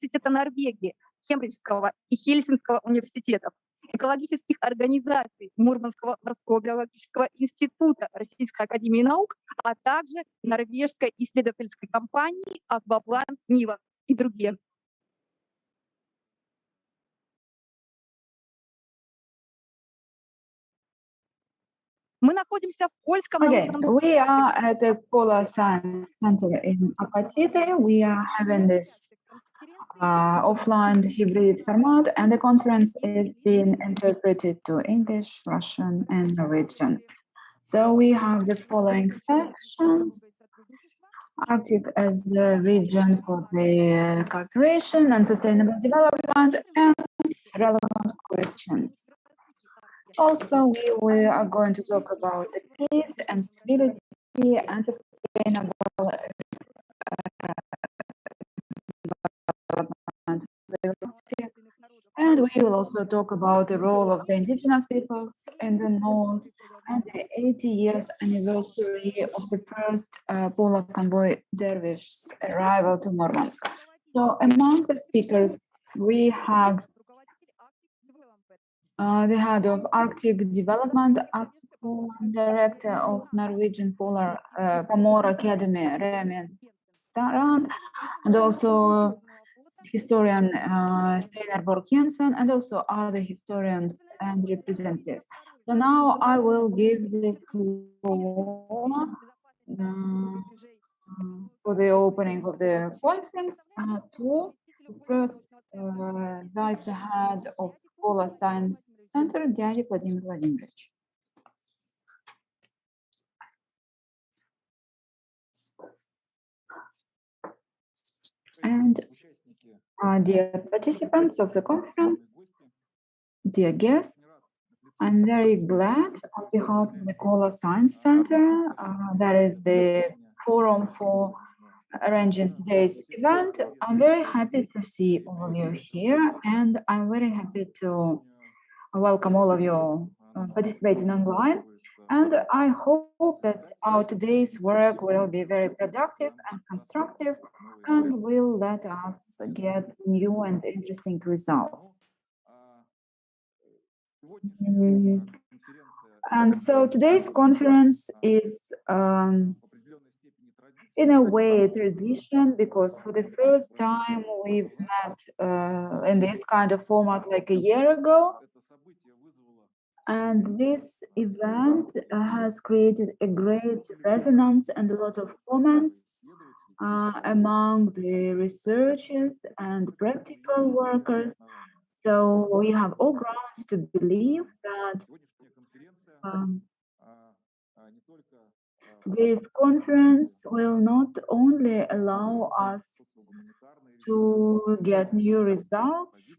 университета Норвегии, Кембриджского и Хельсинского университетов, экологических организаций Мурманского морского биологического института Российской академии наук, а также норвежской исследовательской компании «Акваплан Нива» и другие. Мы находимся в польском научном... We are at the Polar Science Center in Apatite. We are having this offline hybrid format, and the conference is being interpreted to English, Russian, and Norwegian. So we have the following sections: Arctic as the region for the cooperation and sustainable development, and relevant questions. Also, we are going to talk about the peace and stability and sustainable development. And we will also talk about the role of the indigenous peoples in the North and the 80 years anniversary of the first polar convoy dervish arrival to Murmansk. So among the speakers, we have the head of Arctic Development, Arctic Director of Norwegian Polar Academy, Remi Staran, and also historian Steinar Borch Jensen, and also other historians and representatives. So now I will give the floor for the opening of the conference to the first vice head of Polar Science Center, Dядя Vladimir Vladimirovich. And dear participants of the conference, dear guests, I'm very glad on behalf of the Polar Science Center, that is the forum for arranging today's event. I'm very happy to see all of you here, and I'm very happy to welcome all of you participating online. And I hope that our today's work will be very productive and constructive and will let us get new and interesting results. And so today's conference is in a way a tradition, because for the first time we've met in this kind of format like a year ago. And this event has created a great resonance and a lot of comments among the researchers and practical workers. So we have all grounds to believe that today's conference will not only allow us to get new results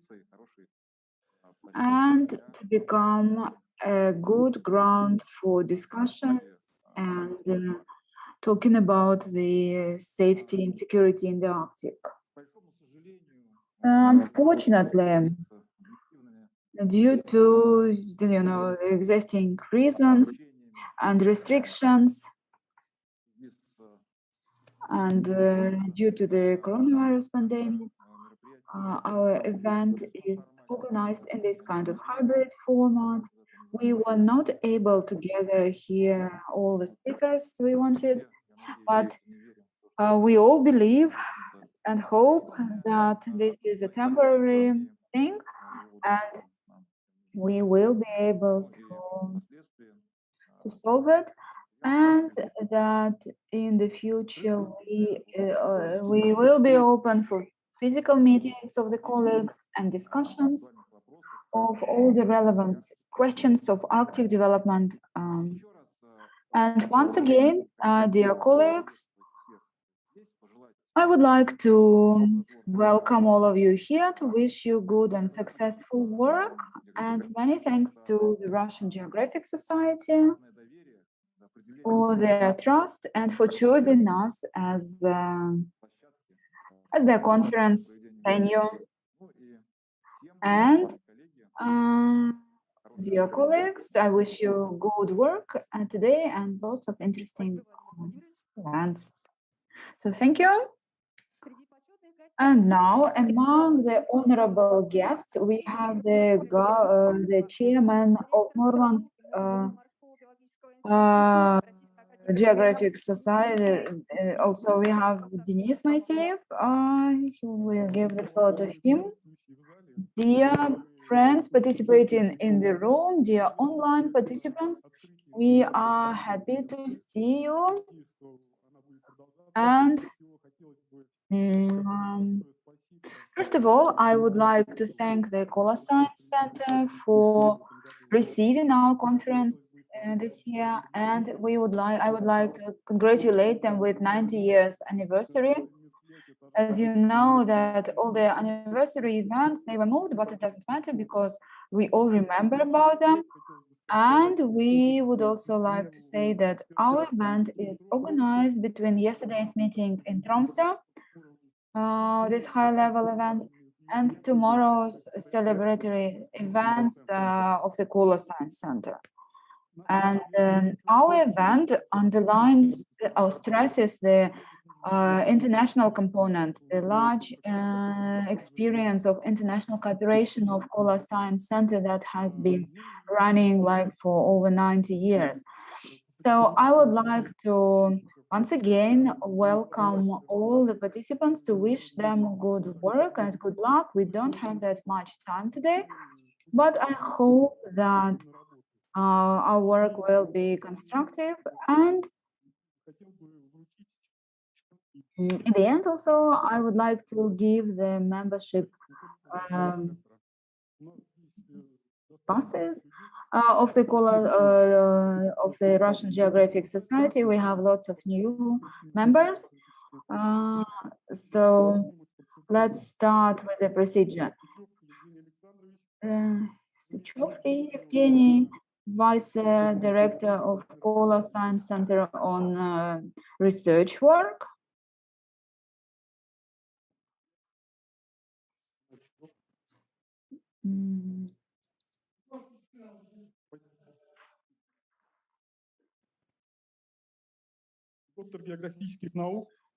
and to become a good ground for discussions and talking about the safety and security in the Arctic. Unfortunately, due to the existing reasons and restrictions, and due to the coronavirus pandemic, our event is organized in this kind of hybrid format. We were not able to gather here all the speakers we wanted, but we all believe and hope that this is a temporary thing, and we will be able to solve it, and that in the future we will be open for physical meetings of the colleagues and discussions of all the relevant questions of Arctic development. And once again, dear colleagues, I would like to welcome all of you here, to wish you good and successful work, and many thanks to the Russian Geographic Society for their trust and for choosing us as their conference venue. And dear colleagues, I wish you good work today and lots of interesting events. So thank you. And now, among the honorable guests, we have the chairman of Murmansk Geographic Society. Also, we have Denis Maiteev. He will give the floor to him. Dear friends participating in the room, dear online participants, we are happy to see you. And first of all, I would like to thank the Ecology Science Center for receiving our conference this year, and I would like to congratulate them with 90 years anniversary. As you know, that all the anniversary events, they were moved, but it doesn't matter because we all remember about them. And we would also like to say that our event is organized between yesterday's meeting in Tromsø, this high-level event, and tomorrow's celebratory events of the Kula Science Center. And our event underlines or stresses the international component, the large experience of international cooperation of Kola Science Center that has been running like for over 90 years. So I would like to once again welcome all the participants, to wish them good work and good luck. We don't have that much time today, but I hope that our work will be constructive, and in the end, also, I would like to give the membership passes of the Russian Geographic Society. We have lots of new members. So let's start with the procedure. Sychovsky Evgeny, Vice Director of Kola Science Center on research work.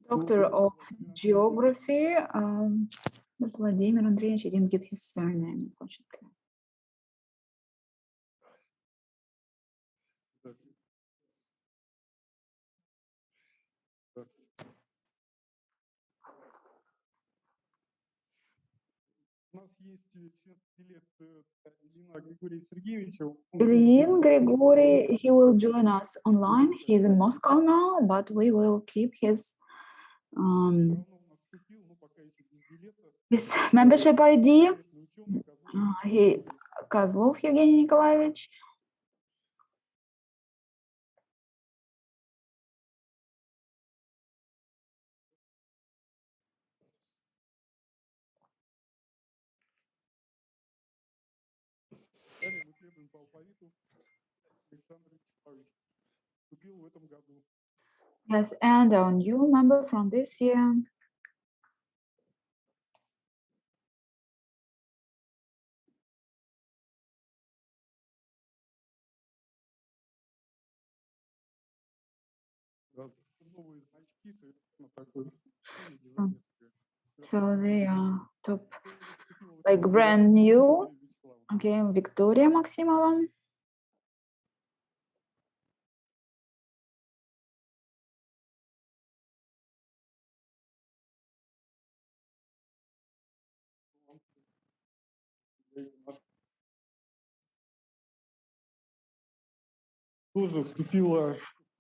Doctor of Geography, Vladimir Andreevich, I didn't get his surname, unfortunately. Ильин Grigory, he will join us online. He's in Moscow now, but we will keep his membership ID. Kozlov Evgeny Nikolaevich. Yes, and our new member from this year. So they are top, like brand new. Okay, Victoria Maximova.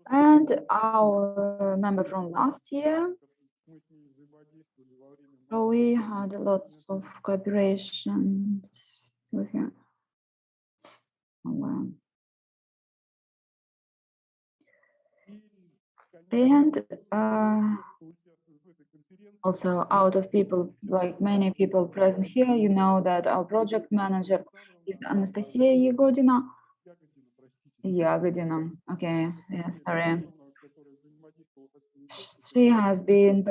And our member from last year. So we had lots of cooperation with him. And also out of people, like many people present here, you know that our project manager is Anastasia Yagodina. Okay, yeah, sorry. She has been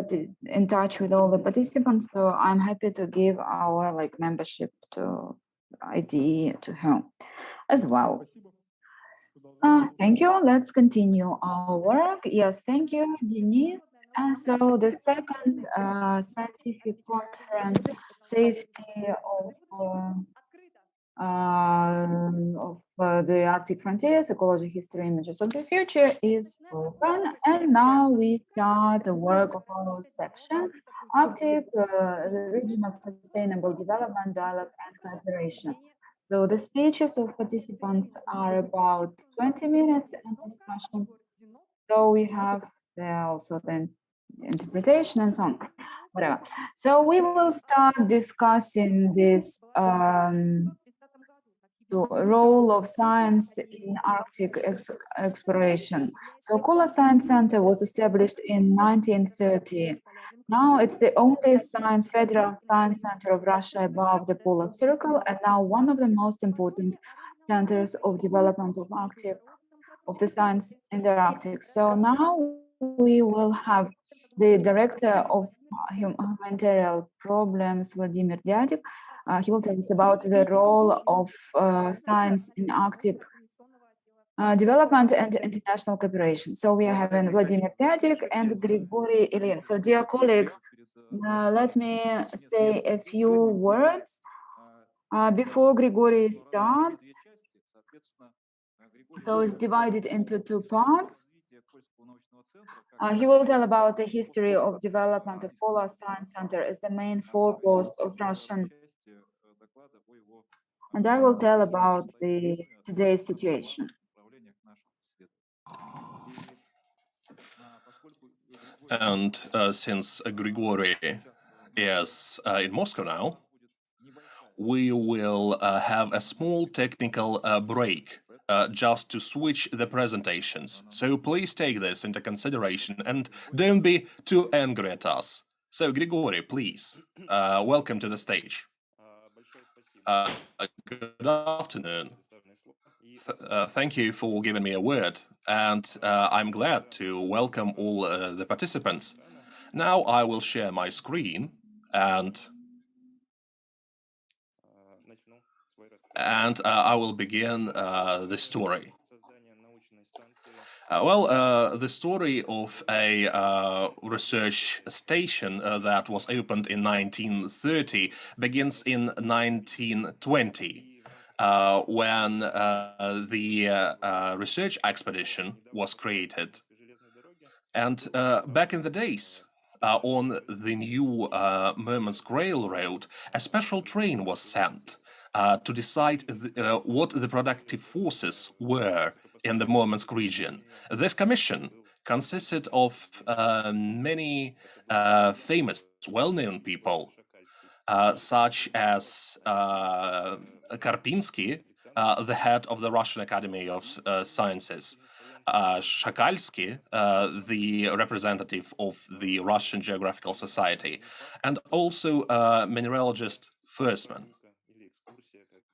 in touch with all the participants, so I'm happy to give our membership to ID to her as well. Thank you. Let's continue our work. Yes, thank you, Denis. And so the second scientific conference, safety of the Arctic frontiers, ecology, history, images of the future is open. And now we start the work of our section, Arctic, the region of sustainable development, dialogue and collaboration. So the speeches of participants are about 20 minutes and discussion. So we have also the interpretation and so on, whatever. So we will start discussing this the role of science in Arctic exploration. So Kola Science Center was established in 1930. Now it's the only federal science center of Russia above the polar circle, and now one of the most important centers of development of the science in the Arctic. So now we will have the director of humanitarian problems, Vladimir Dyadik. He will tell us about the role of science in Arctic development and international cooperation. So we are having Vladimir Dyadik and Grigory Ilyin. So dear colleagues, let me say a few words before Grigory starts. So it's divided into two parts. He will tell about the history of development of Polar Science Center as the main forepost of Russian. And I will tell about today's situation. And since Grigory is in Moscow now, we will have a small technical break just to switch the presentations. So please take this into consideration and don't be too angry at us. So Grigory, please, welcome to the stage. Good afternoon. Thank you for giving me a word, and I'm glad to welcome all the participants. Now I will share my screen and I will begin the story. The story of a research station that was opened in 1930 begins in 1920. When the research expedition was created. And back in the days, on the new Murmansk Railroad, a special train was sent to decide what the productive forces were in the Murmansk region. This commission consisted of many famous, well-known people, such as Karpinsky, the head of the Russian Academy of Sciences, Shakalsky, the representative of the Russian Geographical Society, and also mineralogist Fersman.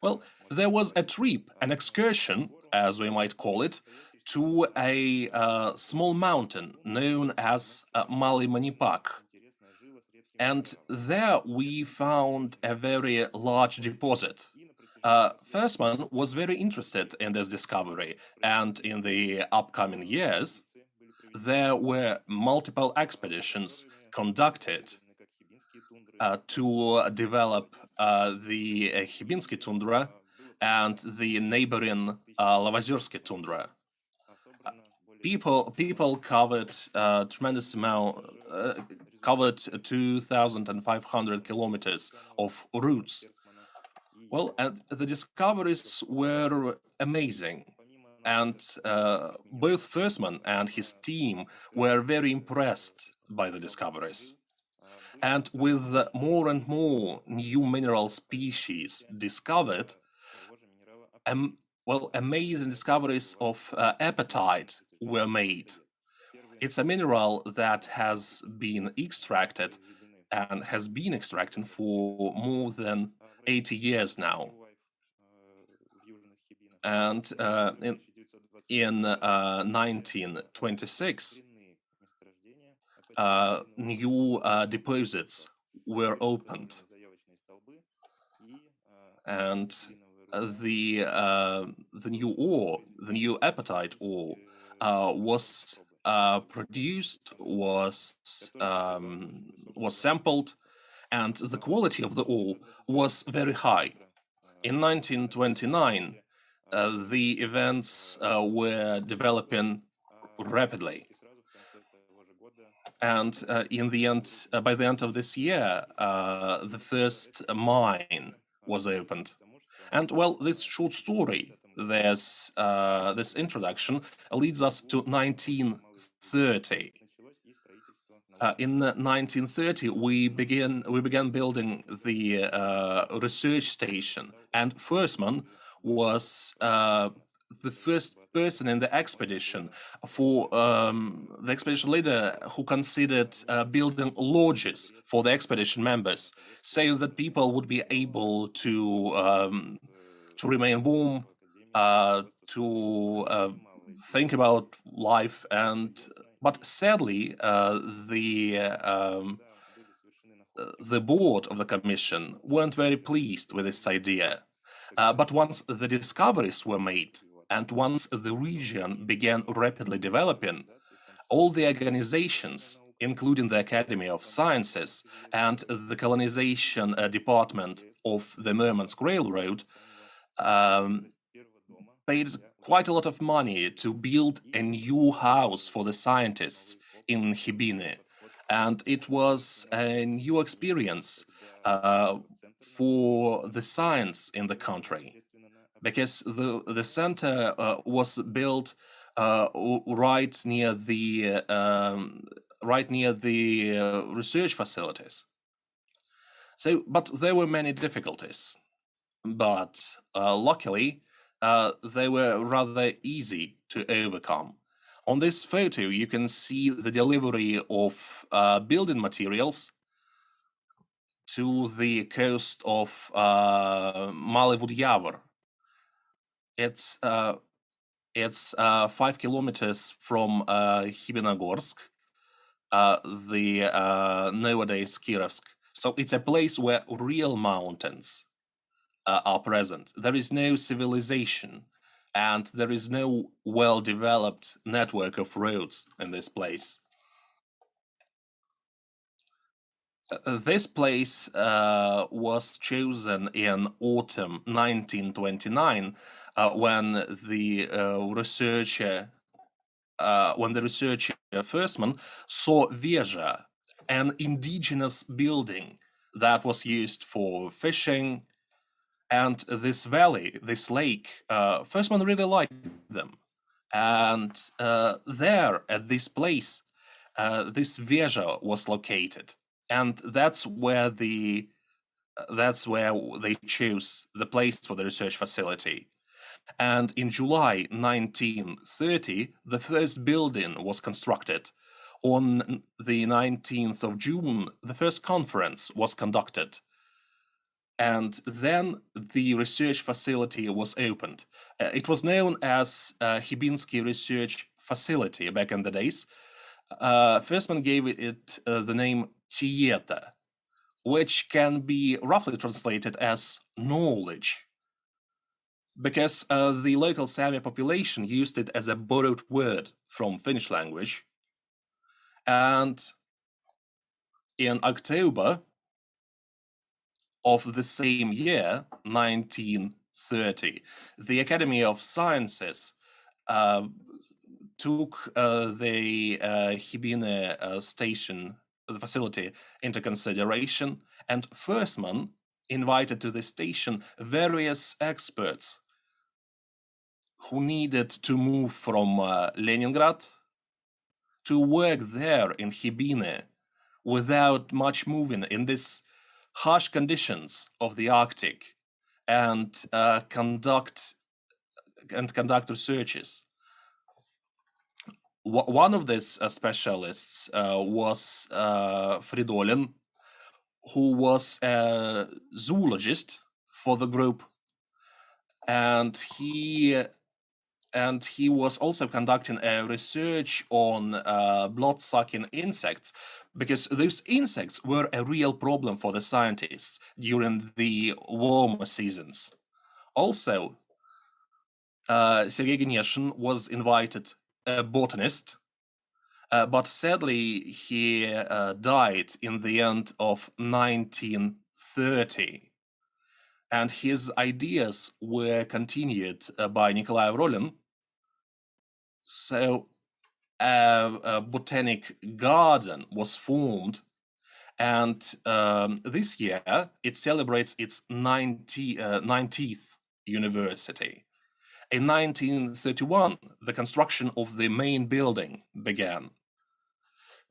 Well, there was a trip, an excursion, as we might call it, to a small mountain known as Malый Manipak. And there we found a very large deposit. Fersman was very interested in this discovery, and in the upcoming years, there were multiple expeditions conducted to develop the Khibinsky tundra and the neighboring Lavozyrsky tundra. People covered tremendous amount, covered 2,500 kilometers of routes. Well, and the discoveries were amazing. And both Fersman and his team were very impressed by the discoveries. And with more and more new mineral species discovered, amazing discoveries of apatite were made. It's a mineral that has been extracted and has been extracted for more than 80 years now. And in 1926, new deposits were opened, and the new ore, the new apatite ore, was produced, was sampled, and the quality of the ore was very high. In 1929, the events were developing rapidly. And in the end, by the end of this year, the first mine was opened. And well, this short story, this introduction, leads us to 1930. In 1930, we began building the research station, and Firstman was the first person in the expedition for the expedition leader who considered building lodges for the expedition members, so that people would be able to remain warm, to think about life. But sadly, the board of the commission weren't very pleased with this idea. But once the discoveries were made, and once the region began rapidly developing, all the organizations, including the Academy of Sciences and the colonization department of the Murmansk Railroad, paid quite a lot of money to build a new house for the scientists in Hibine. And it was a new experience for the science in the country, because the center was built right near the research facilities. So, but there were many difficulties. But luckily, they were rather easy to overcome. On this photo, you can see the delivery of building materials to the coast of Malый Vud-Yavor. It's 5 kilometers from Khibinogorsk, the nowadays Kirovsk. So it's a place where real mountains are present. There is no civilization, and there is no well-developed network of roads in this place. This place was chosen in autumn 1929 when the researcher Firstman saw Veja, an indigenous building that was used for fishing. And this valley, this lake, Firstman really liked them. And there, at this place, this Veja was located. And that's where they chose the place for the research facility. And in July 1930, the first building was constructed. On the 19th of June, the first conference was conducted. And then the research facility was opened. It was known as Hibinsky Research Facility back in the days. Firstman gave it the name Tieta, which can be roughly translated as knowledge, because the local Sami population used it as a borrowed word from Finnish language. And in October of the same year, 1930, the Academy of Sciences took the Hibine station, the facility, into consideration, and Firstman invited to the station various experts who needed to move from Leningrad to work there in Hibine without much moving in these harsh conditions of the Arctic, and conduct researches. One of these specialists was Fridolin, who was a zoologist for the group, and he was also conducting a research on blood-sucking insects, because those insects were a real problem for the scientists during the warmer seasons. Also, Sergei Geneshin was invited, a botanist, but sadly he died in the end of 1930. And his ideas were continued by Nikolai Rolin. So a botanic garden was formed, and this year it celebrates its 90th university. In 1931, the construction of the main building began.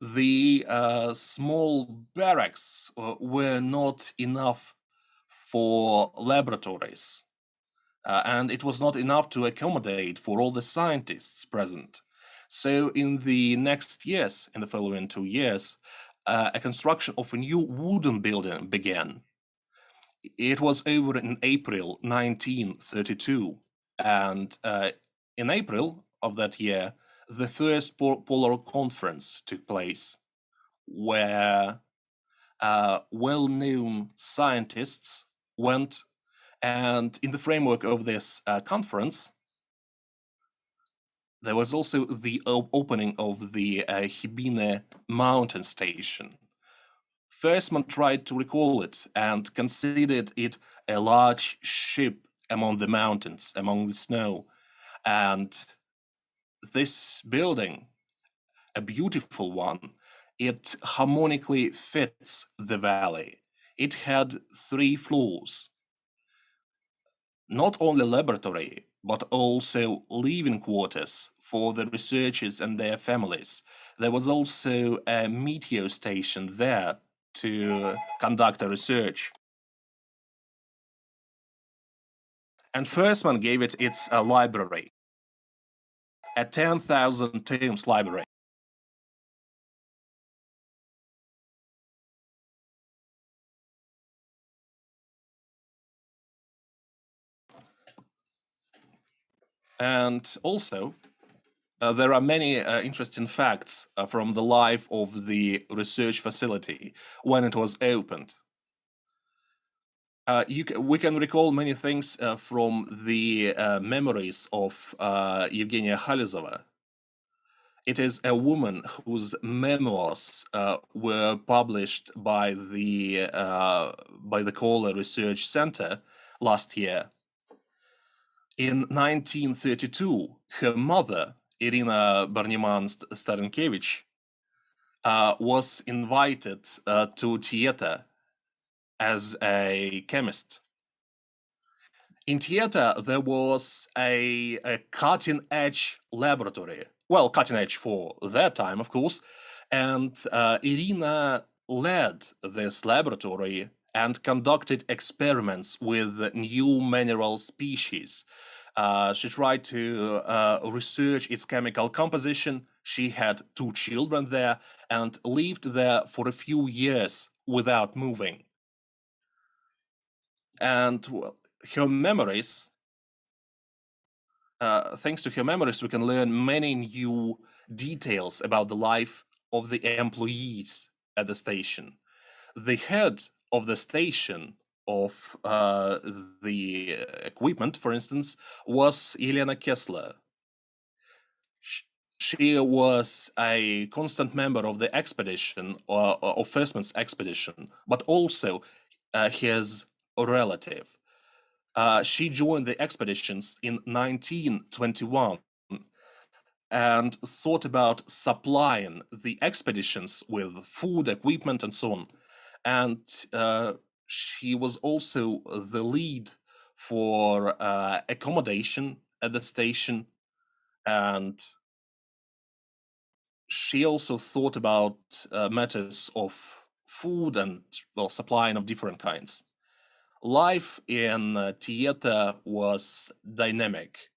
The small barracks were not enough for laboratories, and it was not enough to accommodate for all the scientists present. So in the next years, in the following 2 years, a construction of a new wooden building began. It was over in April 1932, and in April of that year, the first Polar Conference took place, where well-known scientists went, and in the framework of this conference, there was also the opening of the Hibine mountain station. Firstman tried to recall it and considered it a large ship among the mountains, among the snow. And this building, a beautiful one, it harmonically fits the valley. It had 3 floors. Not only laboratory, but also living quarters for the researchers and their families. There was also a meteor station there to conduct a research. And Firstman gave it its library, a 10,000 tomes library. And also, there are many interesting facts from the life of the research facility when it was opened. We can recall many things from the memories of Evgenia Khalizova. It is a woman whose memoirs were published by the Kola Research Center last year. In 1932, her mother, Irina Barniman-Starenkevich, was invited to Tieta as a chemist. In Tieta, there was a cutting-edge laboratory. Well, cutting-edge for that time, of course. And Irina led this laboratory and conducted experiments with new mineral species. She tried to research its chemical composition. She had 2 children there and lived there for a few years without moving. And well, her memories, thanks to her memories, we can learn many new details about the life of the employees at the station. The head of the station of the equipment, for instance, was Elena Kessler. She was a constant member of the expedition, of Firstman's expedition, but also his relative. She joined the expeditions in 1921 and thought about supplying the expeditions with food, equipment, and so on. And she was also the lead for accommodation at the station, and she also thought about matters of food and, well, supplying of different kinds. Life in Tieta was dynamic.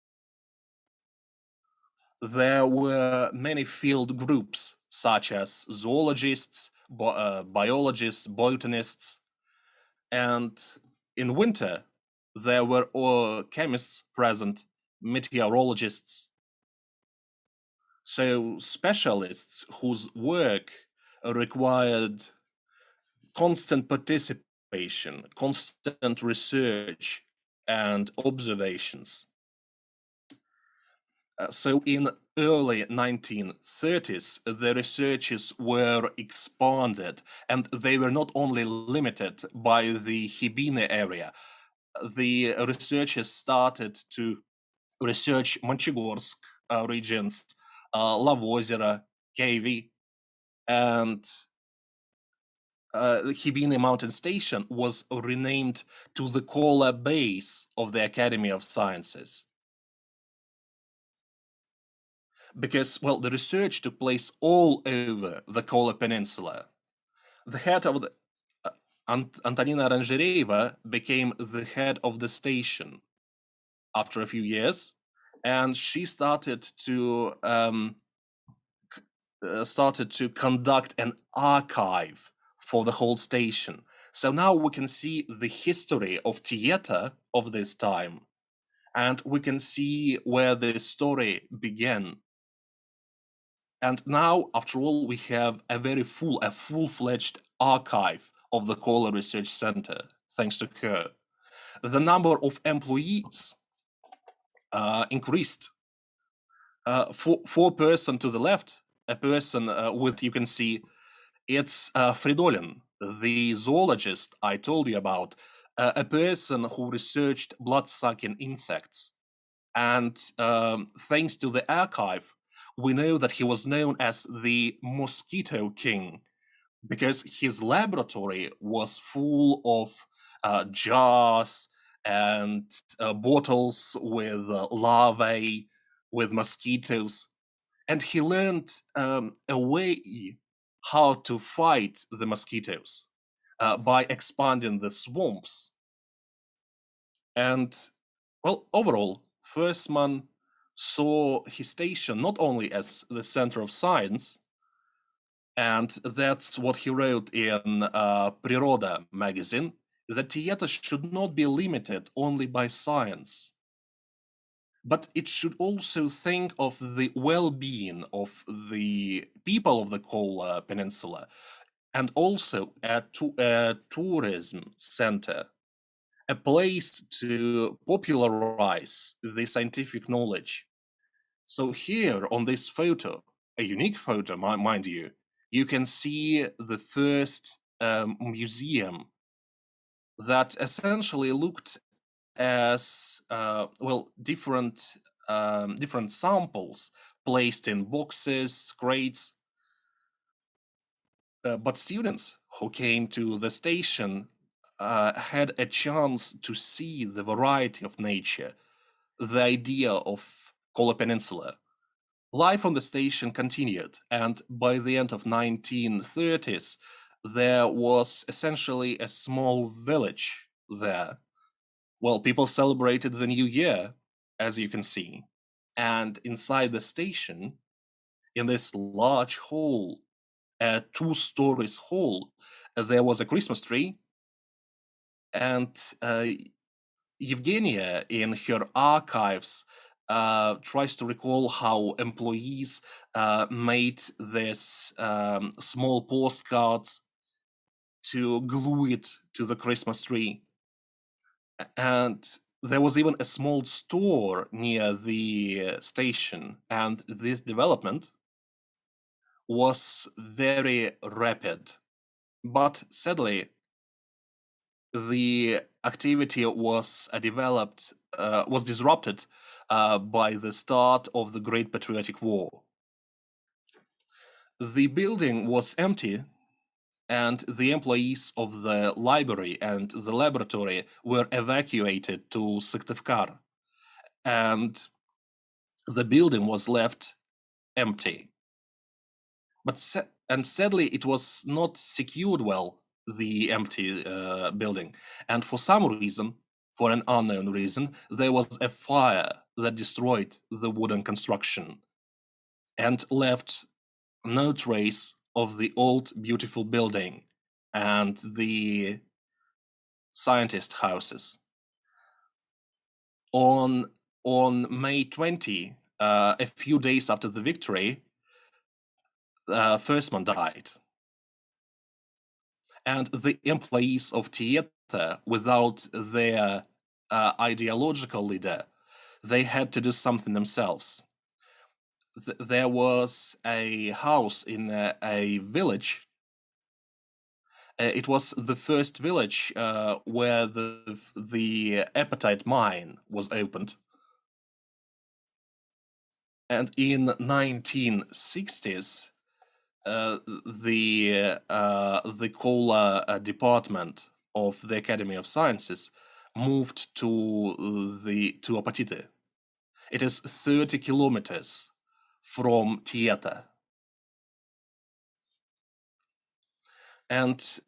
There were many field groups, such as zoologists, biologists, botanists, and in winter, there were chemists present, meteorologists. So specialists whose work required constant participation, constant research, and observations. So in early 1930s, the researches were expanded, and they were not only limited by the Hibina area. The researchers started to research Monchegorsk regions, Lavozero, Kiev, and the Hibina mountain station was renamed to the Kola base of the Academy of Sciences. Because, well, the research took place all over the Kola Peninsula. The head of the Antonina Oranzhereeva became the head of the station after a few years, and she started to conduct an archive for the whole station. So now we can see the history of Tieta of this time, and we can see where the story began. And now, after all, we have a full-fledged archive of the Kola Research Center, thanks to her. The number of employees increased. Four-person to the left, a person with, you can see, it's Fridolin, the zoologist I told you about, a person who researched blood-sucking insects. And thanks to the archive, we know that he was known as the Mosquito King, because his laboratory was full of jars and bottles with larvae, with mosquitoes. And he learned a way how to fight the mosquitoes by expanding the swamps. And, well, overall, Fersman saw his station not only as the center of science, and that's what he wrote in Priroda magazine, that Tieta should not be limited only by science, but it should also think of the well-being of the people of the Kola Peninsula, and also a tourism center, a place to popularize the scientific knowledge. So here on this photo, a unique photo, mind you, you can see the first museum that essentially looked as different samples placed in boxes, crates. But students who came to the station had a chance to see the variety of nature, the idea of Kola Peninsula. Life on the station continued, and by the end of 1930s, there was essentially a small village there. Well, people celebrated the new year, as you can see. And inside the station, in this large hall, a 2-story hall, there was a Christmas tree. And Evgenia, in her archives, tries to recall how employees made this small postcards to glue it to the Christmas tree. And there was even a small store near the station, and this development was very rapid. But sadly, the activity was disrupted by the start of the Great Patriotic War. The building was empty, and the employees of the library and the laboratory were evacuated to Syktyvkar, and the building was left empty. But sadly, it was not secured well, the empty building, and for some reason, for an unknown reason, there was a fire that destroyed the wooden construction and left no trace of the old beautiful building and the scientist houses. On May 20, a few days after the victory, Fersman died. And the employees of Tieta, without their ideological leader, they had to do something themselves. there was a house in a village. It was the first village where the apatite mine was opened. And in 1960s, the cola department of the Academy of Sciences moved to Apatite. It is 30 kilometers from Tieta. And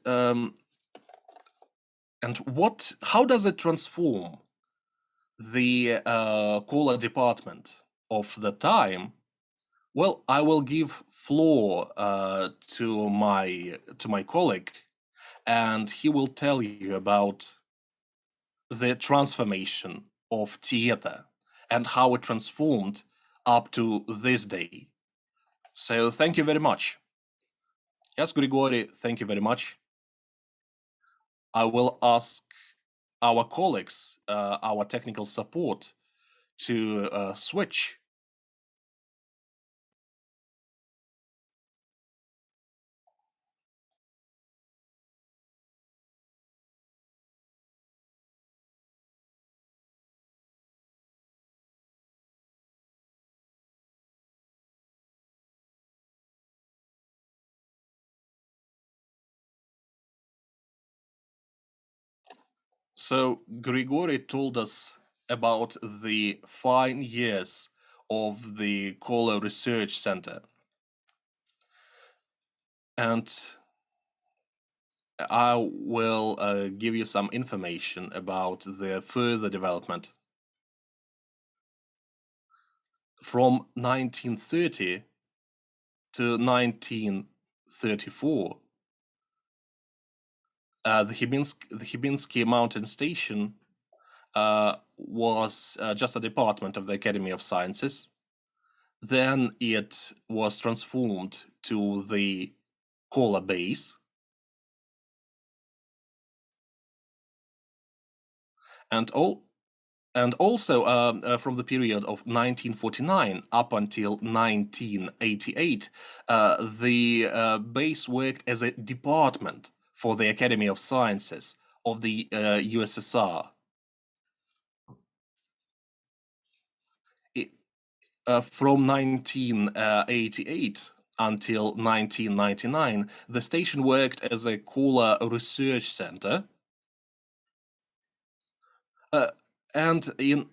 how does it transform the cola department of the time? Well, I will give floor to my colleague, and he will tell you about the transformation of Tieta and how it transformed up to this day. So thank you very much. Yes, Grigori, thank you very much. I will ask our colleagues, our technical support, to switch. So Grigori told us about the fine years of the Cola Research Center. And I will give you some information about the further development. From 1930 to 1934, the Hibinsky Mountain Station was just a department of the Academy of Sciences. Then it was transformed to the Kola base. And also from the period of 1949 up until 1988, the base worked as a department for the Academy of Sciences of the USSR. From 1988 until 1999, the station worked as a Kola Research Center. And in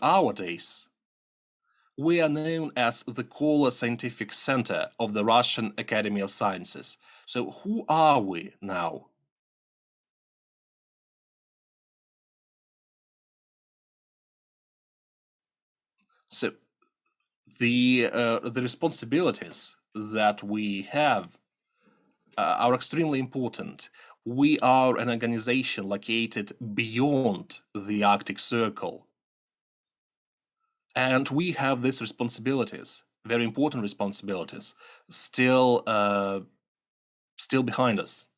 our days, we are known as the Kola Scientific Center of the Russian Academy of Sciences. So who are we now? So the responsibilities that we have are extremely important. We are an organization located beyond the Arctic Circle. And we have these responsibilities, very important responsibilities, still behind us.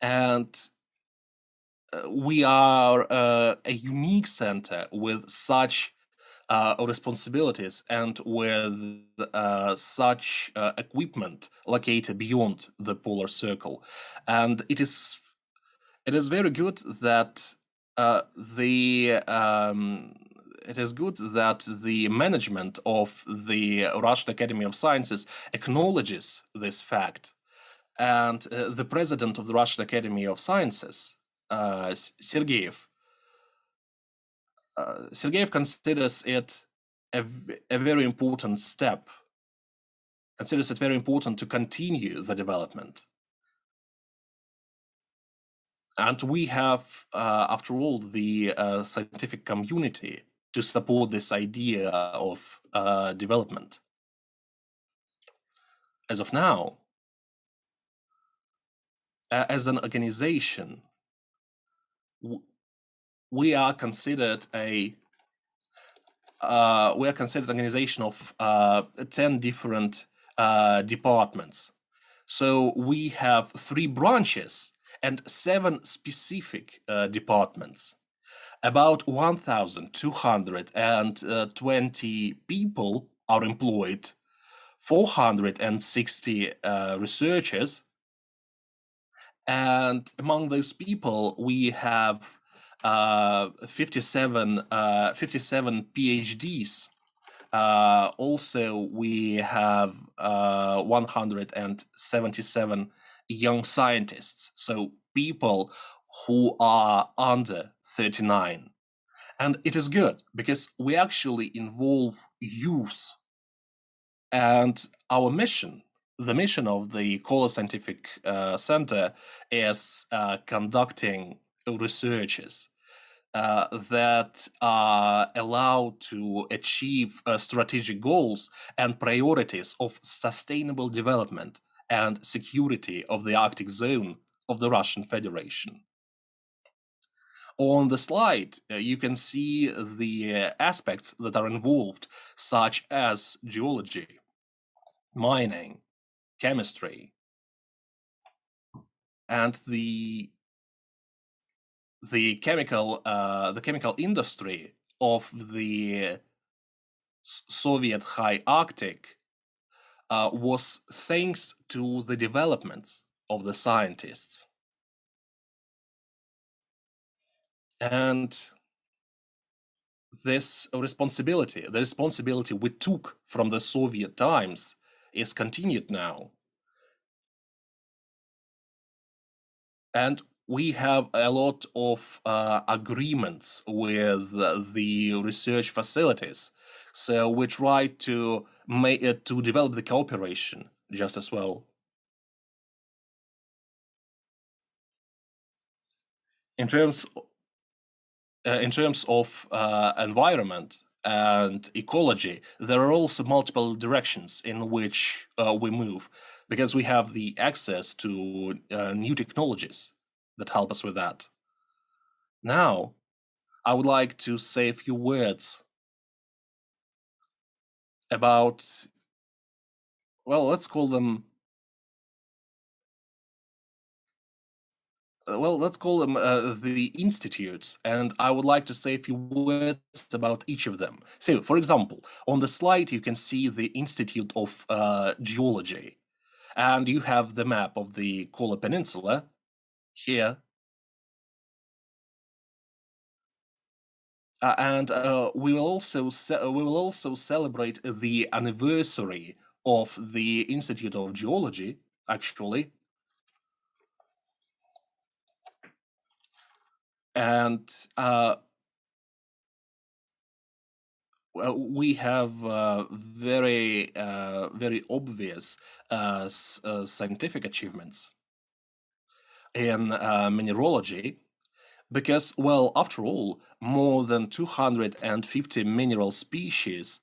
And we are a unique center with such responsibilities and with such equipment located beyond the polar circle. And it is very good that the management of the Russian Academy of Sciences acknowledges this fact. And the president of the Russian Academy of Sciences, Sergeyev considers it a very important step, considers it very important to continue the development. And we have, after all, the scientific community to support this idea of development. As of now, as an organization, we are considered an organization of 10 different departments. So we have 3 branches and 7 specific departments. About 1,220 people are employed, 460 researchers, and among those people we have 57 PhDs. Also, we have 177 young scientists, so people who are under 39. And it is good because we actually involve youth. And our mission, the mission of the Kola Scientific Center, is conducting researches that are allowed to achieve strategic goals and priorities of sustainable development and security of the Arctic zone of the Russian Federation. On the slide, you can see the aspects that are involved, such as geology, mining, chemistry, and the chemical industry of the Soviet High Arctic was thanks to the developments of the scientists. And this responsibility, the responsibility we took from the Soviet times, is continued now. And we have a lot of agreements with the research facilities. So we try to develop the cooperation just as well. In terms of environment and ecology, there are also multiple directions in which we move, because we have the access to new technologies that help us with that. Now, I would like to say a few words about, well, let's call them the institutes, and I would like to say a few words about each of them. So, for example, on the slide you can see the Institute of Geology, and you have the map of the Kola Peninsula here. And we will also celebrate the anniversary of the Institute of Geology, actually. And we have very obvious scientific achievements in mineralogy, because, well, after all, more than 250 mineral species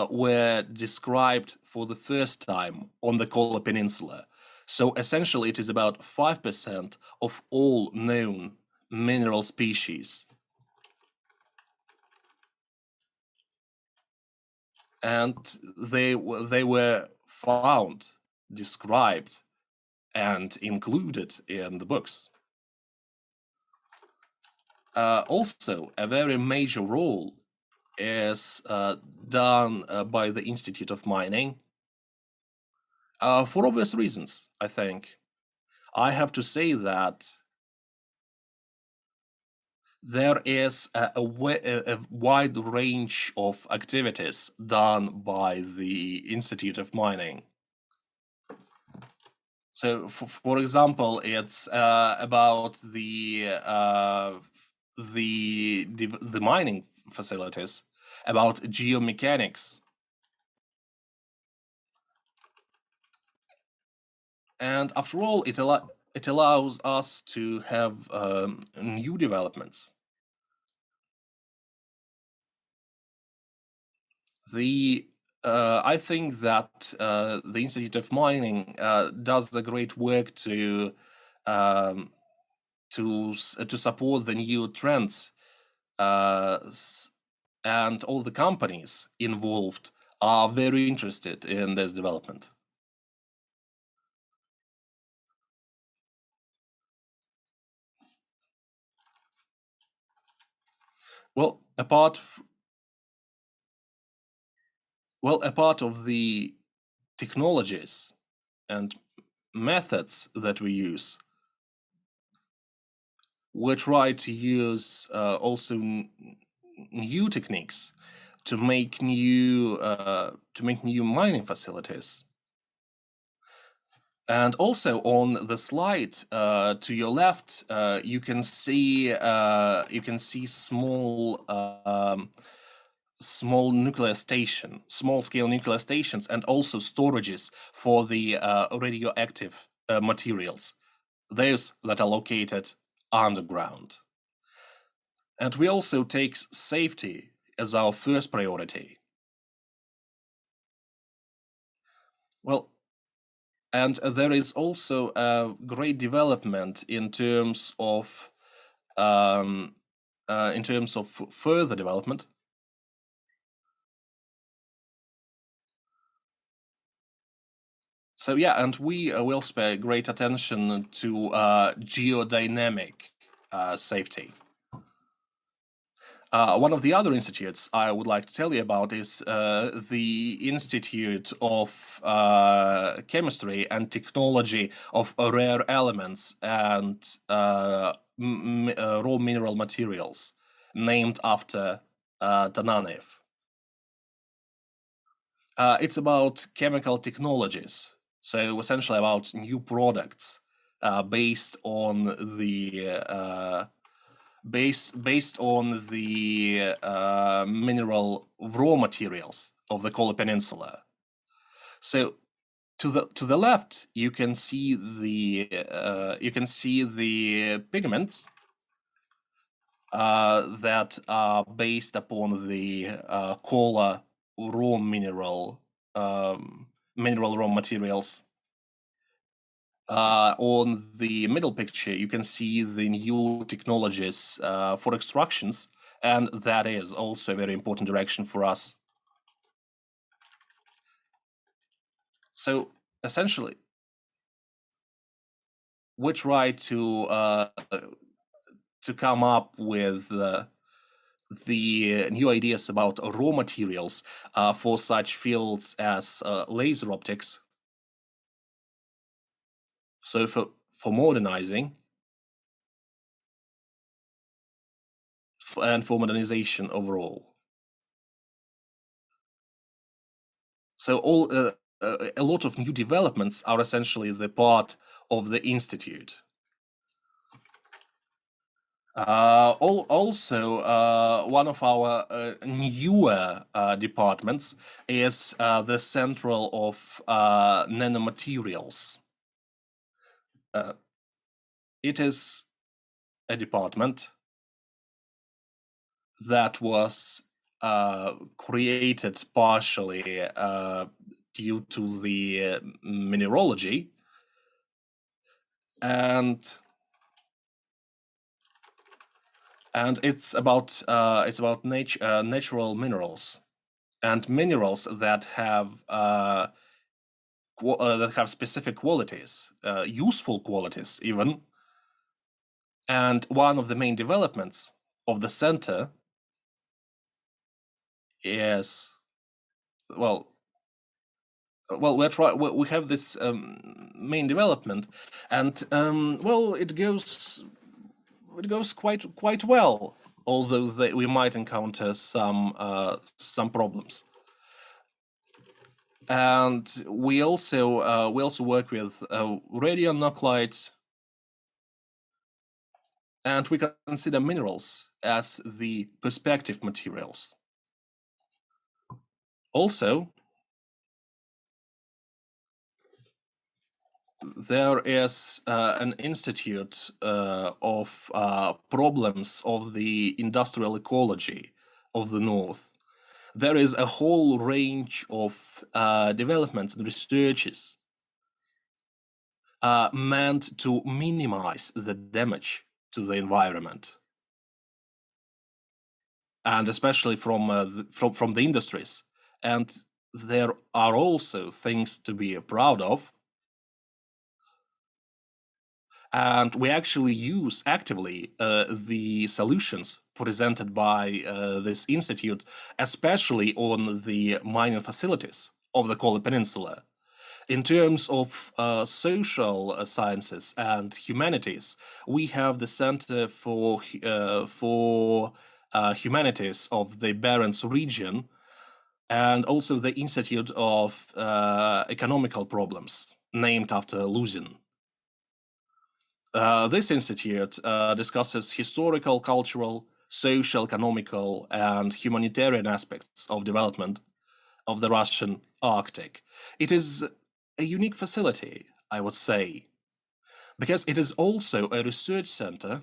were described for the first time on the Kola Peninsula. So essentially it is about 5% of all known mineral species. And they were found, described, and included in the books. Also, a very major role is done by the Institute of Mining, for obvious reasons, I think. I have to say that there is a wide range of activities done by the Institute of Mining. So, for example, it's about the mining facilities, about geomechanics, and after all, it allows us to have new developments. I think that the Institute of Mining does the great work to support the new trends, and all the companies involved are very interested in this development. Well, a part of the technologies and methods that we use, we try to use also new techniques to make new mining facilities. And also on the slide to your left, you can see small small-scale nuclear stations, and also storages for the radioactive materials, those that are located underground. And we also take safety as our first priority. Well, and there is also a great development in terms of further development. So yeah, and we will pay great attention to geodynamic safety. One of the other institutes I would like to tell you about is the Institute of Chemistry and Technology of Rare Elements and Raw Mineral Materials, named after Tananev. It's about chemical technologies, so essentially about new products based on the mineral raw materials of the Kola Peninsula. So to the left, you can see the pigments that are based upon the Kola raw mineral raw materials. On the middle picture, you can see the new technologies for extractions, and that is also a very important direction for us. So essentially, we try to come up with the new ideas about raw materials for such fields as laser optics. So for modernizing and for modernization overall. So a lot of new developments are essentially the part of the institute. Also, one of our newer departments is the Central of Nanomaterials. It is a department that was created partially due to the mineralogy, and it's about natural minerals and minerals that have specific qualities, useful qualities even. And one of the main developments of the center is, we have this main development, and it goes quite well, although we might encounter some problems. And we also work with radionuclides, and we consider minerals as the perspective materials. Also, there is an institute of problems of the industrial ecology of the North. There is a whole range of developments and researches meant to minimize the damage to the environment, and especially from the industries. And there are also things to be proud of. And we actually use actively the solutions presented by this institute, especially on the mining facilities of the Kola Peninsula. In terms of social sciences and humanities, we have the Center for Humanities of the Barents region, and also the Institute of Economical Problems, named after Luzin. This institute discusses historical, cultural, social, economical, and humanitarian aspects of development of the Russian Arctic. It is a unique facility, I would say, because it is also a research center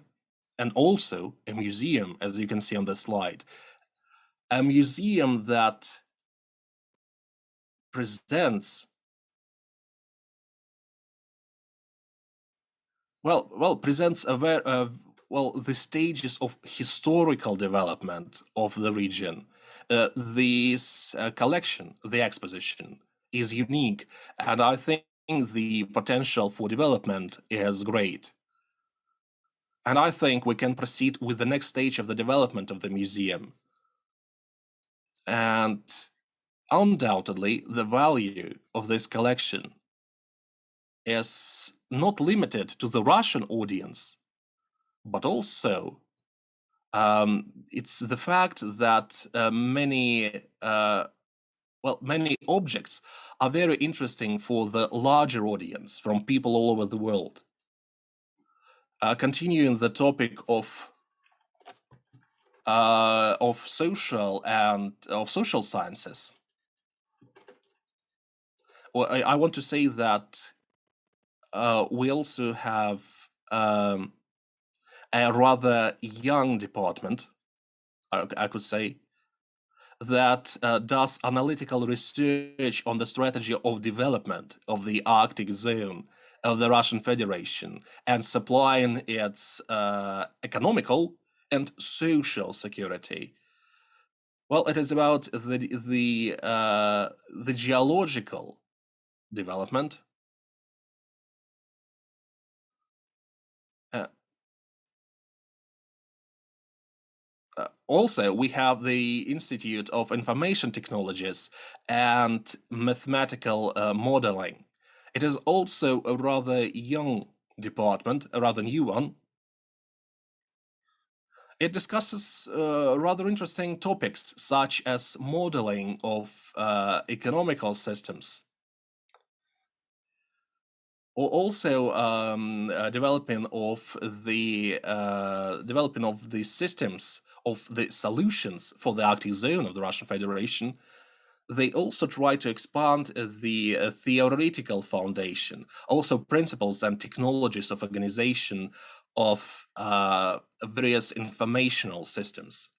and also a museum, as you can see on the slide. A museum that presents presents the stages of historical development of the region. This collection, the exposition, is unique, and I think the potential for development is great. And I think we can proceed with the next stage of the development of the museum. And undoubtedly, the value of this collection is not limited to the Russian audience, but also it's the fact that many objects are very interesting for the larger audience from people all over the world. Continuing the topic of social sciences, well, I want to say that we also have a rather young department, I could say, that does analytical research on the strategy of development of the Arctic zone of the Russian Federation and supplying its economical and social security. Well, it is about the geological development. Also, we have the Institute of Information Technologies and Mathematical Modeling. It is also a rather young department, a rather new one. It discusses rather interesting topics such as modeling of economical systems, or also developing of the systems of the solutions for the Arctic zone of the Russian Federation. They also try to expand the theoretical foundation, also principles and technologies of organization of various informational systems,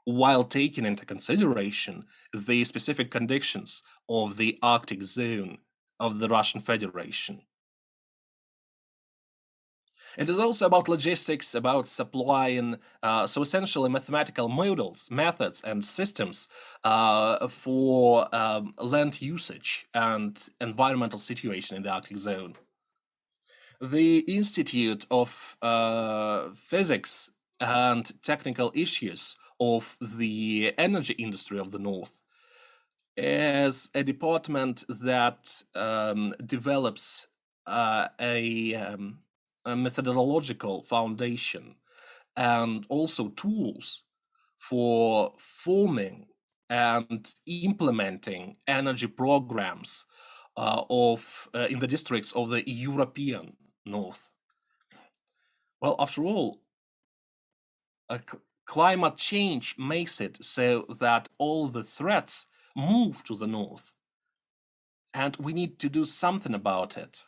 while taking into consideration the specific conditions of the Arctic zone of the Russian Federation. It is also about logistics, about supplying, so essentially mathematical models, methods, and systems for land usage and environmental situation in the Arctic zone. The Institute of Physics and Technical Issues of the Energy Industry of the North is a department that develops a methodological foundation and also tools for forming and implementing energy programs in the districts of the European North. Well, after all, climate change makes it so that all the threats move to the north, and we need to do something about it.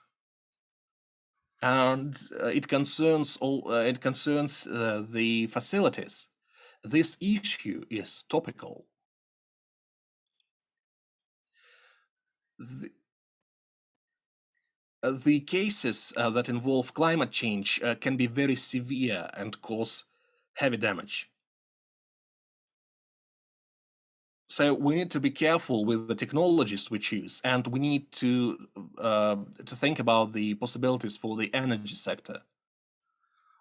And it concerns the facilities. This issue is topical. The cases that involve climate change can be very severe and cause heavy damage. So we need to be careful with the technologies we choose, and we need to think about the possibilities for the energy sector.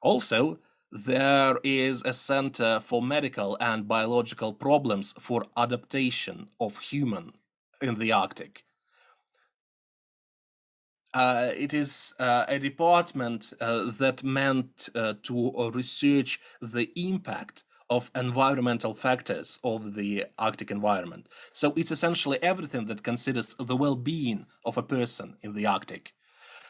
Also, there is a Center for Medical and Biological Problems for Adaptation of Human in the Arctic. It is a department that meant to research the impact of environmental factors of the Arctic environment. So it's essentially everything that considers the well-being of a person in the Arctic.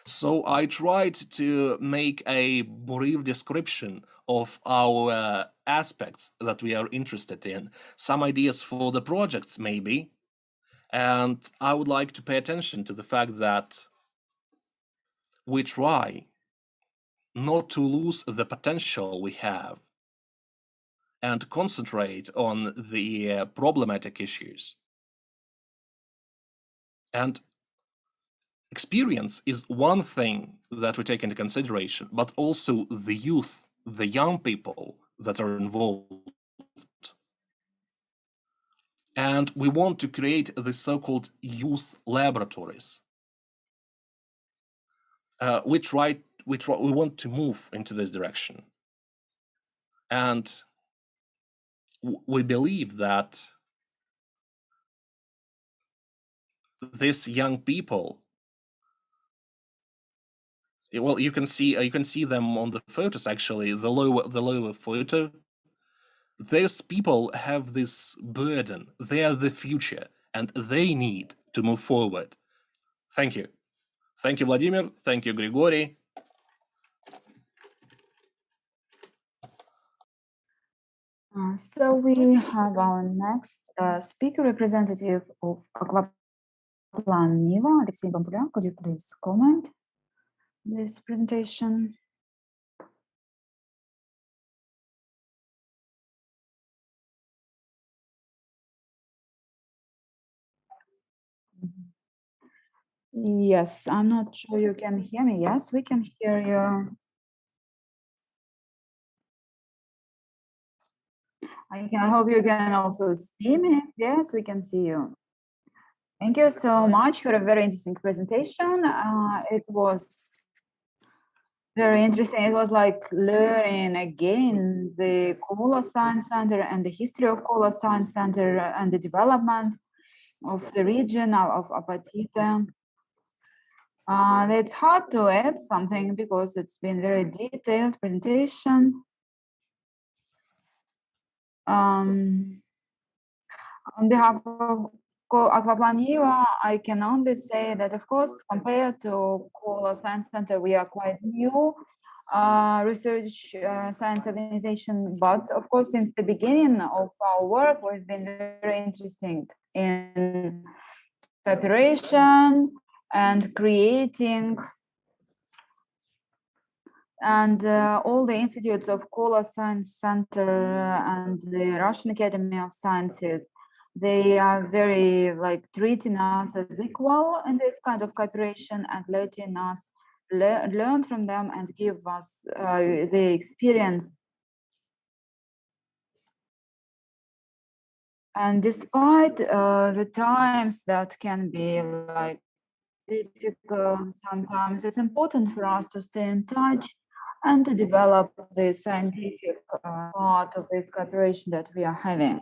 So I tried to make a brief description of our aspects that we are interested in, some ideas for the projects maybe, and I would like to pay attention to the fact that we try not to lose the potential we have and concentrate on the problematic issues. And experience is one thing that we take into consideration, but also the youth, the young people that are involved. And we want to create the so-called youth laboratories. We want to move into this direction. And we believe that these young people, well, you can see them on the photos. Actually, the lower photo. These people have this burden. They are the future, and they need to move forward. Thank you. Thank you, Vladimir. Thank you, Grigory. So we have our next speaker, representative of Aquaplan Niva, Alexey Bambulia. Could you please comment this presentation? Yes, I'm not sure you can hear me. Yes, we can hear you. I hope you can also see me. Yes, we can see you. Thank you so much for a very interesting presentation. It was very interesting. It was like learning again the Kola Science Center and the history of Kola Science Center and the development of the region of Apatita. It's hard to add something because it's been very detailed presentation. On behalf of Aquaplan Niva, I can only say that, of course, compared to Kola Science Center, we are quite new research science organization. But of course, since the beginning of our work, we've been very interested in cooperation and creating, and all the institutes of Kola Science Center and the Russian Academy of Sciences, they are very like treating us as equal in this kind of cooperation and letting us learn from them and give us the experience. And despite the times that can be like difficult sometimes, it's important for us to stay in touch and to develop the scientific part of this cooperation that we are having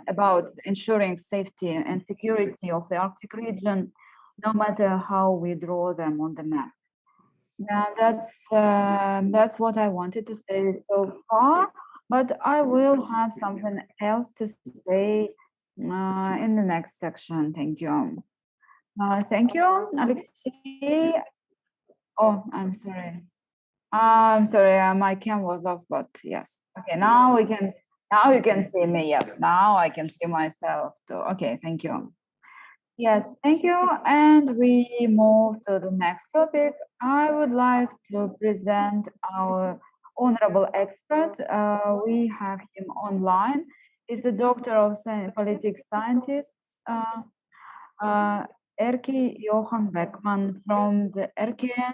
about ensuring safety and security of the Arctic region, no matter how we draw them on the map. Yeah, that's what I wanted to say so far, but I will have something else to say in the next section. Thank you. Thank you, Alexei. Oh, I'm sorry. I'm sorry, my cam was off, but yes. Okay, now you can see me. Yes, now I can see myself too. Okay, thank you. Yes, thank you. And we move to the next topic. I would like to present our honorable expert. We have him online. He's the Doctor of Politics Scientists, Erki Johan Beckman from the RGO.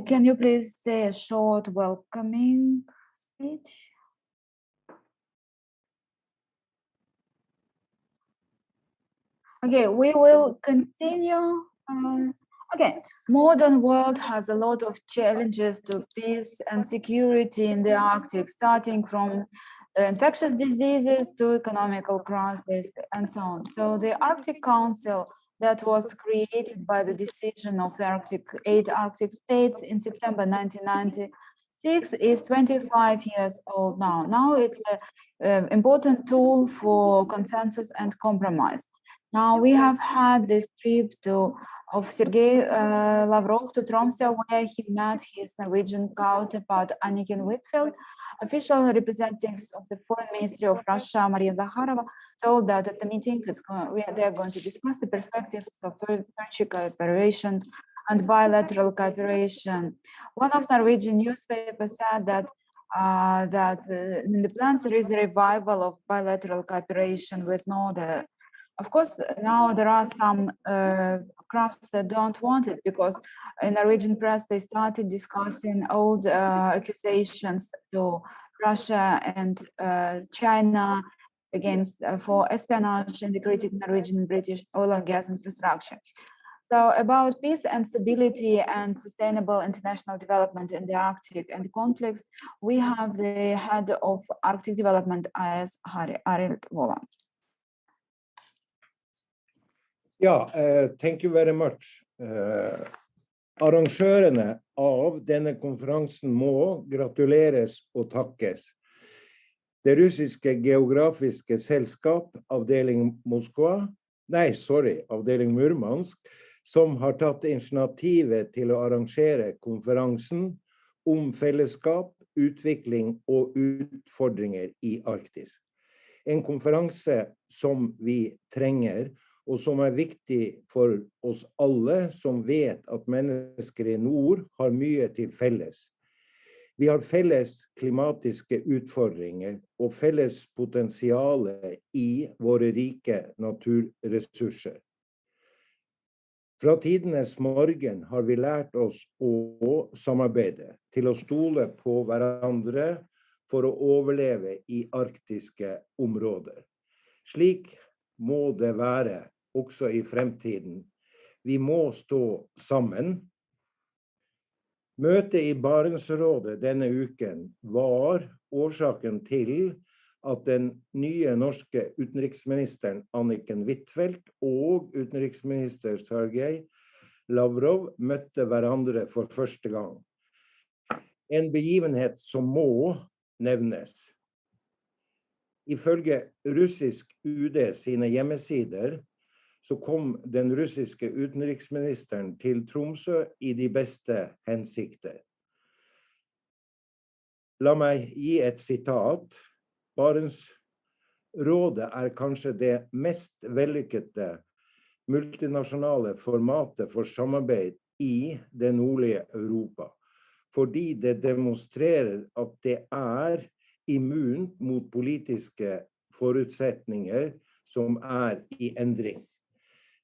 Can you please say a short welcoming speech? Okay, we will continue Okay, modern world has a lot of challenges to peace and security in the Arctic, starting from infectious diseases to economical crisis and so on. So the Arctic Council that was created by the decision of the 8 Arctic states in September 1996 is 25 years old now. Now it's an important tool for consensus and compromise. Now we have had this trip of Sergei Lavrov to Tromsø, where he met his Norwegian counterpart Anniken Huitfeldt. Official representatives of the Foreign Ministry of Russia, Maria Zakharova, told that at the meeting they are going to discuss the perspectives of friendship cooperation and bilateral cooperation. One of Norwegian newspapers said that in the plans there is a revival of bilateral cooperation with Norway. Of course, now there are some crafts that don't want it, because in the Norwegian press they started discussing old accusations to Russia and China against for espionage in the critical Norwegian British oil and gas infrastructure. So about peace and stability and sustainable international development in the Arctic and conflicts, we have the head of Arctic Development, AS, Arild Vollan. Thank you very much. Arrangørene av denne konferansen må gratuleres og takkes. Det russiske geografiske selskap, avdeling Murmansk, som har tatt initiativet til å arrangere konferansen om fellesskap, utvikling og utfordringer i Arktis. En konferanse som vi trenger, og som viktig for oss alle som vet at mennesker i nord har mye til felles. Vi har felles klimatiske utfordringer og felles potensiale i våre rike naturressurser. Fra tidenes morgen har vi lært oss å samarbeide, til å stole på hverandre for å overleve i arktiske områder. Slik må det være også i fremtiden. Vi må stå sammen. Møtet i Barentsrådet denne uken var årsaken til at den nye norske utenriksministeren Anniken Huitfeldt og utenriksminister Sergei Lavrov møtte hverandre for første gang. En begivenhet som må nevnes. Ifølge russisk UD sine hjemmesider så kom den russiske utenriksministeren til Tromsø i de beste hensikter. La meg gi et sitat. Barentsrådet kanskje det mest vellykkede multinasjonale formatet for samarbeid i det nordlige Europa, fordi det demonstrerer at det immunt mot politiske forutsetninger som i endring.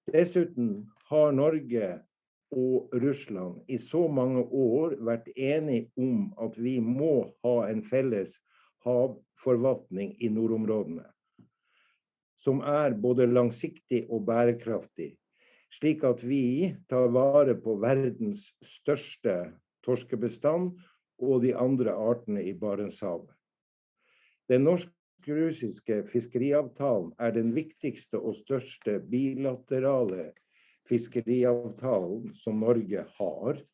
Dessuten har Norge og Russland i så mange år vært enige om at vi må ha en felles havforvaltning i nordområdene, som både langsiktig og bærekraftig, slik at vi tar vare på verdens største torskebestand og de andre artene i Barentshavet. Den norsk-russiske fiskeriavtalen den viktigste og største bilaterale fiskeriavtalen som Norge har.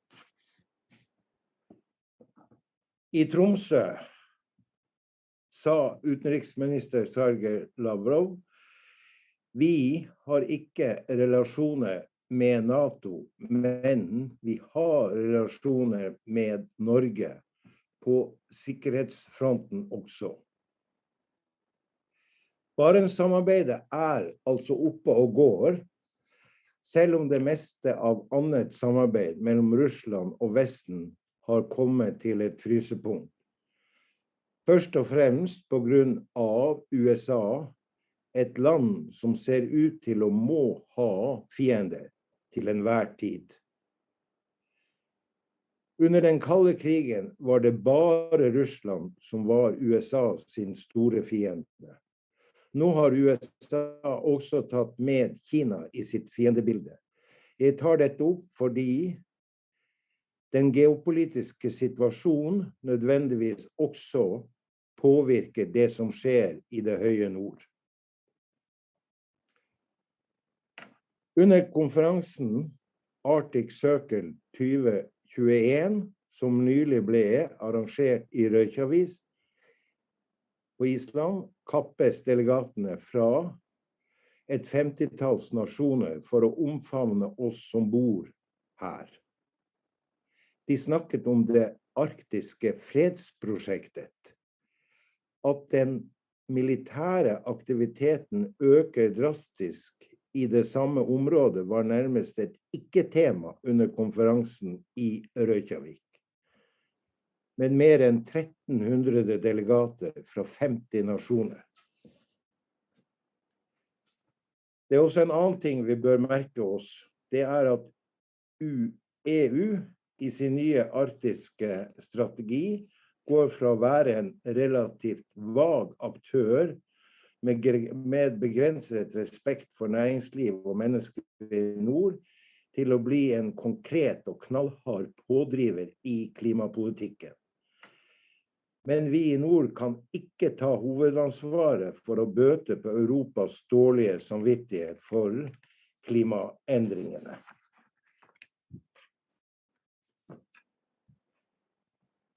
I Tromsø sa utenriksminister Sergei Lavrov, vi har ikke relasjoner med NATO, men vi har relasjoner med Norge på sikkerhetsfronten også. Barentssamarbeidet altså oppe og går, selv om det meste av annet samarbeid mellom Russland og Vesten har kommet til et frysepunkt. Først og fremst på grunn av USA, et land som ser ut til å må ha fiender til enhver tid. Under den kalde krigen var det bare Russland som var USA sin store fiende. Nå har USA også tatt med Kina i sitt fiendebilde. Jeg tar dette opp fordi den geopolitiske situasjonen nødvendigvis også påvirker det som skjer i det høye nord. Under konferansen Arctic Circle 2021, som nylig ble arrangert i Reykjavik på Island, kappes delegatene fra et 50-talls nasjoner for å omfavne oss som bor her. De snakket om det arktiske fredsprosjektet, at den militære aktiviteten øker drastisk i det samme området var nærmest et ikke-tema under konferansen i Reykjavik. Med mer enn 1300 delegater fra 50 nasjoner. Det er også en annen ting vi bør merke oss. Det er at EU i sin nye arktiske strategi går fra å være en relativt vag aktør med begrenset respekt for næringsliv og mennesker i nord, til å bli en konkret og knallhard pådriver i klimapolitikken. Men vi i nord kan ikke ta hovedansvaret for å bøte på Europas dårlige samvittighet for klimaendringene.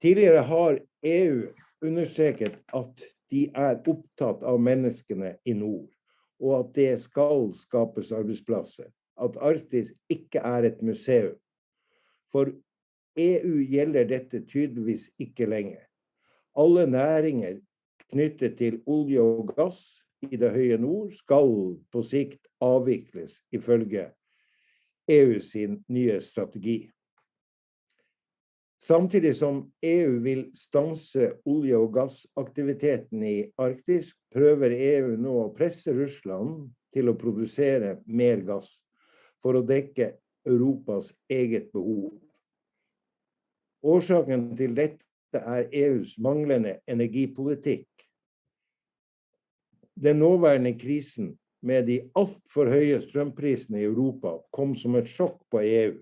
Tidligere har EU understreket at de er opptatt av menneskene i nord, og at det skal skapes arbeidsplasser, at Arktis ikke er et museum. For EU gjelder dette tydeligvis ikke lenger. Alle næringer knyttet til olje og gass i det høye nord skal på sikt avvikles ifølge EU sin nye strategi. Samtidig som EU vil stanse olje- og gassaktiviteten i Arktis, prøver EU nå å presse Russland til å produsere mer gass for å dekke Europas eget behov. Årsaken til dette er EUs manglende energipolitikk. Den nåværende krisen med de alt for høye strømprisene i Europa kom som et sjokk på EU.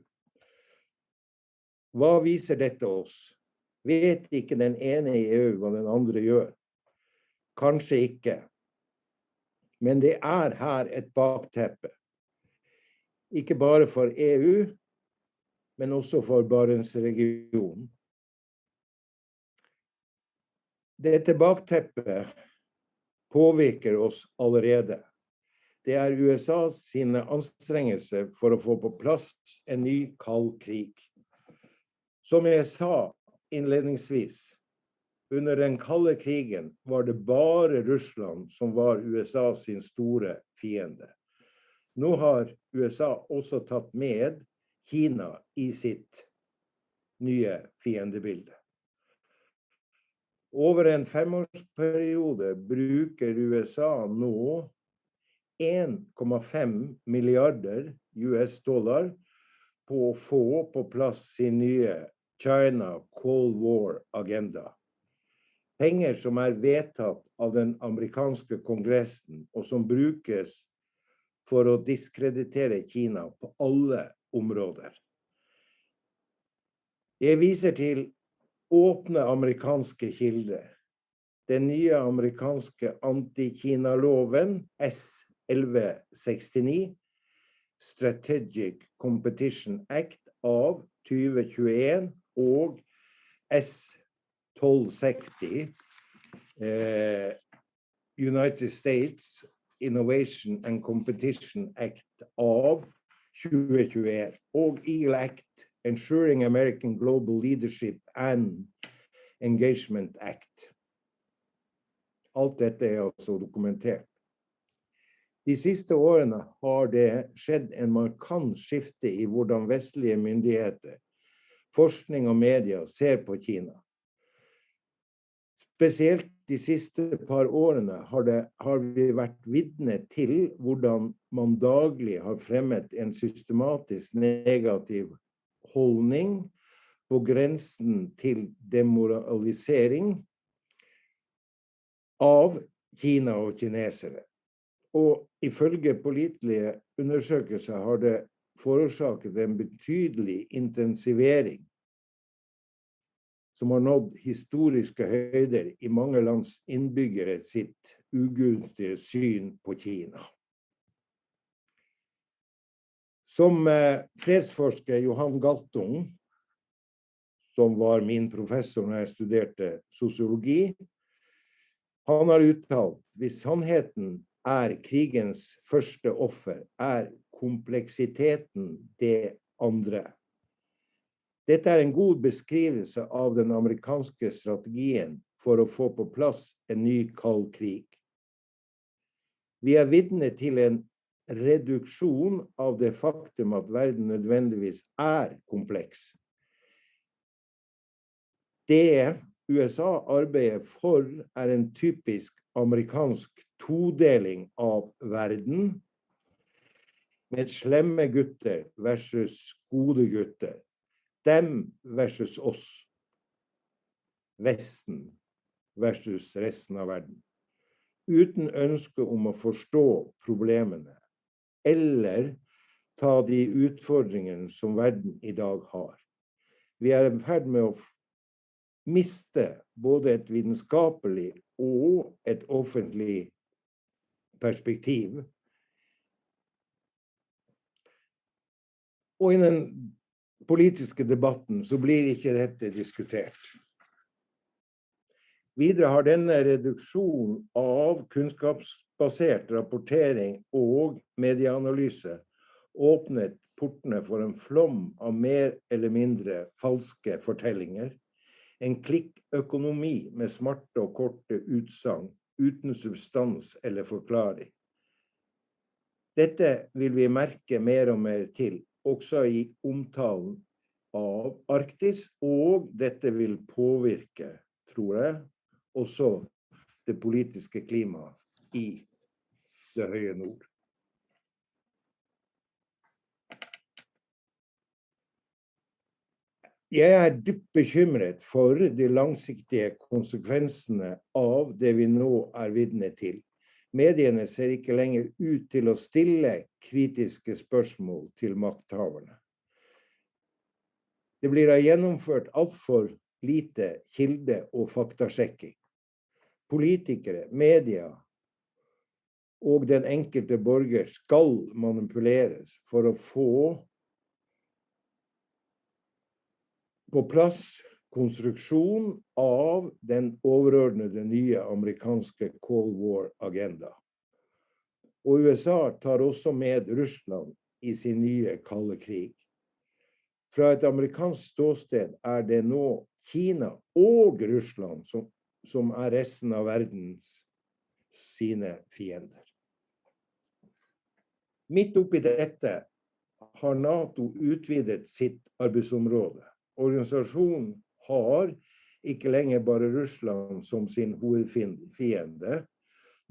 Hva viser dette oss? Vet ikke den ene i EU hva den andre gjør? Kanskje ikke. Men det er her et bakteppe. Ikke bare for EU, men også for Barentsregionen. Dette bakteppet påvirker oss allerede. Det er USAs sine anstrengelser for å få på plass en ny kald krig. Som jeg sa innledningsvis, under den kalde krigen var det bare Russland som var USA sin store fiende. Nå har USA også tatt med Kina i sitt nye fiendebilde. Over en 5-årsperiode bruker USA nå 1,5 milliarder US-dollar på å få på plass sin nye China Cold War-agenda. Penger som er vedtatt av den amerikanske kongressen, og som brukes for å diskreditere Kina på alle områder. Jeg viser til åpne amerikanske kilder. Den nye amerikanske anti-Kina-loven S1169, Strategic Competition Act av 2021 og S1260, United States Innovation and Competition Act av 2021 og Eagle Act, Ensuring American Global Leadership and Engagement Act. Alt dette er altså dokumentert. De siste årene har det skjedd en markant skifte i hvordan vestlige myndigheter, forskning og media ser på Kina. Spesielt de siste par årene har vi vært vitne til hvordan man daglig har fremmet en systematisk negativ holdning på grensen til demoralisering av Kina og kinesere. Og ifølge pålitelige undersøkelser har det forårsaket en betydelig intensivering som har nådd historiske høyder i mange lands innbyggere sitt ugunstige syn på Kina. Som fredsforsker Johan Galtung, som var min professor når jeg studerte sosiologi, han har uttalt, hvis sannheten krigens første offer, kompleksiteten det andre. Dette en god beskrivelse av den amerikanske strategien for å få på plass en ny kald krig. Vi vitne til en reduksjon av det faktum at verden nødvendigvis kompleks. Det USA arbeider for en typisk amerikansk todeling av verden, med slemme gutter versus gode gutter. Dem versus oss. Vesten versus resten av verden. Uten ønske om å forstå problemene, eller ta de utfordringene som verden i dag har. Vi i ferd med å miste både et vitenskapelig og et offentlig perspektiv. Og i den politiske debatten så blir ikke dette diskutert. Videre har denne reduksjonen av kunnskapsbasert rapportering og medieanalyse åpnet portene for en flom av mer eller mindre falske fortellinger, en klikkøkonomi med smarte og korte utsagn uten substans eller forklaring. Dette vil vi merke mer og mer til, også i omtalen av Arktis, og dette vil påvirke, tror jeg, også det politiske klimaet i det høye nord. Jeg dypt bekymret for de langsiktige konsekvensene av det vi nå vitne til. Mediene ser ikke lenger ut til å stille kritiske spørsmål til makthaverne. Det blir gjennomført alt for lite kilde- og faktasjekking. Politikere, media og den enkelte borger skal manipuleres for å få på plass konstruksjon av den overordnede nye amerikanske Cold War-agenda. Og USA tar også med Russland i sin nye kalde krig. Fra et amerikansk ståsted det nå Kina og Russland som resten av verdens sine fiender. Midt oppi dette har NATO utvidet sitt arbeidsområde. Organisasjonen har ikke lenger bare Russland som sin hovedfiende.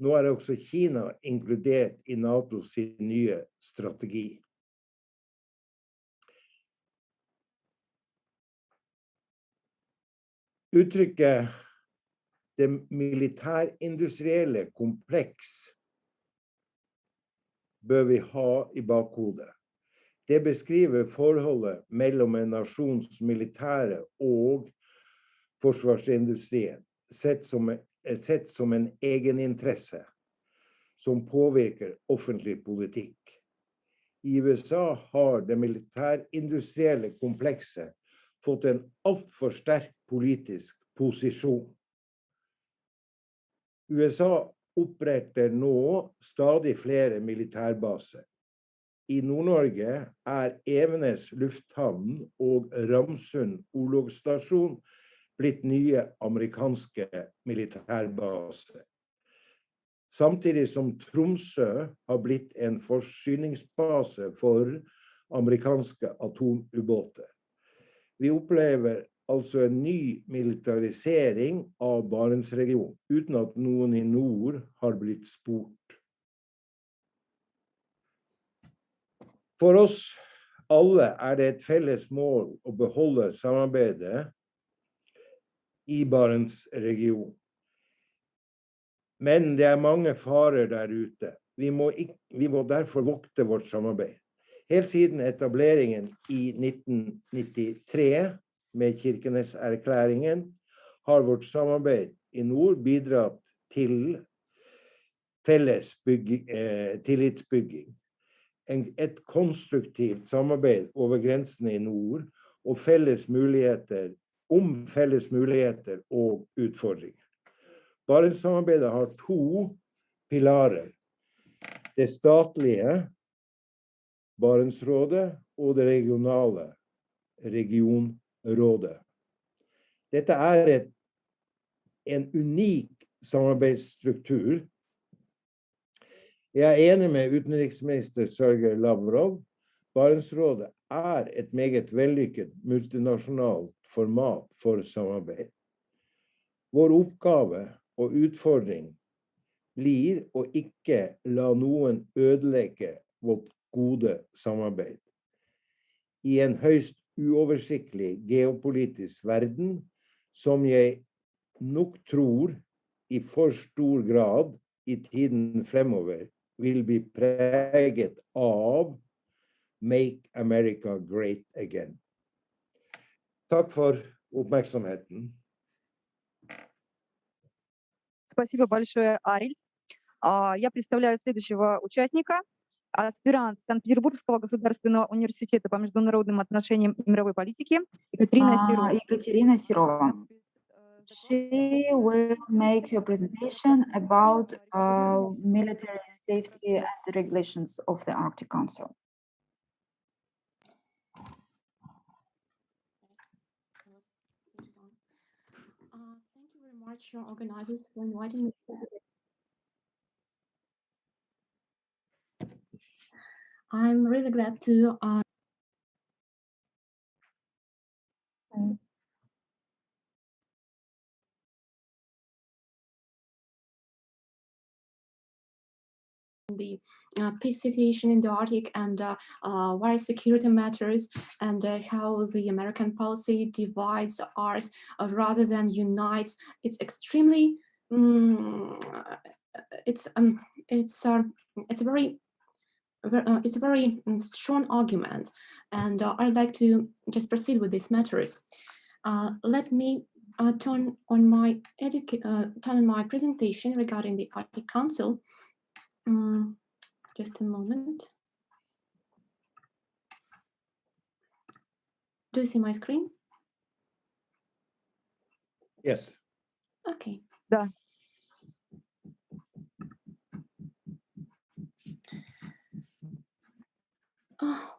Nå også Kina inkludert i NATOs sin nye strategi. Uttrykket det militærindustrielle kompleks bør vi ha i bakhodet. Det beskriver forholdet mellom en nasjons militære og forsvarsindustrien, sett som en egeninteresse som påvirker offentlig politikk. I USA har det militærindustrielle komplekset fått en alt for sterk politisk posisjon. USA oppretter nå stadig flere militærbaser. I Nord-Norge Evenes lufthavn og Ramsund orlogsstasjon blitt nye amerikanske militærbaser. Samtidig som Tromsø har blitt en forsyningsbase for amerikanske atomubåter. Vi opplever altså en ny militarisering av Barentsregionen, uten at noen i nord har blitt spurt. For oss alle det et felles mål å beholde samarbeidet i Barentsregionen. Men det mange farer der ute. Vi må derfor vokte vårt samarbeid. Helt siden etableringen i 1993 med Kirkenes-erklæringen har vårt samarbeid i nord bidratt til felles tillitsbygging. Et konstruktivt samarbeid over grensene i nord og felles muligheter og utfordringer. Barentssamarbeidet har 2 pilarer. Det statlige Barentsrådet og det regionale regionrådet. Dette er en unik samarbeidsstruktur. Jeg er enig med utenriksminister Sergej Lavrov. Barentsrådet er et meget vellykket multinasjonalt format for samarbeid. Vår oppgave og utfordring blir å ikke la noen ødelegge vårt gode samarbeid. I en høyst uoversiktlig geopolitisk verden, som jeg nok tror i for stor grad i tiden fremover vil bli preget av Make America Great Again. Takk for oppmerksomheten. Спасибо большое, Арильд. Я представляю следующего участника, аспирант Санкт-Петербургского государственного университета по международным отношениям и мировой политике Екатерина Серова. Екатерина Серова. She will make a presentation about military safety and the regulations of the Arctic Council. Thank you very much, organizers, for inviting me. I'm really glad to the peace situation in the Arctic and various security matters and how the American policy divides ours rather than unites. It's extremely it's a very strong argument, and I'd like to just proceed with these matters. Let me turn on my presentation regarding the Arctic Council. Just a moment. Do you see my screen? Yes. Okay. Да.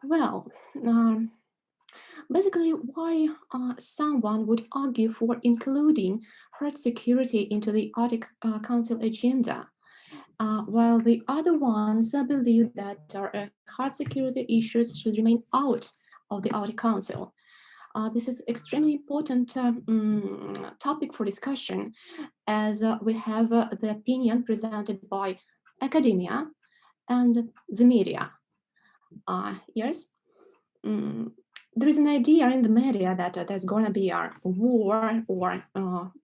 Well, basically, why someone would argue for including hard security into the Arctic Council agenda, while the other ones believe that hard security issues should remain out of the Arctic Council. This is extremely important topic for discussion, as we have the opinion presented by academia and the media. Yes, there is an idea in the media that there's going to be a war or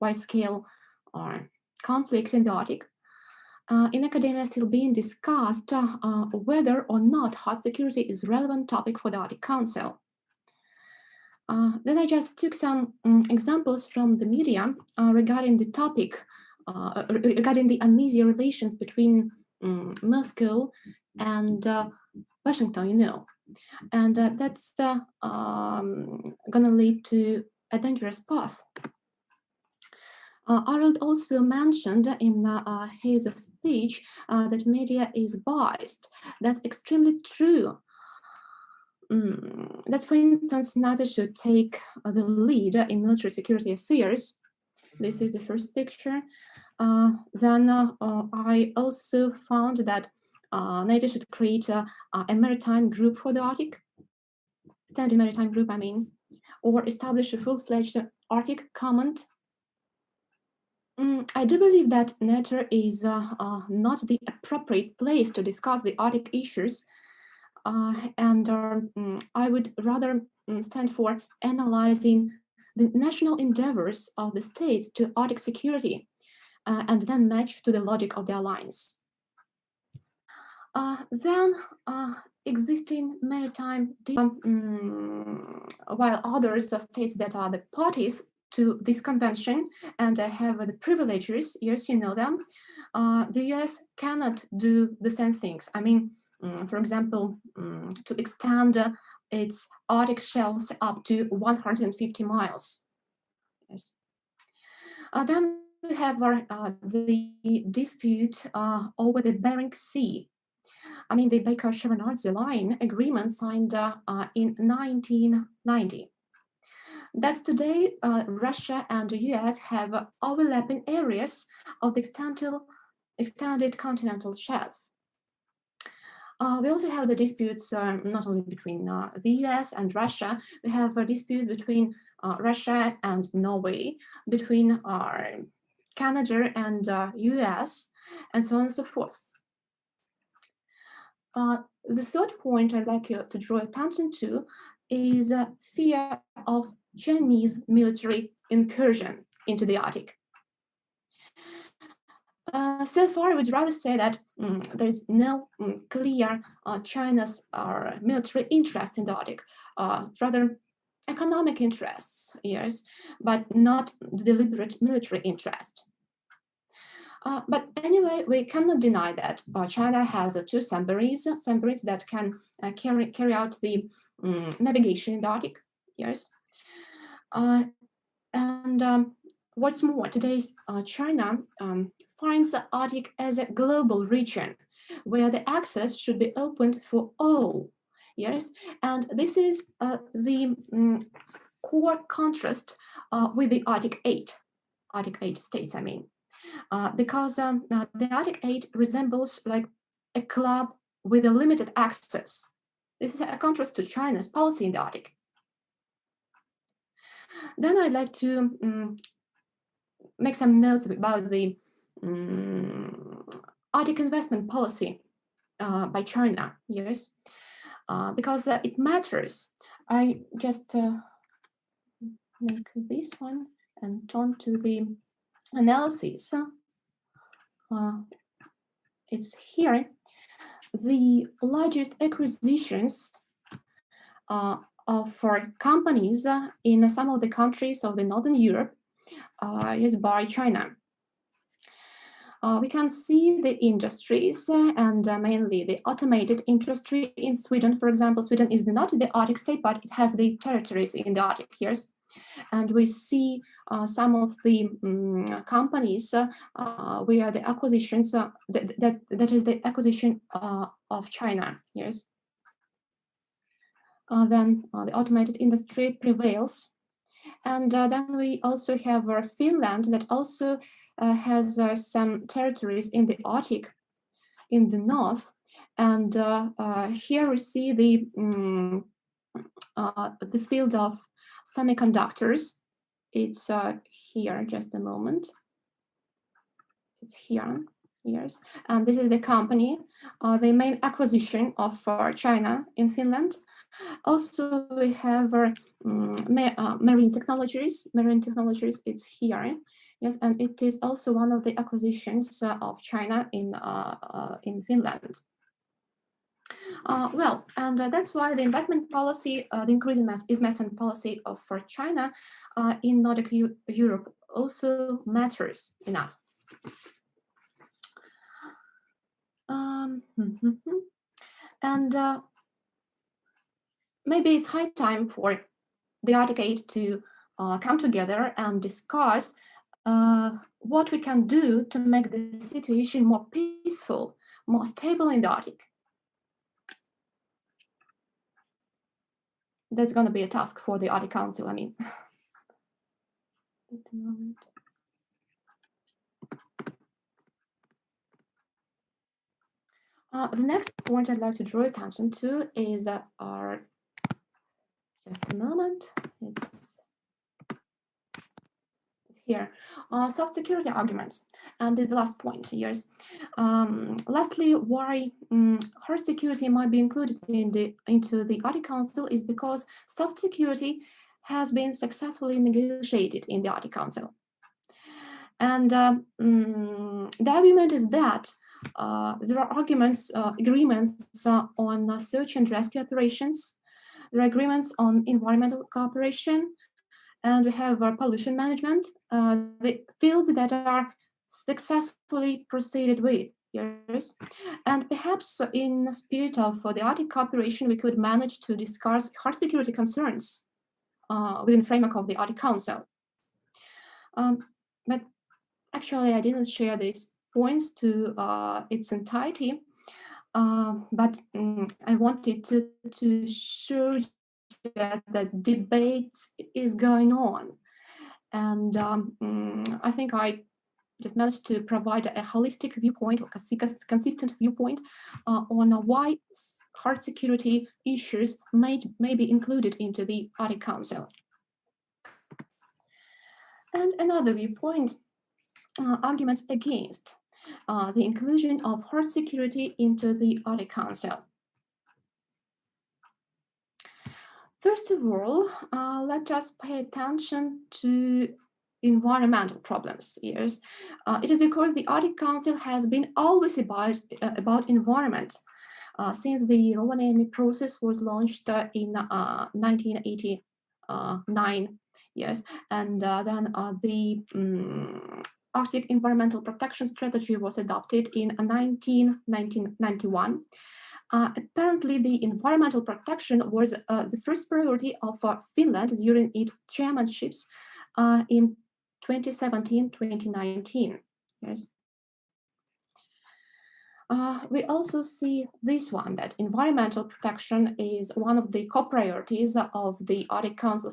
wide-scale conflict in the Arctic. In academia, still being discussed whether or not hard security is a relevant topic for the Arctic Council. Then I just took some examples from the media regarding the topic, regarding the uneasy relations between Moscow and Washington, you know, and that's gonna lead to a dangerous path. Arnold also mentioned in his speech that media is biased. That's extremely true. That, for instance, NATO should take the lead in military security affairs. This is the first picture. Then I also found that NATO should create a maritime group for the Arctic, standing maritime group, I mean, or establish a full-fledged Arctic command. I do believe that NATO is not the appropriate place to discuss the Arctic issues, and I would rather stand for analyzing the national endeavors of the states to Arctic security, and then match to the logic of the alliance. Then existing maritime, while others states that are the parties to this convention and have the privileges, yes, you know them, the US cannot do the same things. I mean, for example, to extend its Arctic shelves up to 150 miles. Yes. Then we have the dispute over the Bering Sea. I mean, the Baker-Shevardnadze Line agreement signed in 1990. That's today, Russia and the US have overlapping areas of the extended continental shelf. We also have the disputes not only between the US and Russia, we have disputes between Russia and Norway, between Canada and US, and so on and so forth. The third point I'd like you to draw attention to is fear of Chinese military incursion into the Arctic. So far, I would rather say that there is no clear China's military interest in the Arctic, rather economic interests, yes, but not deliberate military interest. But anyway, we cannot deny that China has two submarines that can carry out the navigation in the Arctic, yes. What's more, today's China finds the Arctic as a global region where the access should be opened for all, yes. And this is the core contrast with the Arctic 8 states, I mean. Because the Arctic 8 resembles like a club with a limited access. This is a contrast to China's policy in the Arctic. Then I'd like to make some notes about the Arctic investment policy by China, yes, because it matters. I just make this one and turn to the analysis. It's here. The largest acquisitions for companies in some of the countries of the Northern Europe is by China. We can see the industries and mainly the automated industry in Sweden. For example, Sweden is not the Arctic state, but it has the territories in the Arctic, yes. And we see some of the companies where the acquisitions, that is the acquisition of China, yes. Then the automated industry prevails. And then we also have Finland that also has some territories in the Arctic, in the north. And here we see the field of semiconductors. It's here, just a moment. It's here, yes. And this is the company, the main acquisition of China in Finland. Also, we have marine technologies. Marine technologies, it's here, yes, and it is also one of the acquisitions of China in Finland. Well, and that's why the investment policy, the increasing investment policy for China in Nordic Europe also matters enough. And maybe it's high time for the Arctic 8 to come together and discuss what we can do to make the situation more peaceful, more stable in the Arctic. That's going to be a task for the Arctic Council, I mean. Just a moment. The next point I'd like to draw attention to is our, just a moment, it's here, soft security arguments. And this is the last point, yes. Lastly, why hard security might be included into the Arctic Council is because soft security has been successfully negotiated in the Arctic Council. And the argument is that There are agreements on search and rescue operations. There are agreements on environmental cooperation, and we have pollution management, the fields that are successfully proceeded with. Yes, and perhaps in the spirit of the Arctic cooperation, we could manage to discuss hard security concerns within the framework of the Arctic Council. But actually, I didn't share these points to its entirety, but I wanted to show that debate is going on. And I think I just managed to provide a holistic viewpoint, or consistent viewpoint on why hard security issues may be included into the Arctic Council. And another viewpoint, arguments against the inclusion of hard security into the Arctic Council. First of all, let us pay attention to environmental problems. Yes, it is because the Arctic Council has been always about environment since the Rovaniemi process was launched in 1989. Yes, and then the Arctic Environmental Protection Strategy was adopted in 1991. Apparently, the environmental protection was the first priority of Finland during its chairmanships in 2017-2019. Yes. We also see this one, that environmental protection is one of the co-priorities of the Arctic Council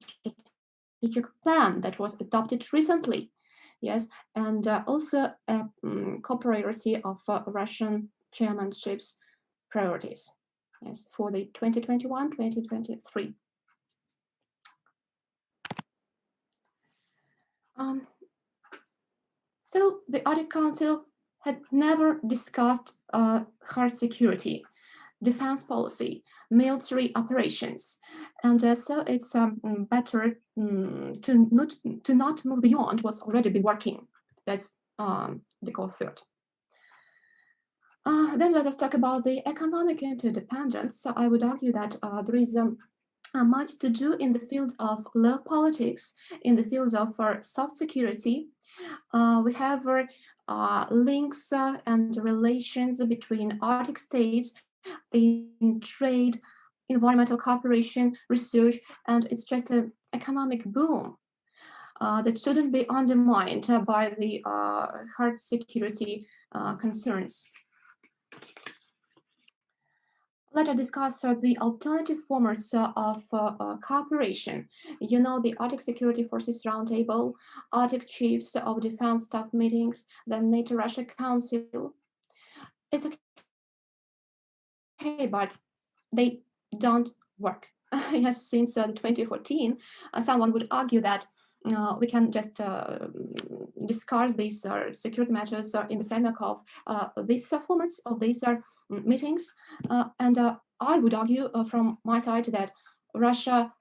strategic plan that was adopted recently. Yes, and also a co-priority of Russian chairmanship's priorities, yes, for the 2021-2023. So the Arctic Council had never discussed hard security, defense policy, military operations, and so it's better to not move beyond what's already been working. That's the core third. Then let us talk about the economic interdependence. So I would argue that there is much to do in the field of law politics, in the field of soft security. We have links and relations between Arctic states in trade, environmental cooperation, research, and it's just an economic boom that shouldn't be undermined by the hard security concerns. Let us discuss the alternative formats of cooperation. You know, the Arctic Security Forces Roundtable, Arctic Chiefs of Defense Staff meetings, the NATO-Russia Council. It's okay, but they don't work. Yes, since 2014, someone would argue that we can just discuss these security matters in the framework of these formats of these meetings. And I would argue from my side that Russia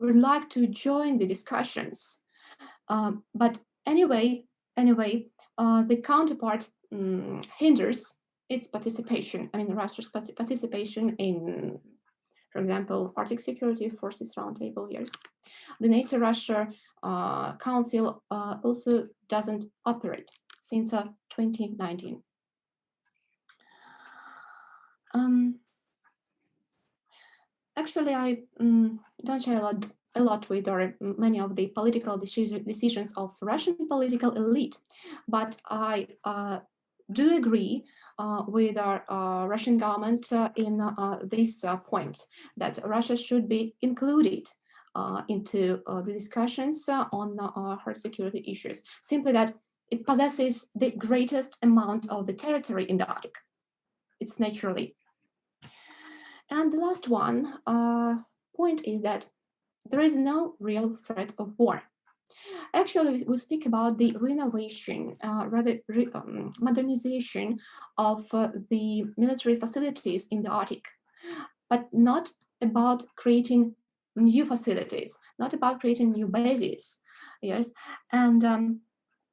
would like to join the discussions. But anyway, the counterpart hinders its participation. I mean, Russia's participation in, for example, Arctic Security Forces Roundtable here. The NATO-Russia Council also doesn't operate since 2019. Actually, I don't share a lot with many of the political decisions of Russian political elite, but I do agree with our Russian government in this point, that Russia should be included into the discussions on hard security issues, simply that it possesses the greatest amount of the territory in the Arctic. It's naturally. And the last one point is that there is no real threat of war. Actually, we speak about the renovation, modernization of the military facilities in the Arctic, but not about creating new facilities, not about creating new bases. Yes, and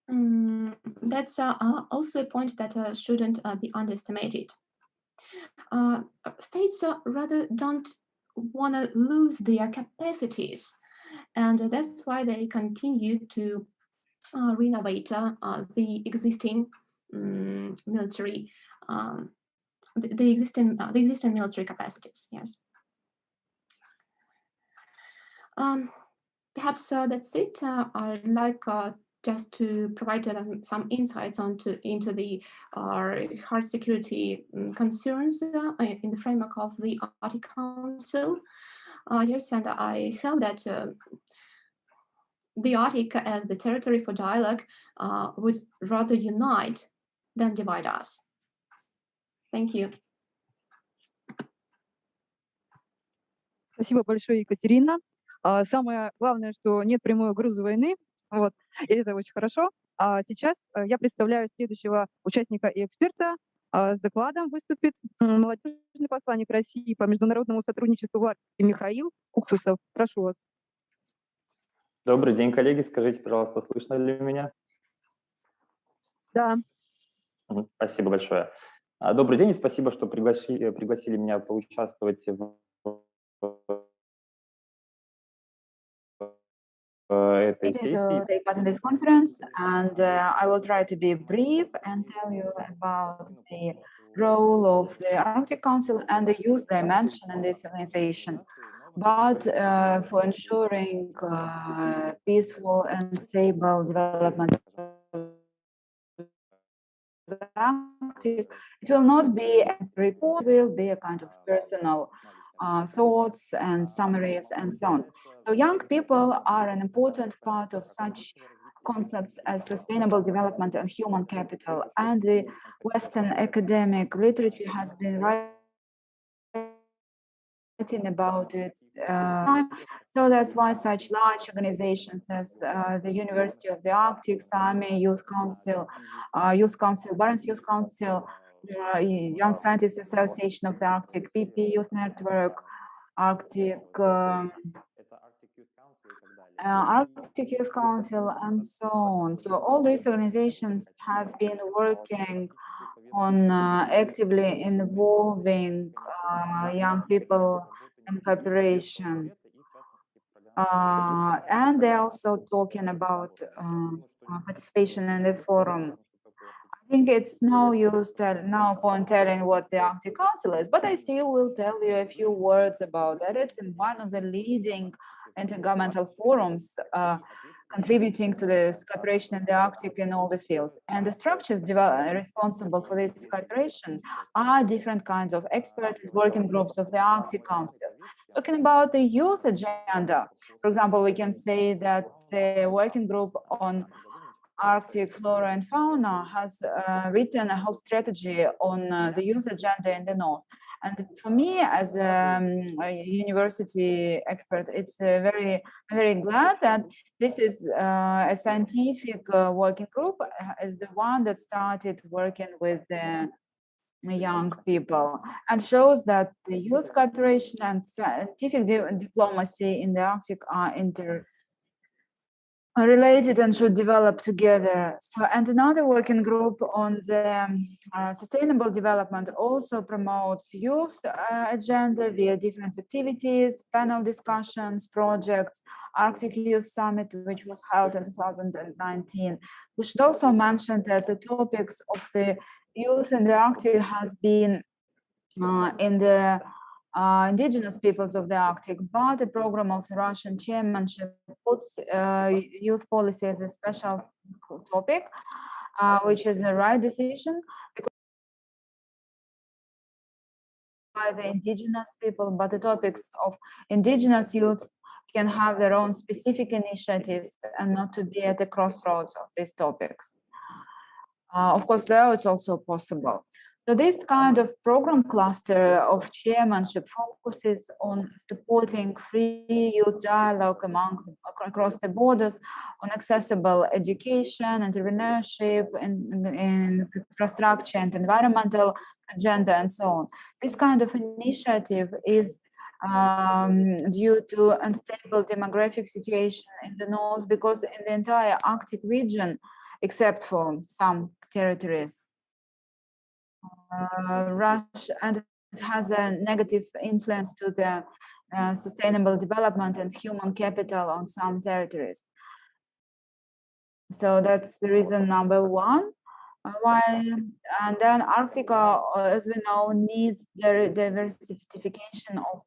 That's also a point that shouldn't be underestimated. States rather don't want to lose their capacities, and that's why they continue to renovate the existing military, the existing military capacities. Yes. Perhaps that's it. I'd like just to provide some insights into the hard security concerns in the framework of the Arctic Council. Yes, and I hope that the Arctic as the territory for dialogue would rather unite than divide us. Thank you. Спасибо большое, Екатерина. Самое главное, что нет прямой угрозы войны, вот, и это очень хорошо. А сейчас я представляю следующего участника и эксперта. С докладом выступит молодежный посланник России по международному сотрудничеству в Арктике Михаил Уксусов. Прошу вас. Добрый день, коллеги. Скажите, пожалуйста, слышно ли меня? Да. Спасибо большое. Добрый день и спасибо, что пригласили меня поучаствовать в этой сессии. Take part in this conference, and I will try to be brief and tell you about the role of the Arctic Council and the youth dimension in this organization. But for ensuring peaceful and stable development of the Arctic, it will not be a report, it will be a kind of personal thoughts and summaries and so on. So young people are an important part of such concepts as sustainable development and human capital, and the Western academic literature has been writing about it. So that's why such large organizations as the University of the Arctic, SAMI, Youth Council, Barents Youth Council, Young Scientists Association of the Arctic, PP Youth Network, Arctic Youth Council, and so on. So all these organizations have been working on actively involving young people in cooperation. And they're also talking about participation in the forum. I think it's no point telling what the Arctic Council is, but I still will tell you a few words about that. It's in one of the leading intergovernmental forums contributing to this cooperation in the Arctic in all the fields. And the structures responsible for this cooperation are different kinds of expert working groups of the Arctic Council. Talking about the youth agenda, for example, we can say that the working group on Arctic flora and fauna has written a whole strategy on the youth agenda in the North. And for me, as a university expert, it's very glad that this is a scientific working group, is the one that started working with the young people, and shows that the youth cooperation and scientific diplomacy in the Arctic are related and should develop together. So, and another working group on the sustainable development also promotes youth agenda via different activities, panel discussions, projects, Arctic Youth Summit, which was held in 2019. We should also mention that the topics of the youth in the Arctic has been in the indigenous peoples of the Arctic, but the program of the Russian chairmanship puts youth policy as a special topic, which is the right decision because by the indigenous people, but the topics of indigenous youth can have their own specific initiatives and not to be at the crossroads of these topics. Of course, there it's also possible. So this kind of program cluster of chairmanship focuses on supporting free youth dialogue across the borders, on accessible education, entrepreneurship, in infrastructure and environmental agenda, and so on. This kind of initiative is due to unstable demographic situation in the North, because in the entire Arctic region, except for some territories. Russia, and it has a negative influence to the sustainable development and human capital on some territories. So that's the reason number one. Why? And then Arctica, as we know, needs the diversification of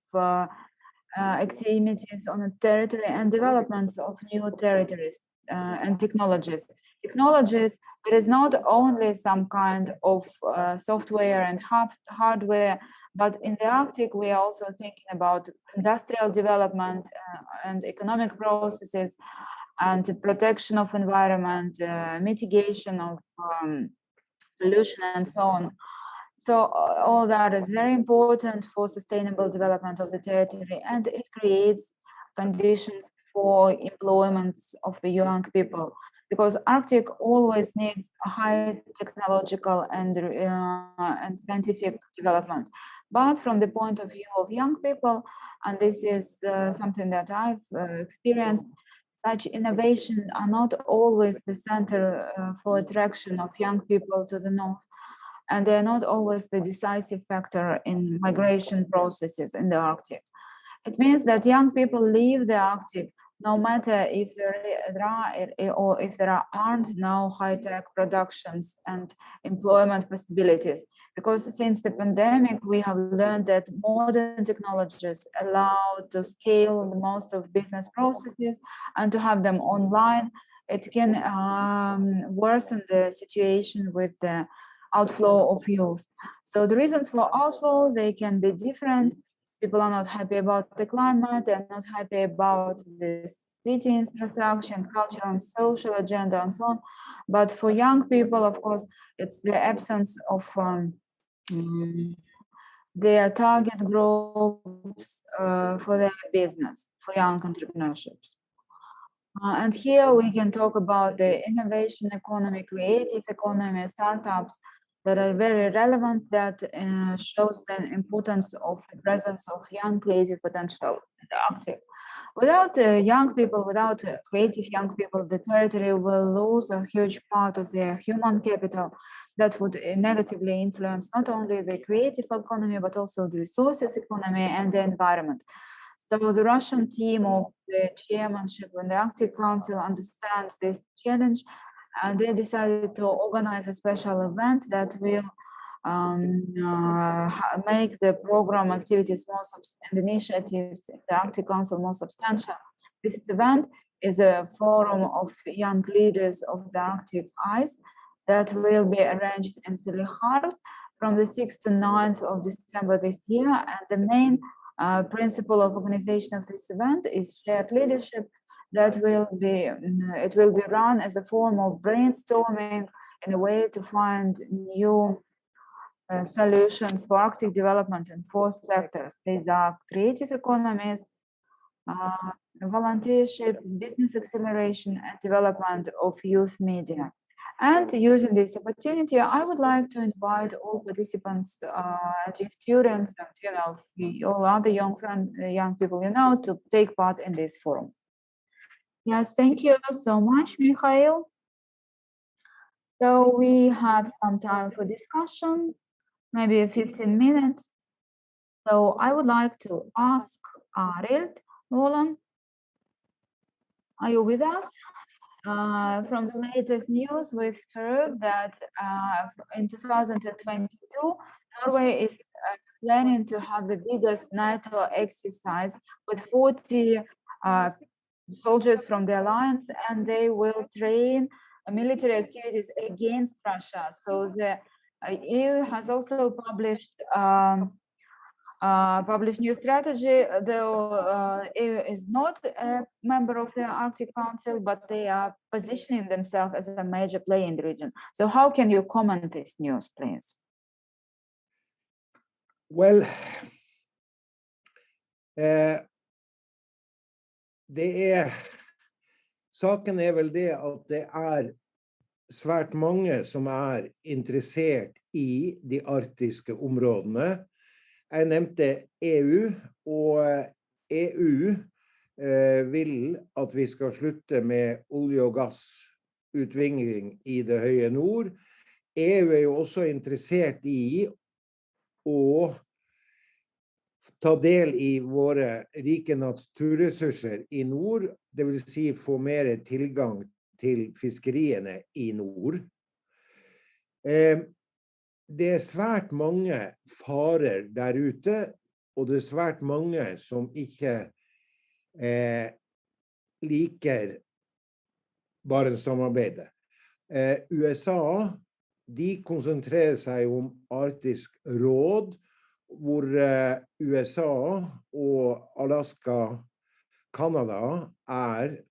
activities on a territory and developments of new territories and technologies. There is not only some kind of software and hardware, but in the Arctic, we are also thinking about industrial development and economic processes and the protection of environment, mitigation of pollution and so on. So all that is very important for sustainable development of the territory, and it creates conditions for employment of the young people, because Arctic always needs a high technological and scientific development. But from the point of view of young people, and this is something that I've experienced, such innovation are not always the center for attraction of young people to the north, and they're not always the decisive factor in migration processes in the Arctic. It means that young people leave the Arctic no matter if there are or if there aren't no high-tech productions and employment possibilities. Because since the pandemic, we have learned that modern technologies allow to scale most of business processes and to have them online. It can worsen the situation with the outflow of youth. So the reasons for outflow, they can be different. People are not happy about the climate, they're not happy about the city infrastructure and cultural and social agenda and so on. But for young people, of course, it's the absence of their target groups for their business, for young entrepreneurships. And here we can talk about the innovation economy, creative economy, startups that are very relevant, that shows the importance of the presence of young creative potential in the Arctic. Without young people, without creative young people, the territory will lose a huge part of their human capital that would negatively influence not only the creative economy, but also the resources economy and the environment. So the Russian team of the chairmanship in the Arctic Council understands this challenge, and they decided to organize a special event that will make the program activities more and initiatives in the Arctic Council more substantial. This event is a forum of young leaders of the Arctic ice that will be arranged in Salihar from the 6th to 9th of December this year, and the main principle of organization of this event is shared leadership. That will be it will be run as a form of brainstorming in a way to find new solutions for Arctic development in 4 sectors. These are creative economies, volunteership, business acceleration, and development of youth media. And using this opportunity, I would like to invite all participants, students, and all other young people to take part in this forum. Yes, thank you so much, Mikhail. So we have some time for discussion, maybe 15 minutes. So I would like to ask Arild Nolan, are you with us? From the latest news, we've heard that in 2022, Norway is planning to have the biggest NATO exercise with 40 soldiers from the alliance, and they will train military activities against Russia. So the EU has also published new strategy, though EU is not a member of the Arctic Council, but they are positioning themselves as a major player in the region. So how can you comment this news, please? Well, saken vel det at det svært mange som interessert I de arktiske områdene. Jeg nevnte EU, og EU vil at vi skal slutte med olje og gass utvikling i det høye nord. EU er jo også interessert i å ta del i våre rike naturressurser i nord, det vil si få mer tilgang til fiskeriene i nord. Det er svært mange farer der ute, og det er svært mange som ikke liker Barentssamarbeidet. USA, de konsentrerer seg om Arktisk råd, hvor USA og Alaska, Kanada er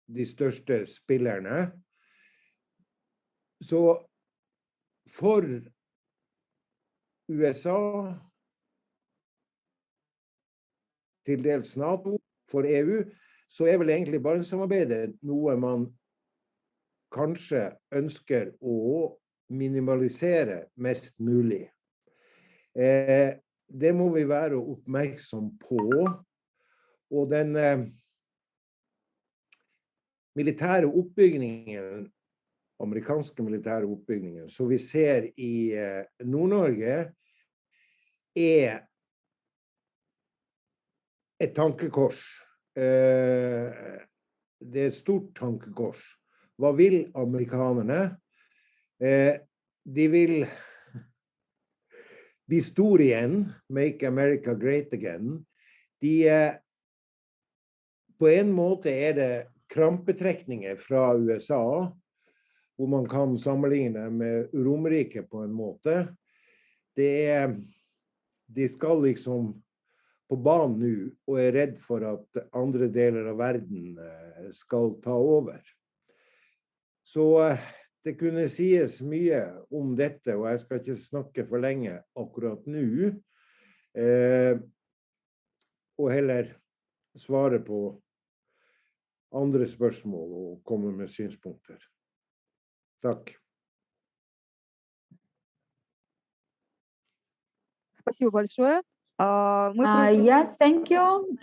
de største spillerne. Så for USA, til dels NATO, for EU, så er vel egentlig Barentssamarbeidet noe man kanskje ønsker å minimalisere mest mulig. Det må vi være oppmerksom på, og den militære oppbyggingen, amerikanske militære oppbyggingen, som vi ser i Nord-Norge, er et tankekors. Det er et stort tankekors. Hva vil amerikanerne? De vil bli stor igjen, make America great again. På en måte er det krampetrekninger fra USA, hvor man kan sammenligne med Romerriket på en måte. De skal liksom på banen nå, og er redd for at andre deler av verden skal ta over. Så det kunne sies mye om dette, og jeg skal ikke snakke for lenge akkurat nå, og heller svare på andre spørsmål og komme med synspunkter. Takk. Спасибо большое. Yes, thank you.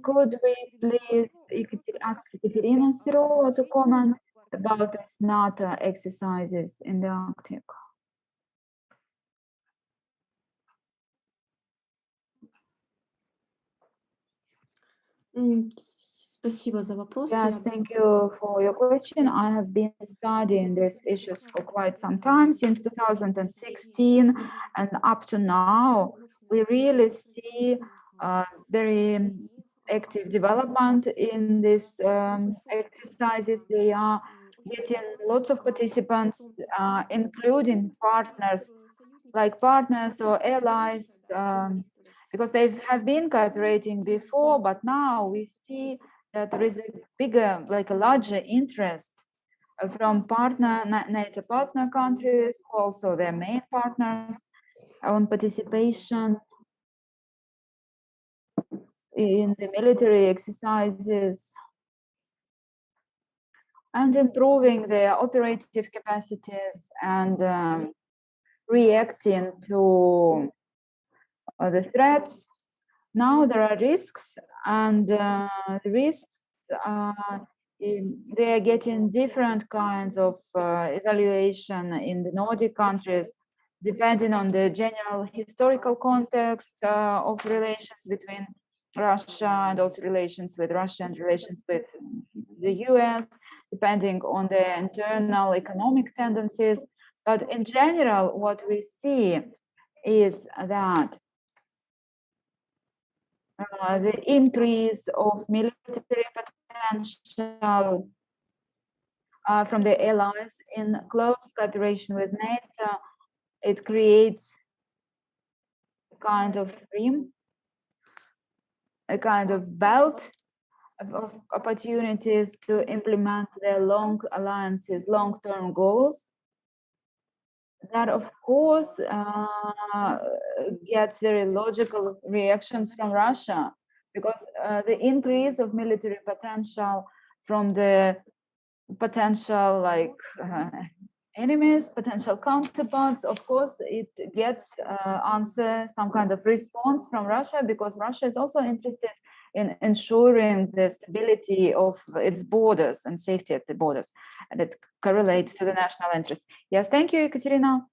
Could we please ask Ekaterina Serova to comment about the NATO exercises in the Arctic? Спасибо за вопрос. Yes, thank you for your question. I have been studying these issues for quite some time, since 2016, and up to now, we really see very active development in these exercises. They are getting lots of participants, including partners or allies, because they have been cooperating before, but now we see that there is a larger interest from NATO partner countries, also their main partners, on participation in the military exercises and improving their operative capacities and reacting to the threats. Now there are risks, and the risks they are getting different kinds of evaluation in the Nordic countries, depending on the general historical context of relations between Russia, and also relations with Russia and relations with the US, depending on the internal economic tendencies. But in general, what we see is that the increase of military potential from the allies in close cooperation with NATO, it creates a kind of rim, a kind of belt of opportunities to implement their long alliances, long-term goals. That, of course, gets very logical reactions from Russia, because the increase of military potential from the potential enemies, potential counterparts, of course, it gets some kind of response from Russia, because Russia is also interested in ensuring the stability of its borders and safety at the borders, and it correlates to the national interest. Yes, thank you, Ekaterina.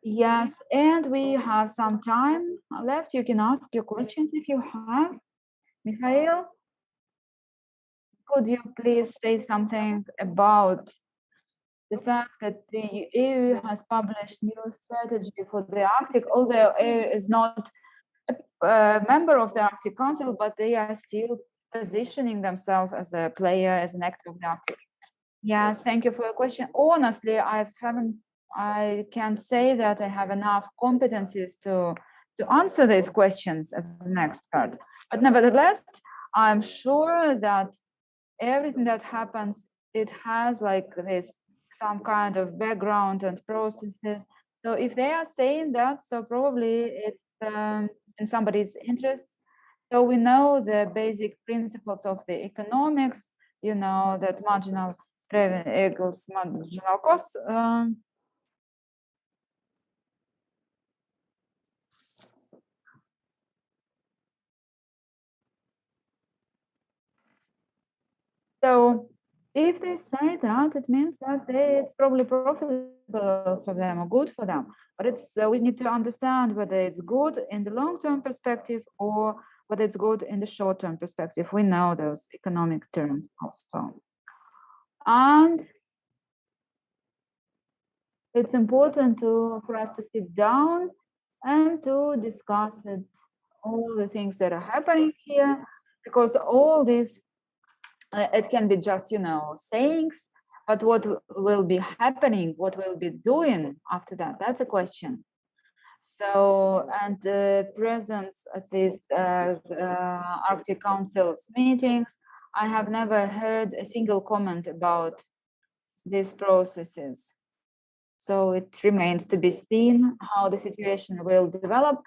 Yes, and we have some time left. You can ask your questions if you have. Mikhail, could you please say something about the fact that the EU has published new strategy for the Arctic, although EU is not a member of the Arctic Council, but they are still positioning themselves as a player, as an actor of the Arctic. Yes, thank you for your question. Honestly, I can't say that I have enough competencies to answer these questions as an expert. But nevertheless, I'm sure that everything that happens, it has like this some kind of background and processes. So if they are saying that, so probably it's in somebody's interests. So we know the basic principles of the economics, you know, that marginal revenue equals marginal cost. So if they say that, it means that it's probably profitable for them or good for them. But it's we need to understand whether it's good in the long-term perspective or whether it's good in the short-term perspective. We know those economic terms also. And it's important for us to sit down and to discuss it, all the things that are happening here, because all this, it can be just, you know, sayings, but what will be happening, what will be doing after that, that's a question. So, and the presence at these Arctic Council's meetings, I have never heard a single comment about these processes. So it remains to be seen how the situation will develop.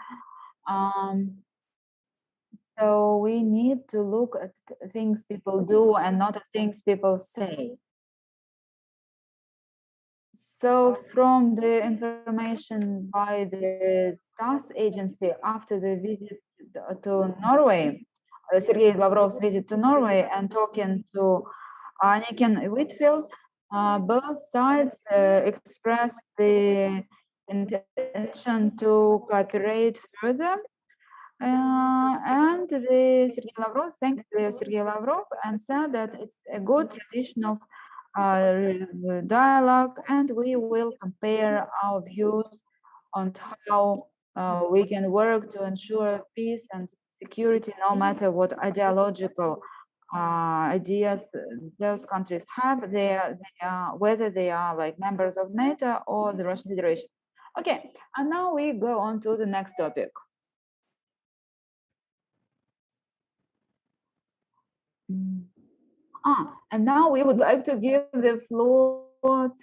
So we need to look at things people do and not at things people say. So from the information by the TASS agency after the visit to Norway, Sergei Lavrov's visit to Norway, and talking to Anniken Whitfield, both sides expressed the intention to cooperate further. And Sergei Lavrov thanked Sergei Lavrov and said that it's a good tradition of dialogue, and we will compare our views on how we can work to ensure peace and security, no matter what ideological ideas those countries have, whether they are like members of NATO or the Russian Federation. Okay, and now we go on to the next topic. And now we would like to give the floor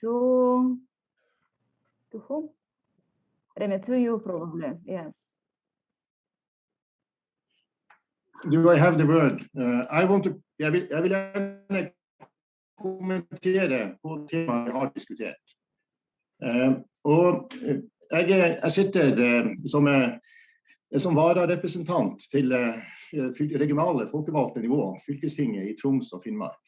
to whom? Remy, to you probably, yes. Do I have the word? Jeg vil gjerne kommentere på temaet vi har diskutert. Og jeg sitter som vararepresentant til regionale folkevalgte nivå, fylkestinget i Troms og Finnmark.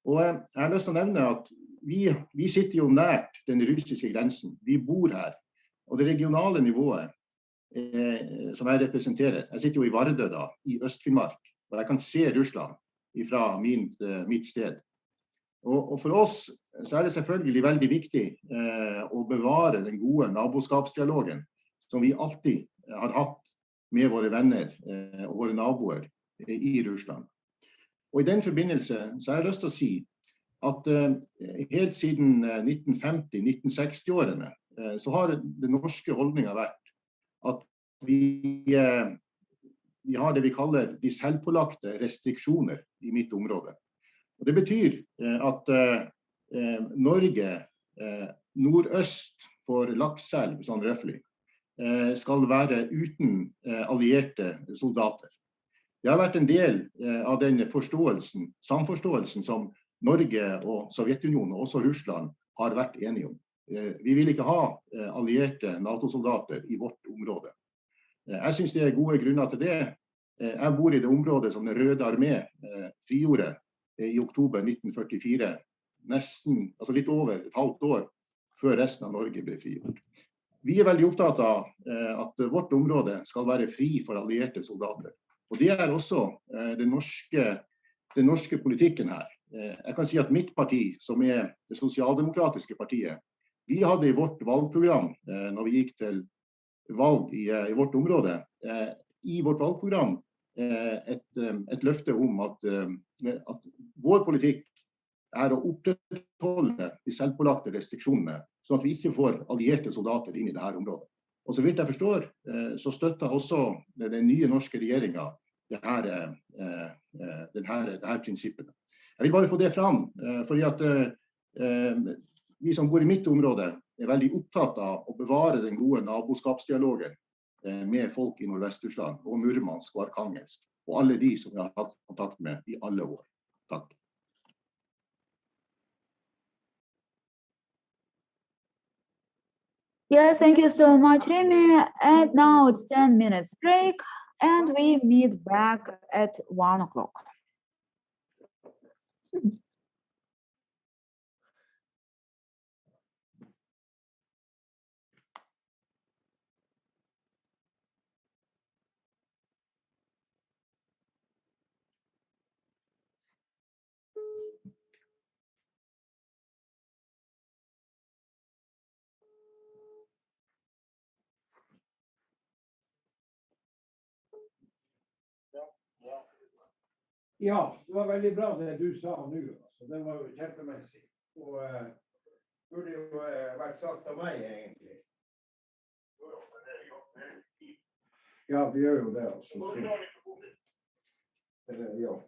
Og jeg har lyst til å nevne at vi sitter jo nært den russiske grensen. Vi bor her, og det regionale nivået som jeg representerer. Jeg sitter jo i Vardø da, i Øst-Finnmark, og jeg kan se Russland fra mitt sted. Og for oss så det selvfølgelig veldig viktig å bevare den gode naboskapsdialogen som vi alltid har hatt med våre venner og våre naboer i Russland. Og i den forbindelse så har jeg lyst til å si at helt siden 1950-1960-årene så har den norske holdningen vært at vi har det vi kaller de selvpålagte restriksjoner i mitt område. Og det betyr at Norge nordøst for Lakselv, sånn røffelig, skal være uten allierte soldater. Det har vært en del av den samforståelsen som Norge og Sovjetunionen, og også Russland, har vært enige om. Vi vil ikke ha allierte NATO-soldater i vårt område. Jeg synes det gode grunner til det. Jeg bor i det området som Den røde armé frigjorde i oktober 1944, altså litt over et halvt år før resten av Norge ble frigjort. Vi veldig opptatt av at vårt område skal være fri for allierte soldater. Og det også den norske politikken her. Jeg kan si at mitt parti, som det sosialdemokratiske partiet, vi hadde i vårt valgprogram, når vi gikk til valg i vårt område, i vårt valgprogram et løfte om at vår politikk å opprettholde de selvpålagte restriksjonene, sånn at vi ikke får allierte soldater inn i dette området. Og så vidt jeg forstår, så støtter også den nye norske regjeringen dette prinsippene. Jeg vil bare få det fram, fordi at vi som bor i mitt område veldig opptatt av å bevare den gode naboskapsdialogen med folk i Nordvest-Russland og Murmansk og Arkhangelsk, og alle de som jeg har hatt kontakt med i alle år. Takk. Yes, thank you so much, Remy. And now it's 10 minutes break, and we meet back at 1 o'clock. Ja, det var veldig bra det du sa nå. Altså. Det var jo kjempemessig. Og burde jo vært sagt av meg, egentlig. Ja, vi gjør jo det. Altså. Ja.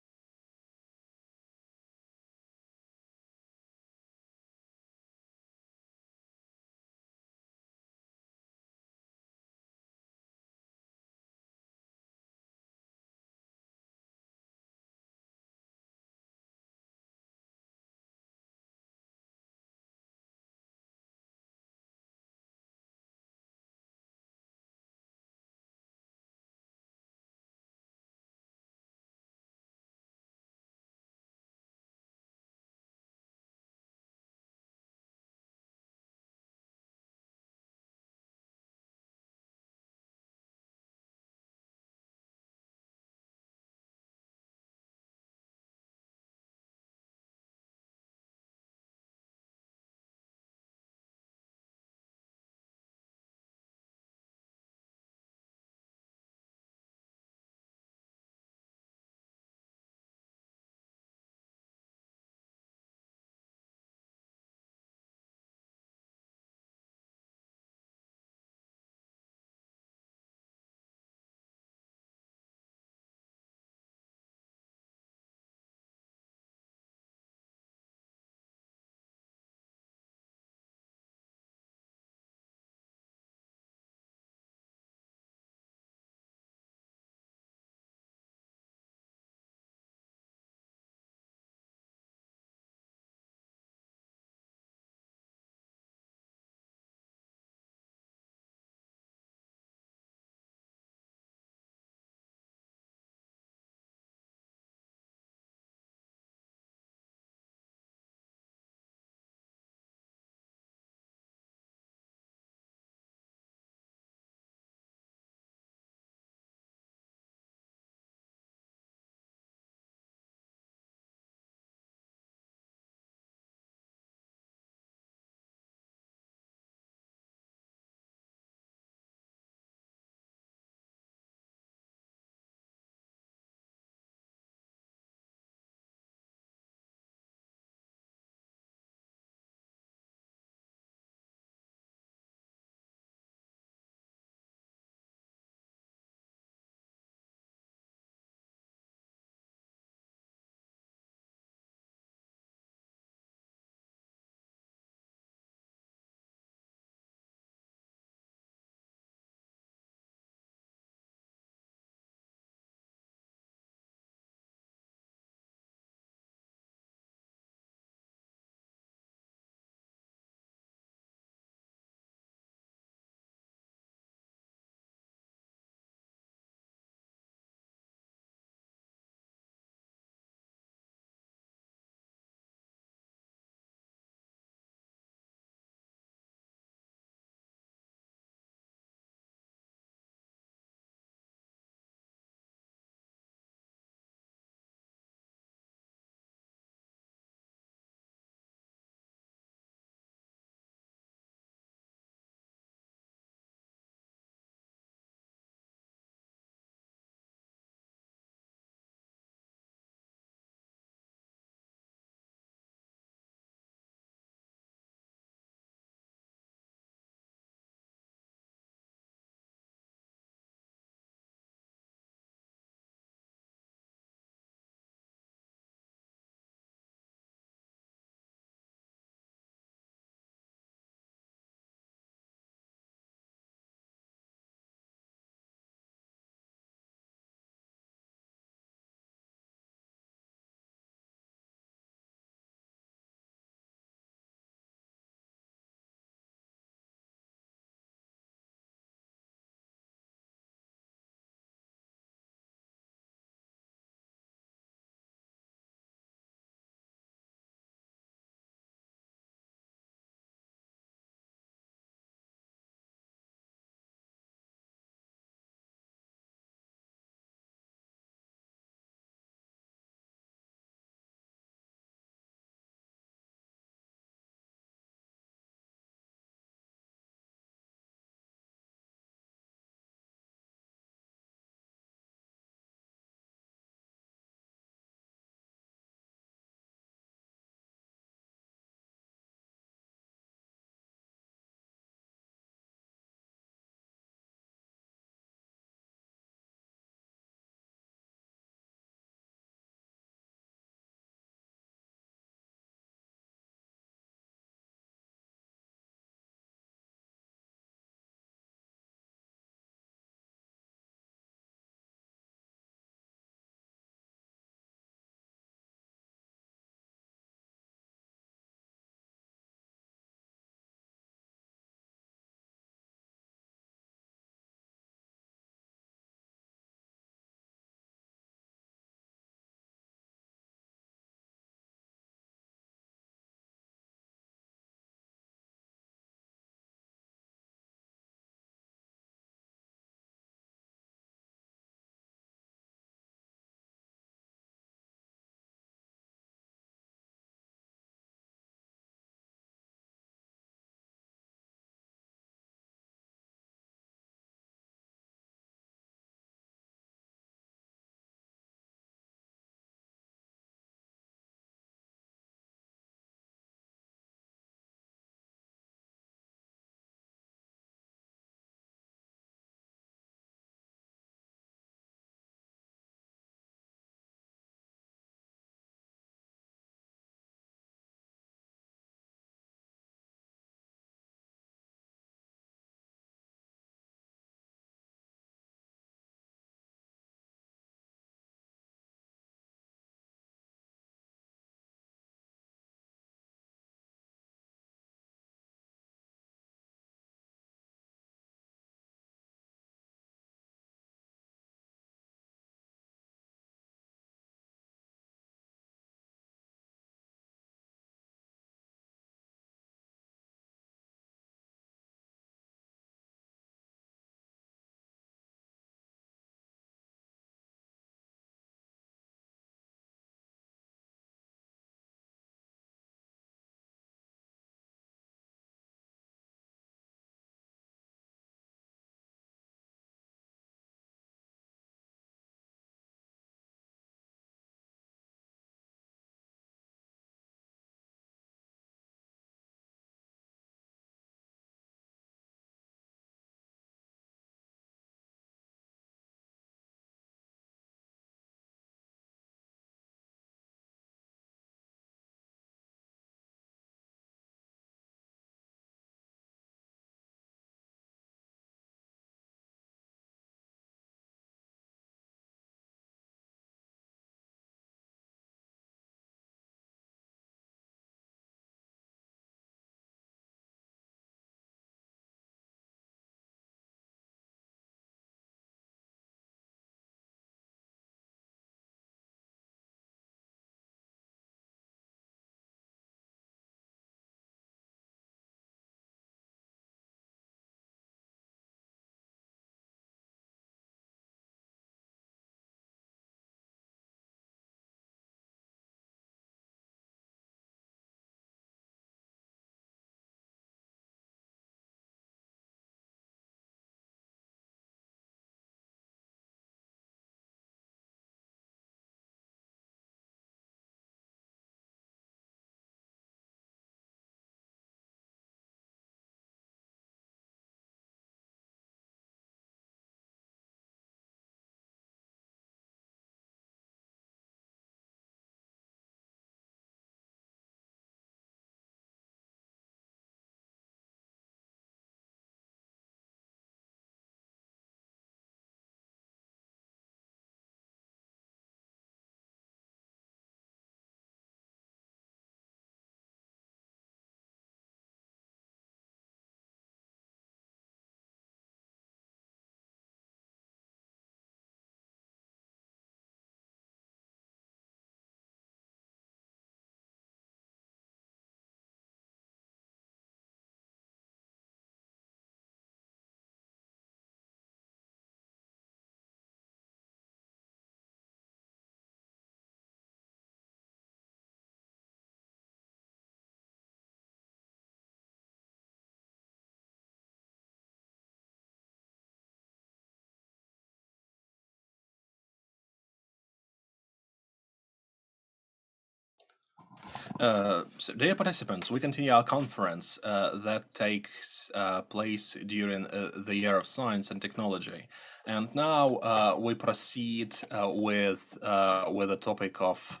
So, dear participants, we continue our conference that takes place during the Year of Science and Technology, and now we proceed with the topic of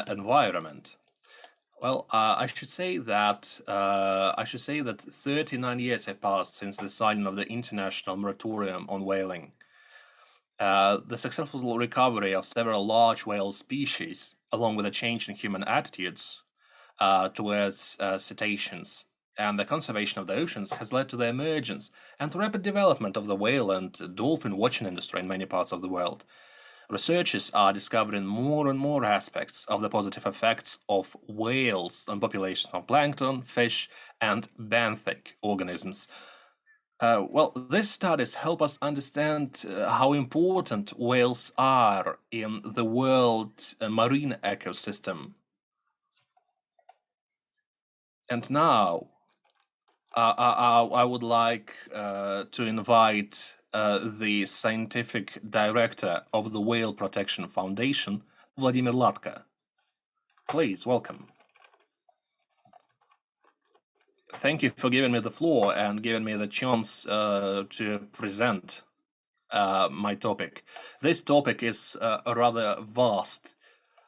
environment. Well, I should say that 39 years have passed since the signing of the international moratorium on whaling. The successful recovery of several large whale species, along with a change in human attitudes towards cetaceans and the conservation of the oceans, has led to the emergence and rapid development of the whale and dolphin watching industry in many parts of the world. Researchers are discovering more and more aspects of the positive effects of whales on populations of plankton, fish, and benthic organisms. Well, these studies help us understand how important whales are in the world marine ecosystem. And now, I would like to invite the scientific director of the Whale Protection Foundation, Vladimir Latka. Please, welcome. Thank you for giving me the floor and giving me the chance to present my topic. This topic is rather vast,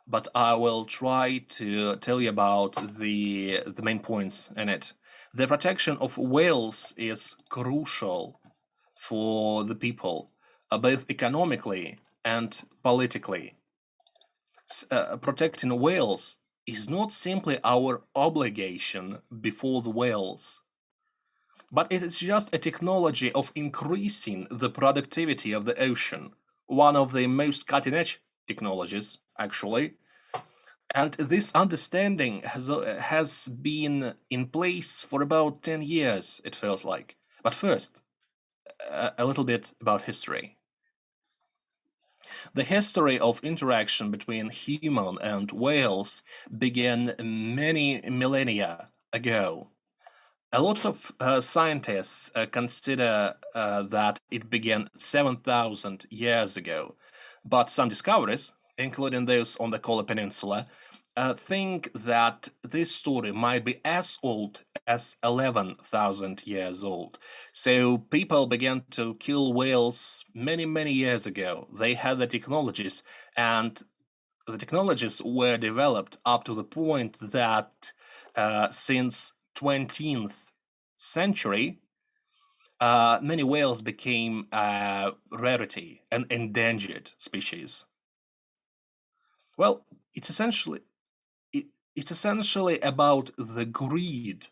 but I will try to tell you about the main points in it. The protection of whales is crucial for the people, both economically and politically. Protecting whales is not simply our obligation before the whales, but it is just a technology of increasing the productivity of the ocean, one of the most cutting-edge technologies, actually. And this understanding has been in place for about 10 years, it feels like. But first, a little bit about history. The history of interaction between human and whales began many millennia ago. A lot of scientists consider that it began 7,000 years ago, but some discoveries, including those on the Kola Peninsula, think that this story might be as old as 11,000 years old. So people began to kill whales many years ago. They had the technologies, and the technologies were developed up to the point that since 20th century, many whales became a rarity, an endangered species. Well, it's essentially about the greed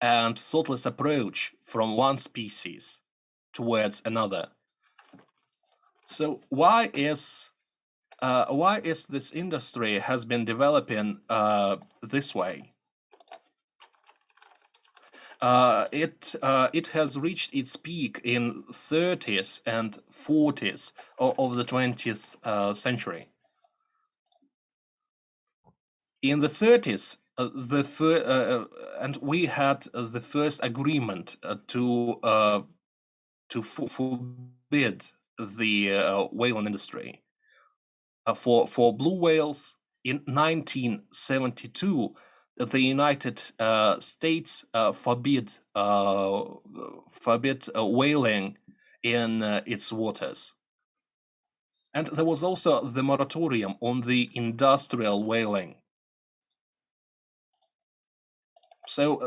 and thoughtless approach from one species towards another. So why is this industry has been developing this way? It has reached its peak in 30s and 40s of the 20th century. In the 30s, and we had the first agreement to forbid the whaling industry. For blue whales in 1972, the United States forbid whaling in its waters. And there was also the moratorium on the industrial whaling. So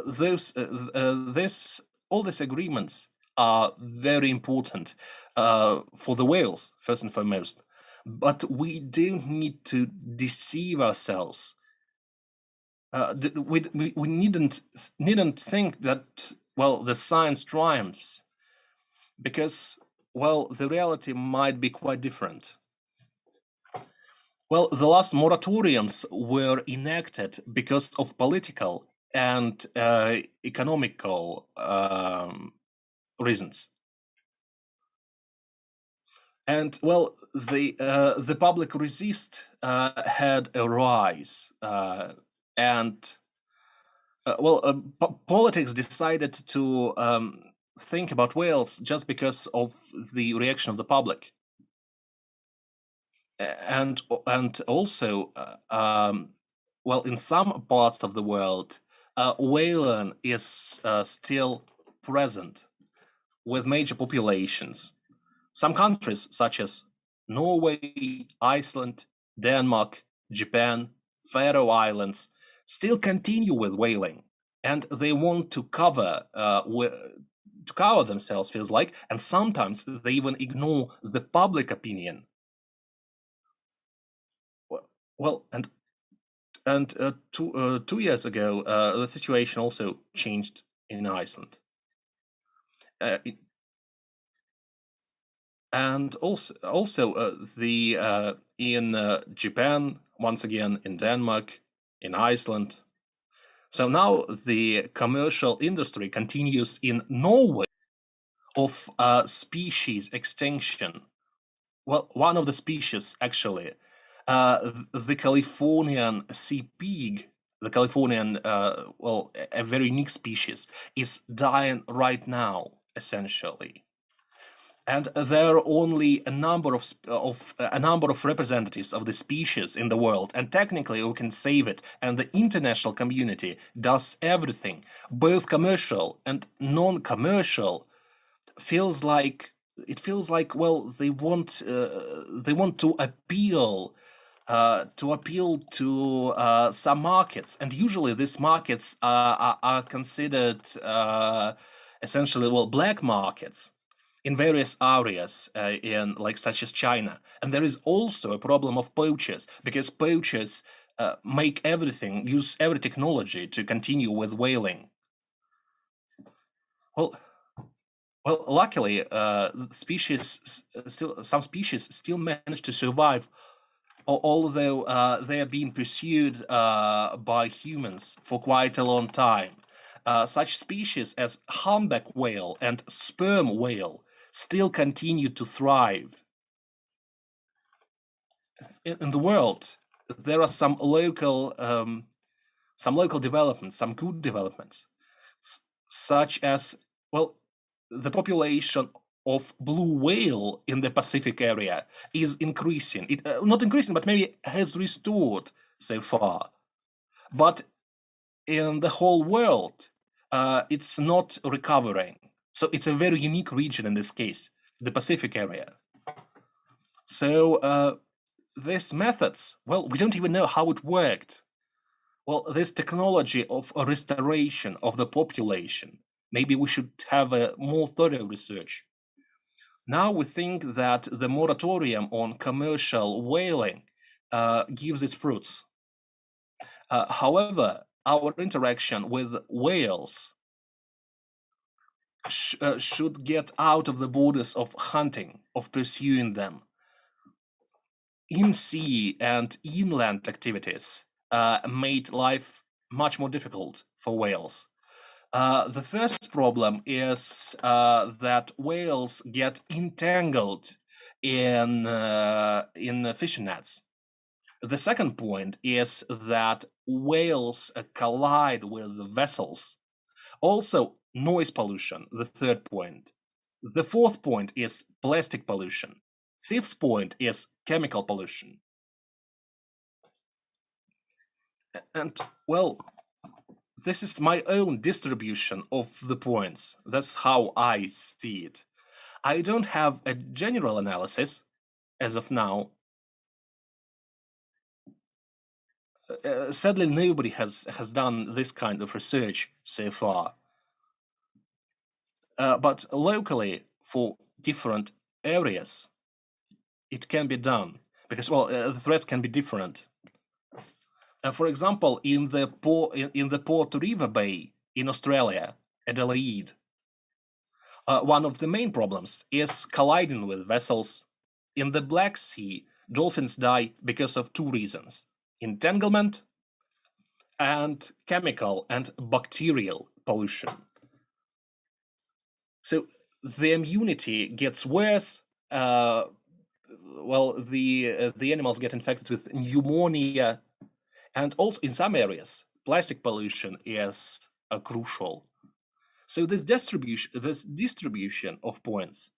all these agreements are very important for the whales, first and foremost. But we don't need to deceive ourselves. We needn't think that, well, the science triumphs, because, well, the reality might be quite different. Well, the last moratoriums were enacted because of political and economical reasons. And, well, the public resist had a rise, and politics decided to think about whales just because of the reaction of the public. and also, well, in some parts of the world, whaling is still present with major populations. Some countries, such as Norway, Iceland, Denmark, Japan, Faroe Islands, still continue with whaling, and they want to cover themselves, feels like, and sometimes they even ignore the public opinion. Well, and 2 years ago, the situation also changed in Iceland. And also in Japan, once again in Denmark, in Iceland. So now the commercial industry continues in Norway of species extinction. Well, one of the species, actually, the Californian sea pig, the Californian, a very unique species, is dying right now, essentially. And there are only a number of representatives of the species in the world, and technically we can save it. And the international community does everything, both commercial and non-commercial. Feels like well, they want to appeal to some markets, and usually these markets are considered essentially, well, black markets in various areas, in like such as China. And there is also a problem of poachers, because poachers make everything, use every technology to continue with whaling. Well, luckily, some species still manage to survive, although they are being pursued by humans for quite a long time. Such species as humpback whale and sperm whale still continue to thrive. In the world, there are some local developments, some good developments, such as, well, the population of blue whale in the Pacific area is increasing. Not increasing, but maybe has restored so far. But in the whole world, it's not recovering. So it's a very unique region in this case, the Pacific area. So these methods, well, we don't even know how it worked. Well, this technology of a restoration of the population, maybe we should have a more thorough research. Now we think that the moratorium on commercial whaling gives its fruits. However, our interaction with whales should get out of the borders of hunting, of pursuing them. In-sea and inland activities made life much more difficult for whales. The first problem is that whales get entangled in fishing nets. The second point is that whales collide with vessels. Also, noise pollution, the third point. The fourth point is plastic pollution. Fifth point is chemical pollution. And, well, this is my own distribution of the points. That's how I see it. I don't have a general analysis as of now. Sadly, nobody has done this kind of research so far. But locally, for different areas, it can be done, because, well, the threats can be different. For example, in the Port River Bay in Australia, Adelaide, one of the main problems is colliding with vessels. In the Black Sea, dolphins die because of two reasons: entanglement and chemical and bacterial pollution. So the immunity gets worse. Well, the animals get infected with pneumonia, and also in some areas, plastic pollution is crucial. So this distribution of points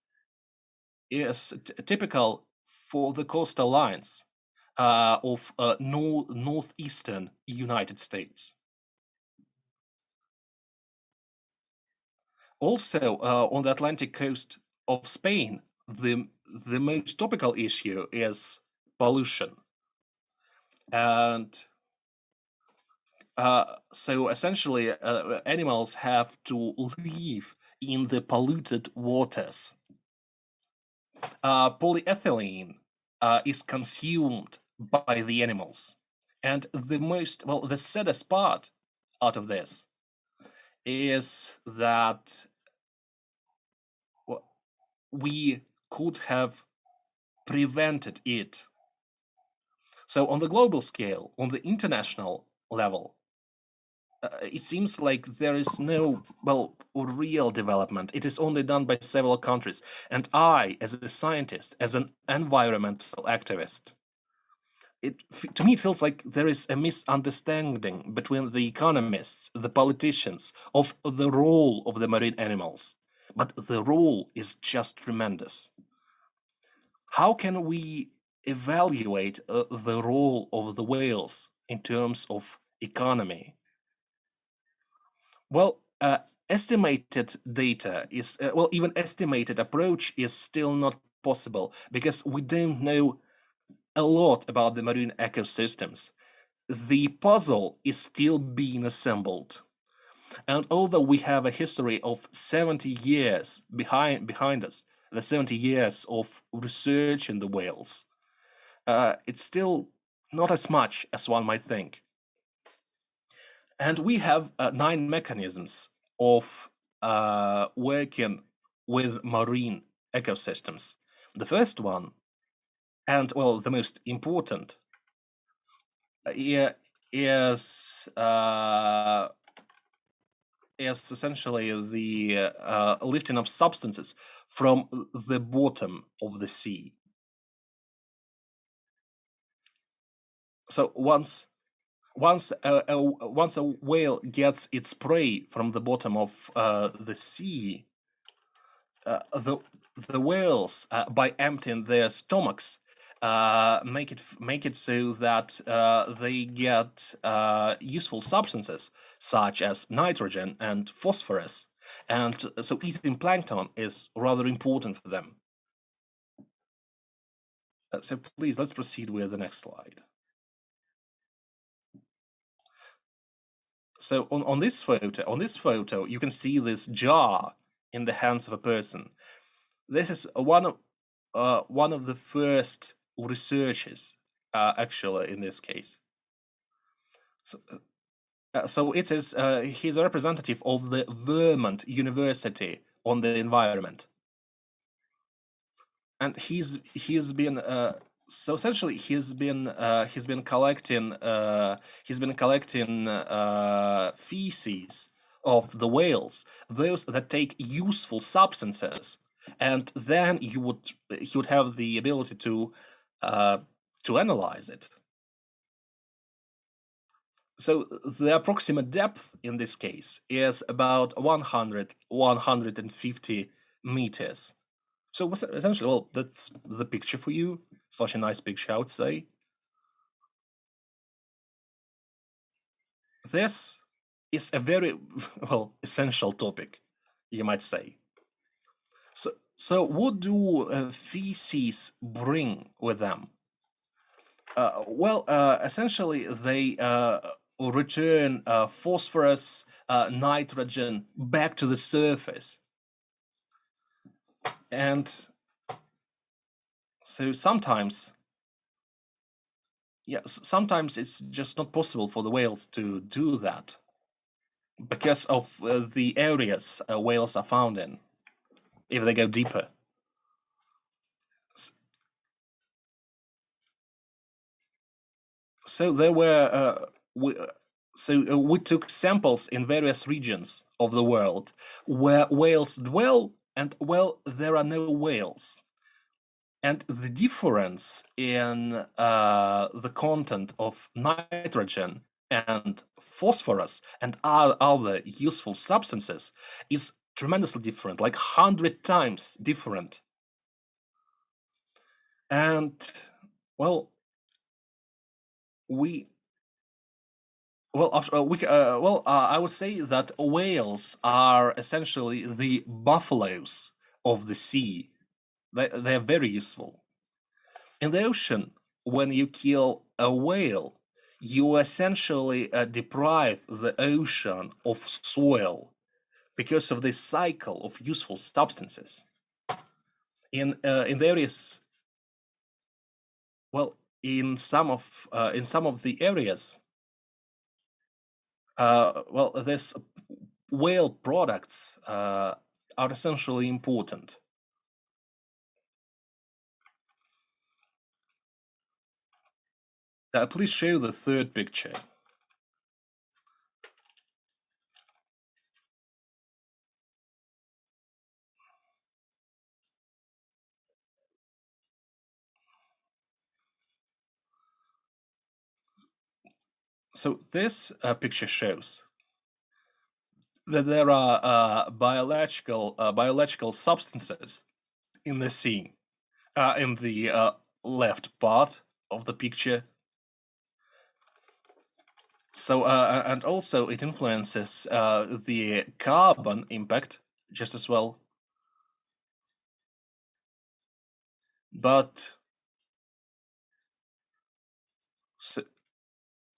is typical for the coastal lines of northeastern United States. Also, on the Atlantic coast of Spain, the most topical issue is pollution. And so essentially, animals have to live in the polluted waters. Polyethylene is consumed by the animals. And the saddest part out of this is that we could have prevented it. So on the global scale, on the international level, it seems like there is no, real development. It is only done by several countries. And I, as a scientist, as an environmental activist, to me it feels like there is a misunderstanding between the economists, the politicians, of the role of the marine animals. But the role is just tremendous. How can we evaluate the role of the whales in terms of economy? Well, estimated data is, even estimated approach is still not possible because we don't know a lot about the marine ecosystems. The puzzle is still being assembled. And although we have a history of 70 years behind us, the 70 years of research in the whales, it's still not as much as one might think. And we have 9 mechanisms of working with marine ecosystems. The first one, and the most important, is essentially the lifting of substances from the bottom of the sea. So once a whale gets its prey from the bottom of the sea, the whales, by emptying their stomachs, make it so that they get useful substances such as nitrogen and phosphorus, and so eating plankton is rather important for them. So please, let's proceed with the next slide. So on this photo, you can see this jar in the hands of a person. This is one of the first researches, actually, in this case. So it is he's a representative of the Vermont University on the environment, and he's been so essentially he's been collecting feces of the whales, those that take useful substances, and then he would have the ability to analyze it. So the approximate depth in this case is about 150 meters. So essentially, that's the picture for you. Such a nice picture, I would say. This is a very, essential topic, you might say. So what do feces bring with them? Essentially, they return phosphorus, nitrogen back to the surface. And so sometimes it's just not possible for the whales to do that because of the areas whales are found in, if they go deeper. So there were we took samples in various regions of the world where whales dwell, and there are no whales. And the difference in the content of nitrogen and phosphorus and other useful substances is tremendously different, like 100 times different. And well, I would say that whales are essentially the buffaloes of the sea. They're very useful. In the ocean, when you kill a whale, you essentially deprive the ocean of soil because of this cycle of useful substances. In various, well, in some of the areas, this whale products are essentially important. Please show the third picture. So this picture shows that there are biological substances in the sea. In the left part of the picture. So and also it influences the carbon impact just as well. But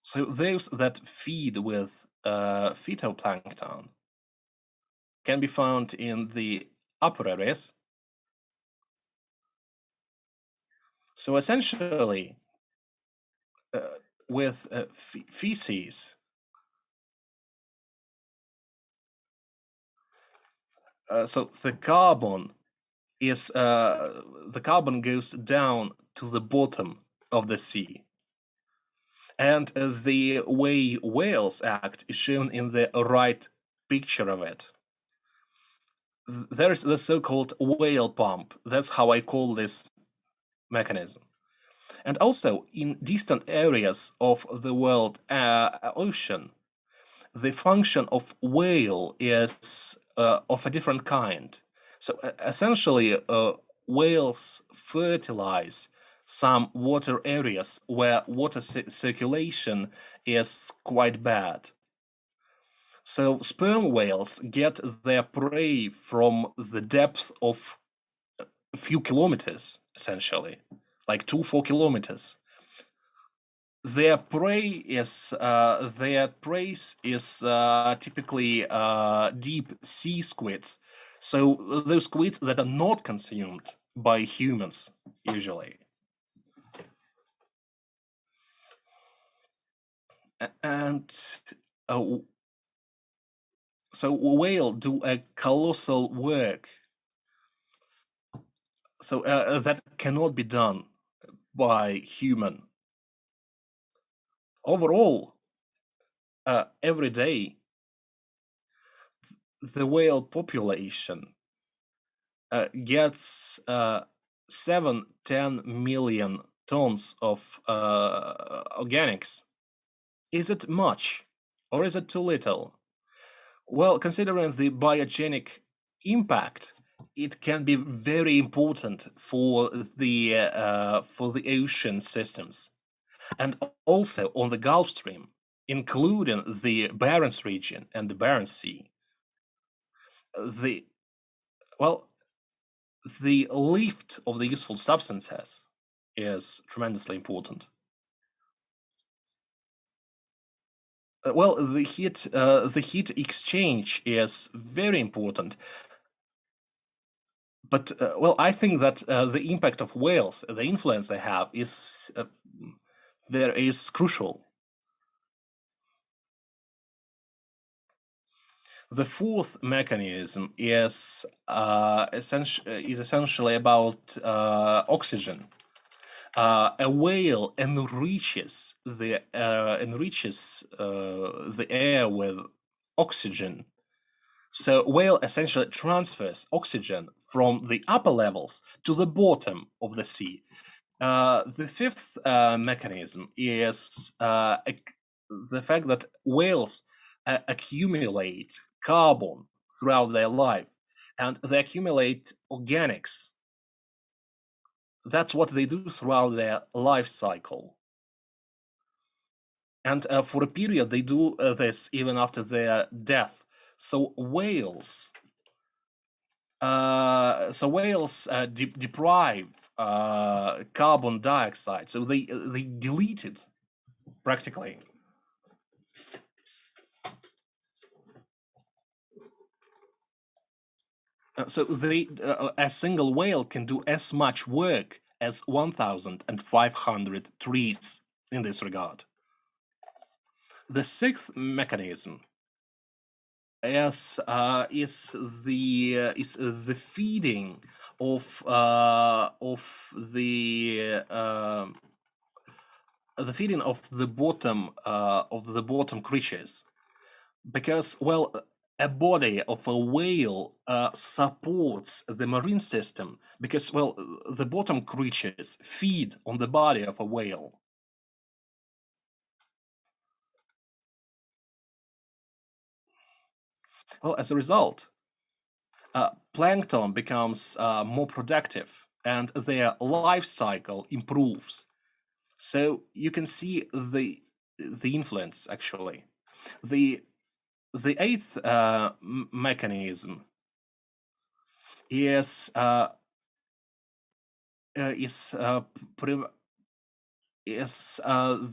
so those that feed with phytoplankton can be found in the upper areas. So essentially, with feces, so the carbon goes down to the bottom of the sea. And the way whales act is shown in the right picture of it. There is the so-called whale pump. That's how I call this mechanism. And also in distant areas of the world ocean, the function of whale is of a different kind. So essentially, whales fertilize some water areas where water circulation is quite bad. So sperm whales get their prey from the depth of a few kilometers, essentially, like 2-4 kilometers. Their prey is typically deep sea squids. So those squids that are not consumed by humans usually. And so whale do a colossal work. So that cannot be done by human. Overall, every day, the whale population gets 7-10 million tons of organics. Is it much or is it too little? Well, considering the biogenic impact, it can be very important for the ocean systems, and also on the Gulf Stream, including the Barents region and the Barents Sea. The lift of the useful substances is tremendously important. The heat exchange is very important. But I think that the impact of whales, the influence they have, is crucial. The fourth mechanism is essentially about oxygen. A whale enriches the air with oxygen. So whale essentially transfers oxygen from the upper levels to the bottom of the sea. The fifth mechanism is the fact that whales accumulate carbon throughout their life, and they accumulate organics. That's what they do throughout their life cycle. And for a period, they do this even after their death. So whales deprive carbon dioxide, so they delete it practically. So a single whale can do as much work as 1,500 trees in this regard. The sixth mechanism is the feeding of the bottom creatures, because a body of a whale supports the marine system, because the bottom creatures feed on the body of a whale. Well, as a result, plankton becomes more productive and their life cycle improves. So you can see the influence, actually. The eighth mechanism is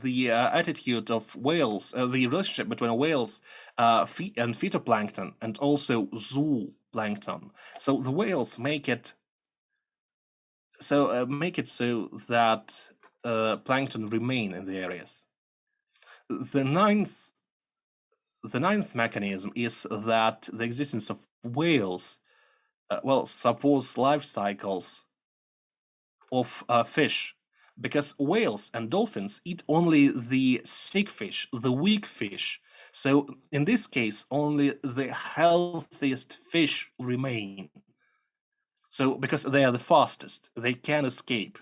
the attitude of whales, the relationship between whales and phytoplankton, and also zooplankton. So the whales make it so that plankton remain in the areas. The ninth mechanism is that the existence of whales supports life cycles of fish, because whales and dolphins eat only the sick fish, the weak fish. So in this case, only the healthiest fish remain. So because they are the fastest, they can escape.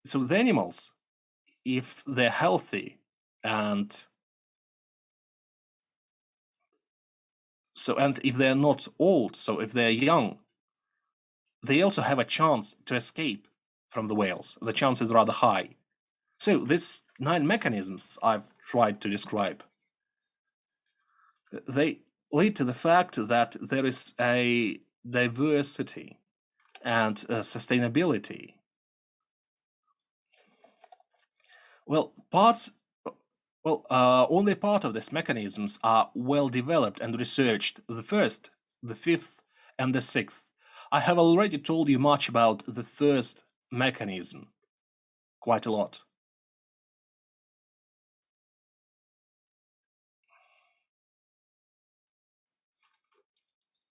So the animals, if they're healthy and if they're not old, so if they're young, they also have a chance to escape from the whales. The chance is rather high. So these 9 mechanisms I've tried to describe, they lead to the fact that there is a diversity and sustainability. Only part of these mechanisms are well developed and researched. The first, the fifth, and the sixth. I have already told you much about the first mechanism, quite a lot.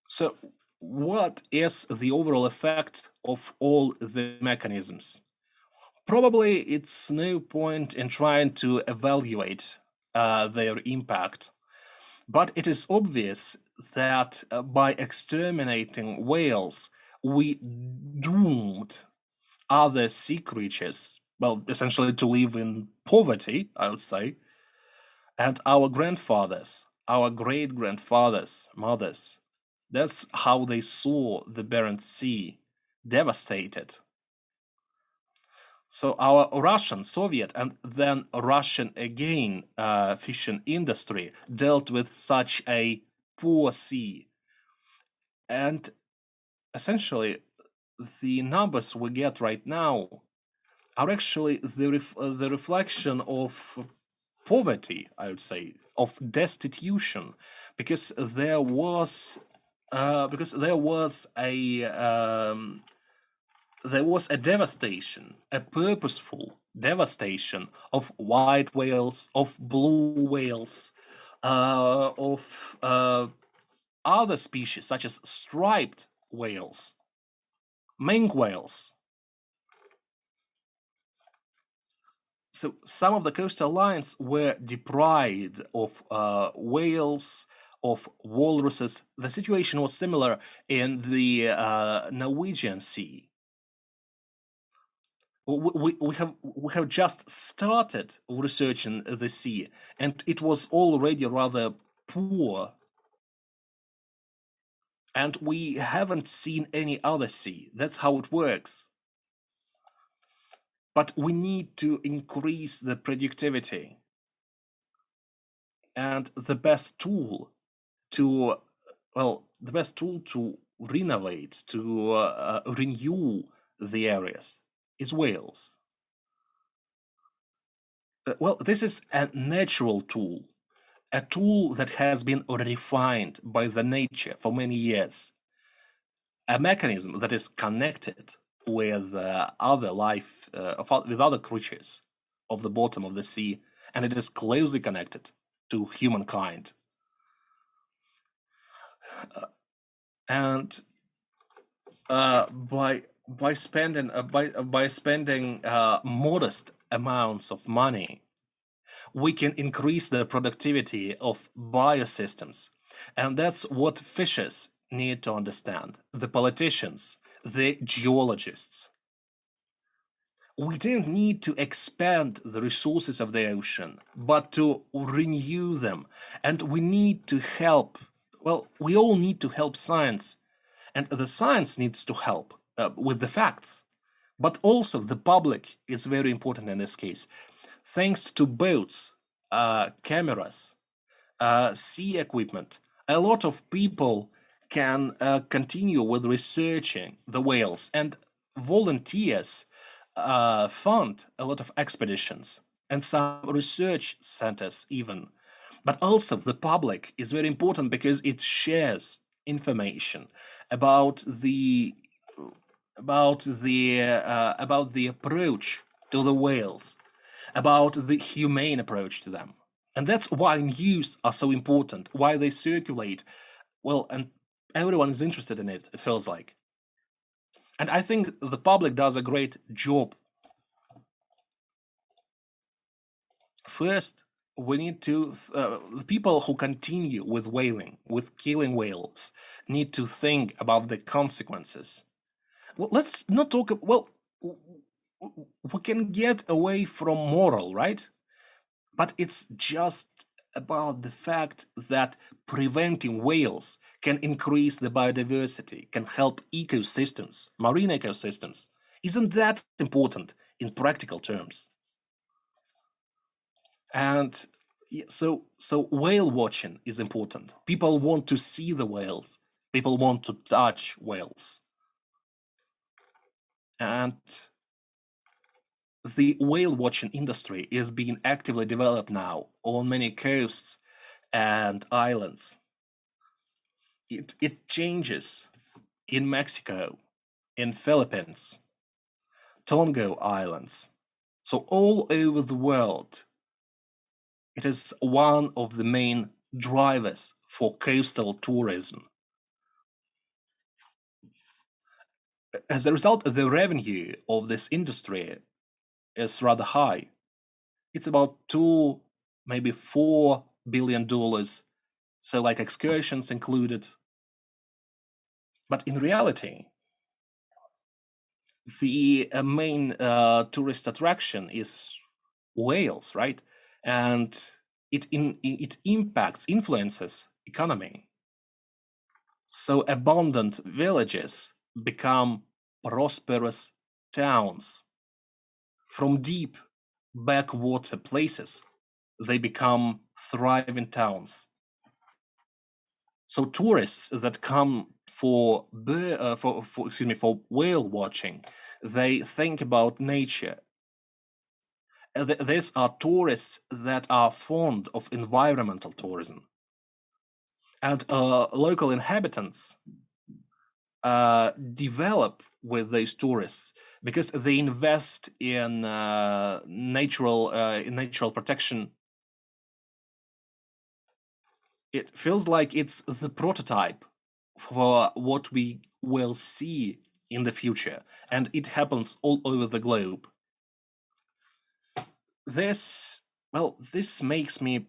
So what is the overall effect of all the mechanisms? Probably it's no point in trying to evaluate their impact, but it is obvious that by exterminating whales, we doomed other sea creatures, essentially to live in poverty, I would say, and our grandfathers, our great-grandfathers, mothers, that's how they saw the Barents Sea devastated. So our Russian, Soviet, and then Russian again fishing industry dealt with such a poor sea. And essentially, the numbers we get right now are actually the reflection of poverty, I would say, of destitution, because there was a devastation, a purposeful devastation of white whales, of blue whales, of other species such as striped whales, minke whales. So some of the coastal lines were deprived of whales, of walruses. The situation was similar in the Norwegian Sea. We have just started researching the sea, and it was already rather poor. And we haven't seen any other sea. That's how it works. But we need to increase the productivity. And the best tool to, renovate, to renew the areas is whales. This is a natural tool, a tool that has been refined by the nature for many years, a mechanism that is connected with other life, with other creatures of the bottom of the sea, and it is closely connected to humankind. And by spending modest amounts of money, we can increase the productivity of biosystems. And that's what fishers need to understand, the politicians, the geologists. We don't need to expand the resources of the ocean, but to renew them. And we need to help, we all need to help science. And the science needs to help with the facts. But also the public is very important in this case. Thanks to boats, cameras, sea equipment, a lot of people can continue with researching the whales, and volunteers fund a lot of expeditions and some research centers even. But also the public is very important because it shares information about the approach to the whales, about the humane approach to them. And that's why news are so important, why they circulate. And everyone is interested in it, it feels like. And I think the public does a great job. First, we need to, the people who continue with whaling, with killing whales, need to think about the consequences. Let's not talk, we can get away from moral, right? But it's just about the fact that preventing whales can increase the biodiversity, can help ecosystems, marine ecosystems. Isn't that important in practical terms? And so whale watching is important. People want to see the whales. People want to touch whales. And the whale watching industry is being actively developed now on many coasts and islands. It changes in Mexico, in Philippines, Tonga Islands. So all over the world, it is one of the main drivers for coastal tourism. As a result, the revenue of this industry is rather high. It's about $2, maybe $4 billion. So like excursions included. But in reality, the main tourist attraction is whales, right? And it influences economy. So abundant villages become prosperous towns. From deep backwater places, they become thriving towns. So tourists that come for whale watching, they think about nature. These are tourists that are fond of environmental tourism. And local inhabitants develop with those tourists because they invest in natural protection. It feels like it's the prototype for what we will see in the future, and it happens all over the globe. This makes me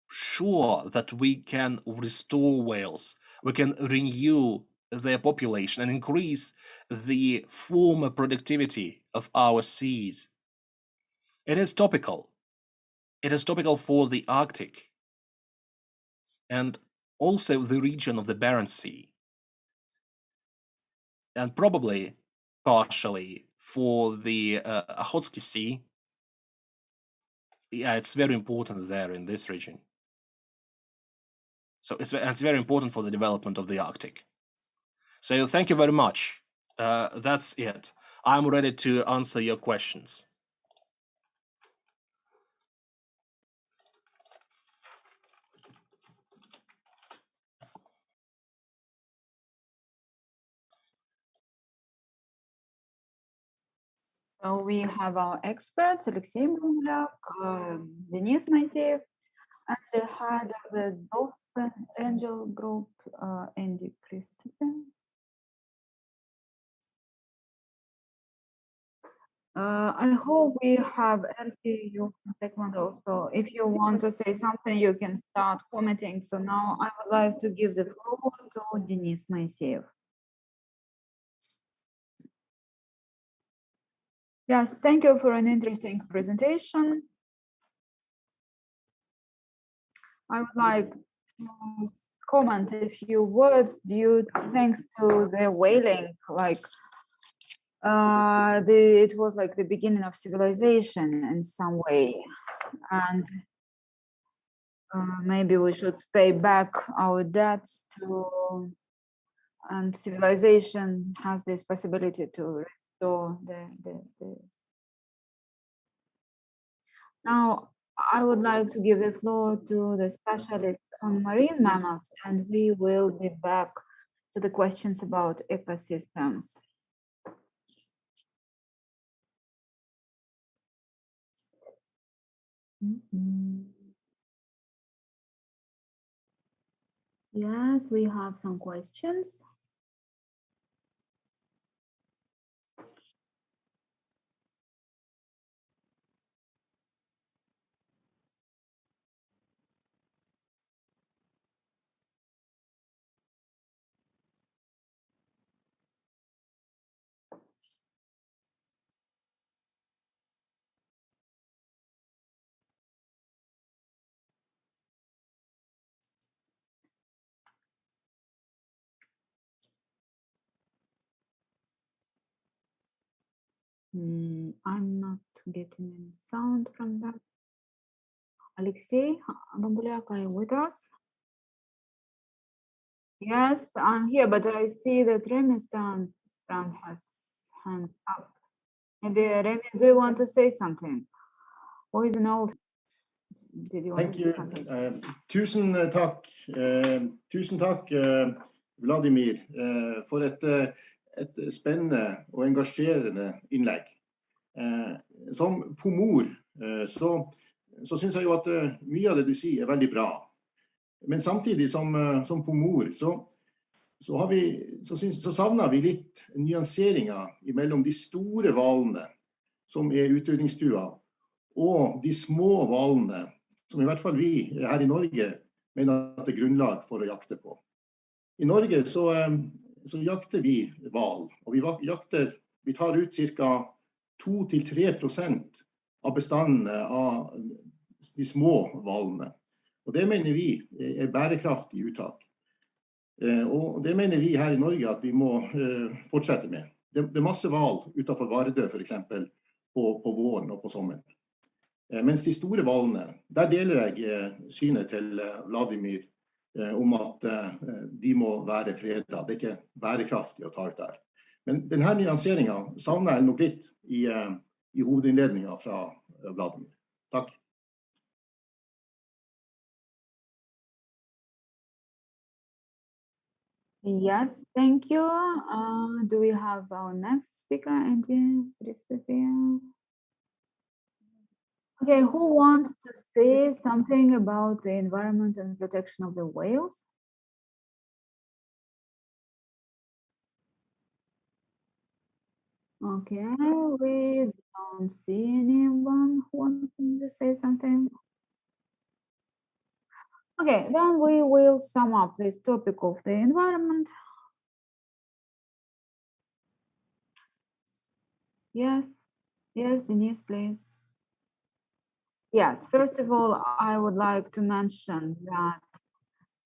sure that we can restore whales, we can renew their population and increase the former productivity of our seas. It is topical. It is topical for the Arctic and also the region of the Barents Sea. and probably partially for the Охотский Sea. Yeah, it's very important there in this region. So it's very important for the development of the Arctic. So thank you very much. That's it. I'm ready to answer your questions. So we have our experts, Alexey Brumlyak, Denis Moiseev, and the head of the Dolphin Angel Group, Andy Christopher. I hope we have Erki, you contact one also. If you want to say something, you can start commenting. So now I would like to give the floor to Denis Moiseev. Yes, thank you for an interesting presentation. I would like to comment a few words due thanks to the whaling, like it was like the beginning of civilization in some way, and maybe we should pay back our debts to, and civilization has this possibility to restore the. Now I would like to give the floor to the specialist on marine mammals, and we will be back to the questions about ecosystems. Yes, we have some questions. I'm not getting any sound from that. Alexey Brumlyak, are you with us? Yes, I'm here, but I see that Remy Stan has hand up. Maybe Remy, do you want to say something? Or is an old? Did you want Thank to you. say something? Tusen takk, Vladimir, for et spennende og engasjerende innlegg. Som pomor så synes jeg jo at mye av det du sier er veldig bra. Men samtidig som pomor så savner vi litt nyanseringer mellom de store hvalene som er utrydningstrua, og de små hvalene som i hvert fall vi her i Norge mener at det er grunnlag for å jakte på. I Norge så jakter vi hval, og vi tar ut ca. 2–3% av bestandene av de små hvalene. Og det mener vi er bærekraftig uttak. Og det mener vi her i Norge at vi må fortsette med. Det er masse hval utenfor Vardø for eksempel på våren og på sommeren. Mens de store hvalene, der deler jeg synet til Vladimir om at de må være fredet. Det er ikke bærekraftig å ta ut der. Men denne nyanseringen savner jeg nok litt i hovedinnledningen fra Vladimir. Takk. Yes, thank you. Do we have our next speaker, Andy Christopher? Okay, who wants to say something about the environment and protection of the whales? Okay, we don't see anyone who wants to say something. Okay, then we will sum up this topic of the environment. Yes, Denise, please. Yes, first of all, I would like to mention that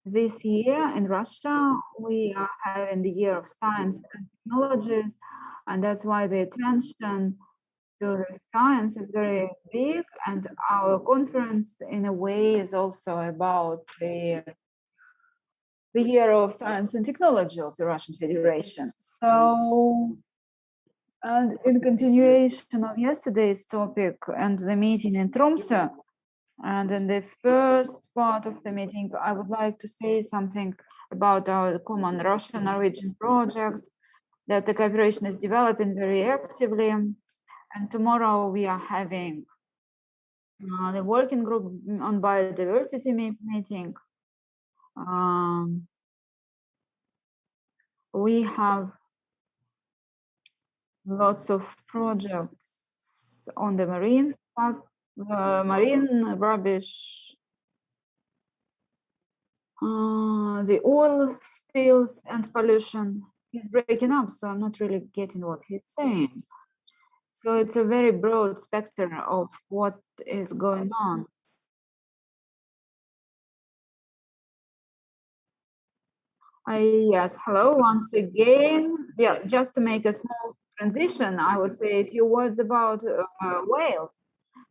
this year in Russia, we are having the Year of Science and Technologies, and that's why the attention to the science is very big, and our conference in a way is also about the Year of Science and Technology of the Russian Federation. So, and in continuation of yesterday's topic and the meeting in Tromsø, and in the first part of the meeting, I would like to say something about our common Russian-Norwegian projects that the cooperation is developing very actively. And tomorrow we are having the working group on biodiversity meeting. We have lots of projects on the marine rubbish, the oil spills and pollution. He's breaking up, so I'm not really getting what he's saying. So it's a very broad spectrum of what is going on. Yes, hello once again. Yeah, just to make a small transition, I would say a few words about whales.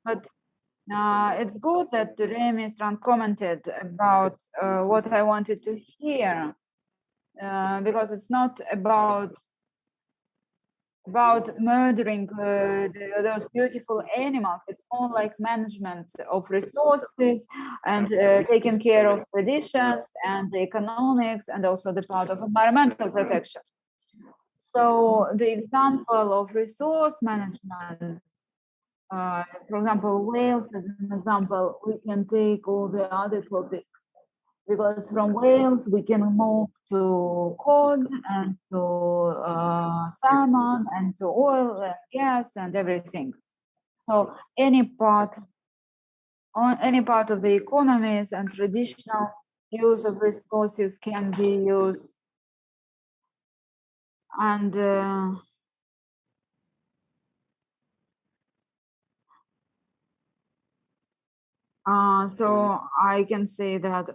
But it's good that Remy Strand commented about what I wanted to hear, because it's not about murdering those beautiful animals. It's more like management of resources and taking care of traditions and the economics, and also the part of environmental protection. So the example of resource management, for example, whales as an example, we can take all the other topics, because from whales we can move to cod and to salmon and to oil and gas and everything. So any part of the economies and traditional use of resources can be used. And so I can say that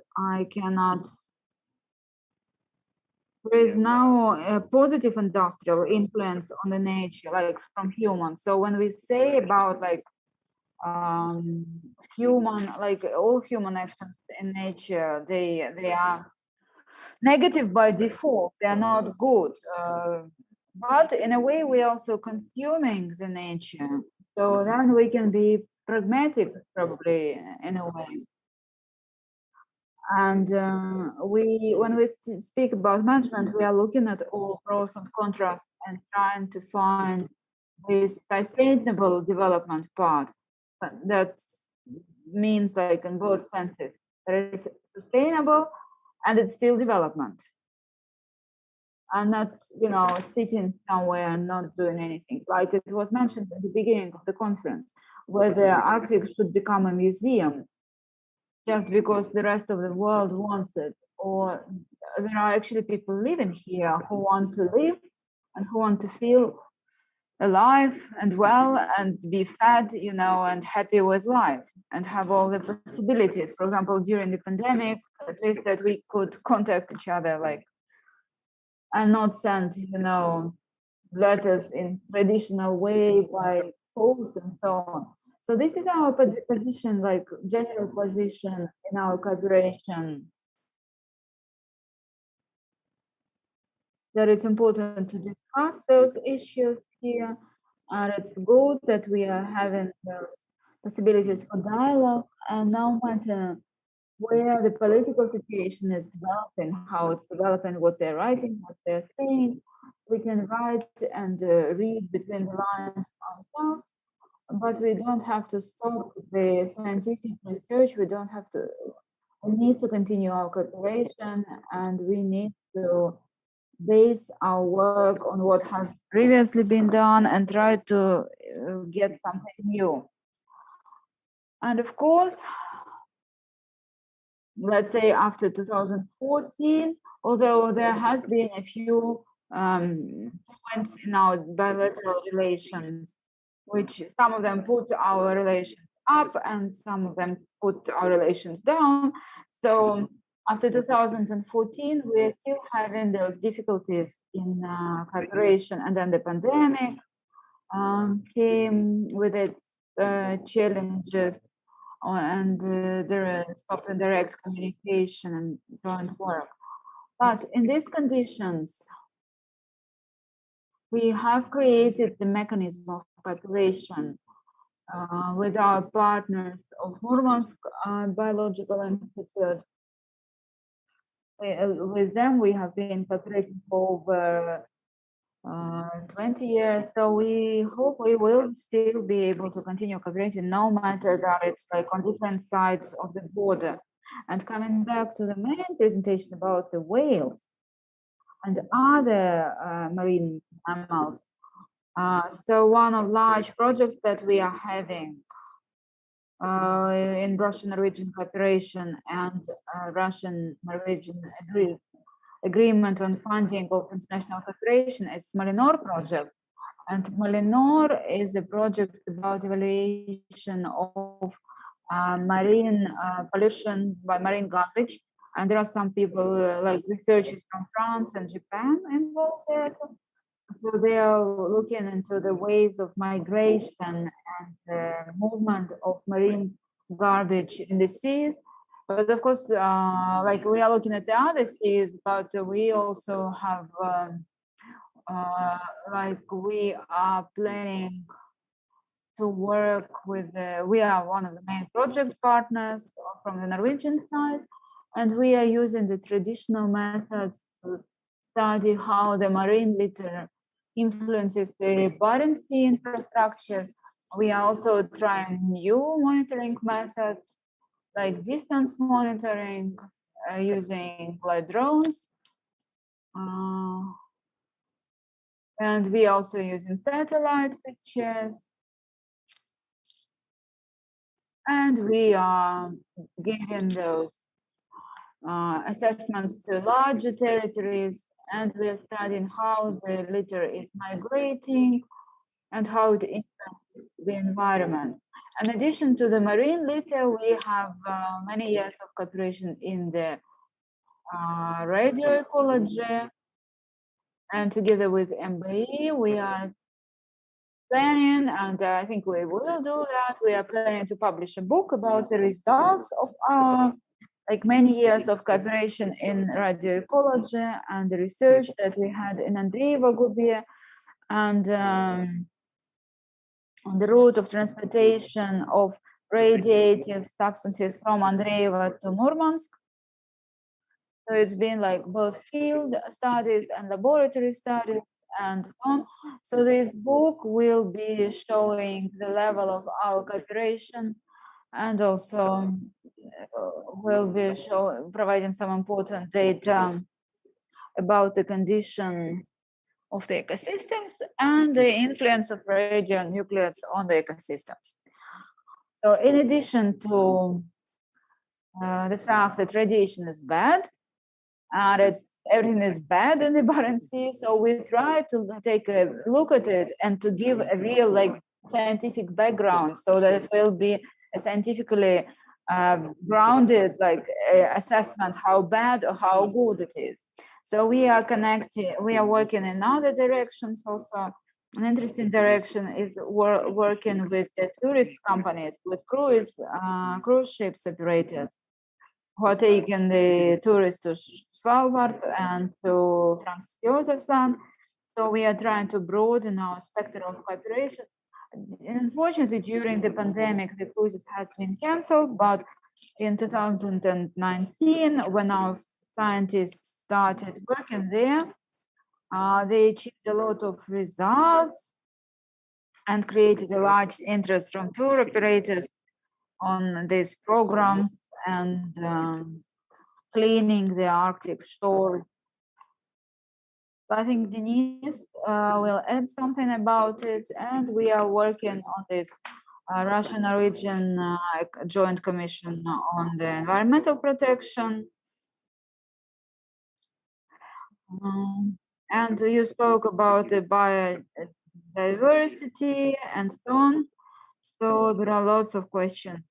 there is now a positive industrial influence on the nature, like from humans. So when we say about like human, like all human actions in nature, they are negative by default. They are not good. But in a way, we're also consuming the nature. So then we can be pragmatic, probably, in a way. And when we speak about management, we are looking at all pros and contrasts and trying to find this sustainable development part. That means, like, in both senses, there is sustainable and it's still development. And not, sitting somewhere and not doing anything. Like it was mentioned at the beginning of the conference, where the Arctic should become a museum just because the rest of the world wants it, or there are actually people living here who want to live and who want to feel alive and well and be fed, and happy with life and have all the possibilities. For example, during the pandemic, at least that we could contact each other, like, and not send, letters in traditional way by post and so on. So this is our position, like general position in our cooperation, that it's important to discuss those issues here, and it's good that we are having those possibilities for dialogue. And no matter where the political situation is developing, how it's developing, what they're writing, what they're saying, we can write and read between the lines ourselves. But we don't have to stop the scientific research. We need to continue our cooperation, and we need to base our work on what has previously been done and try to get something new. And of course, let's say after 2014, although there has been a few points in our bilateral relations, which some of them put our relations up and some of them put our relations down. So after 2014, we are still having those difficulties in cooperation, and then the pandemic came with its challenges, and there is stop and direct communication and joint work. But in these conditions, we have created the mechanism of cooperation with our partners of Murmansk Biological Institute. With them, we have been cooperating for over 20 years, so we hope we will still be able to continue cooperating, no matter that it's like on different sides of the border. And coming back to the main presentation about the whales and other marine mammals, so one of large projects that we are having in Russian-Norwegian cooperation and Russian-Norwegian agreement on funding of international cooperation is Malinor project. And Malinor is a project about evaluation of marine pollution by marine garbage. And there are some people like researchers from France and Japan involved there. So they are looking into the ways of migration and movement of marine garbage in the seas. But of course, like we are looking at the other seas, but we also have, like we are planning to work with, we are one of the main project partners from the Norwegian side, and we are using the traditional methods to study how the marine litter influences the Barents Sea infrastructures. We are also trying new monitoring methods like distance monitoring using like drones. And we also using satellite pictures. And we are giving those assessments to larger territories, and we are studying how the litter is migrating and how it influences the environment. In addition to the marine litter, we have many years of cooperation in the radio ecology, and together with MBE, we are planning, and I think we will do that. We are planning to publish a book about the results of our like many years of cooperation in radio ecology and the research that we had in Andreevo Gubie, and on the route of transportation of radiative substances from Andreevo to Murmansk. So it's been like both field studies and laboratory studies and so on. So this book will be showing the level of our cooperation, and also will be providing some important data about the condition of the ecosystems and the influence of radionuclides on the ecosystems. So in addition to the fact that radiation is bad, and everything is bad in the Barents Sea, so we try to take a look at it and to give a real like scientific background, so that it will be a scientifically grounded like assessment how bad or how good it is. So we are connected, we are working in other directions also. An interesting direction is working with the tourist companies, with cruise ships operators, who are taking the tourists to Svalbard and to Franz Josef's Land. So we are trying to broaden our spectrum of cooperation. Unfortunately, during the pandemic, the cruises has been cancelled, but in 2019, when our scientists started working there, they achieved a lot of results and created a large interest from tour operators on these programs and cleaning the Arctic shore. I think Denise will add something about it, and we are working on this Russian-Norwegian Joint Commission on the Environmental Protection. And you spoke about the biodiversity and so on. So there are lots of questions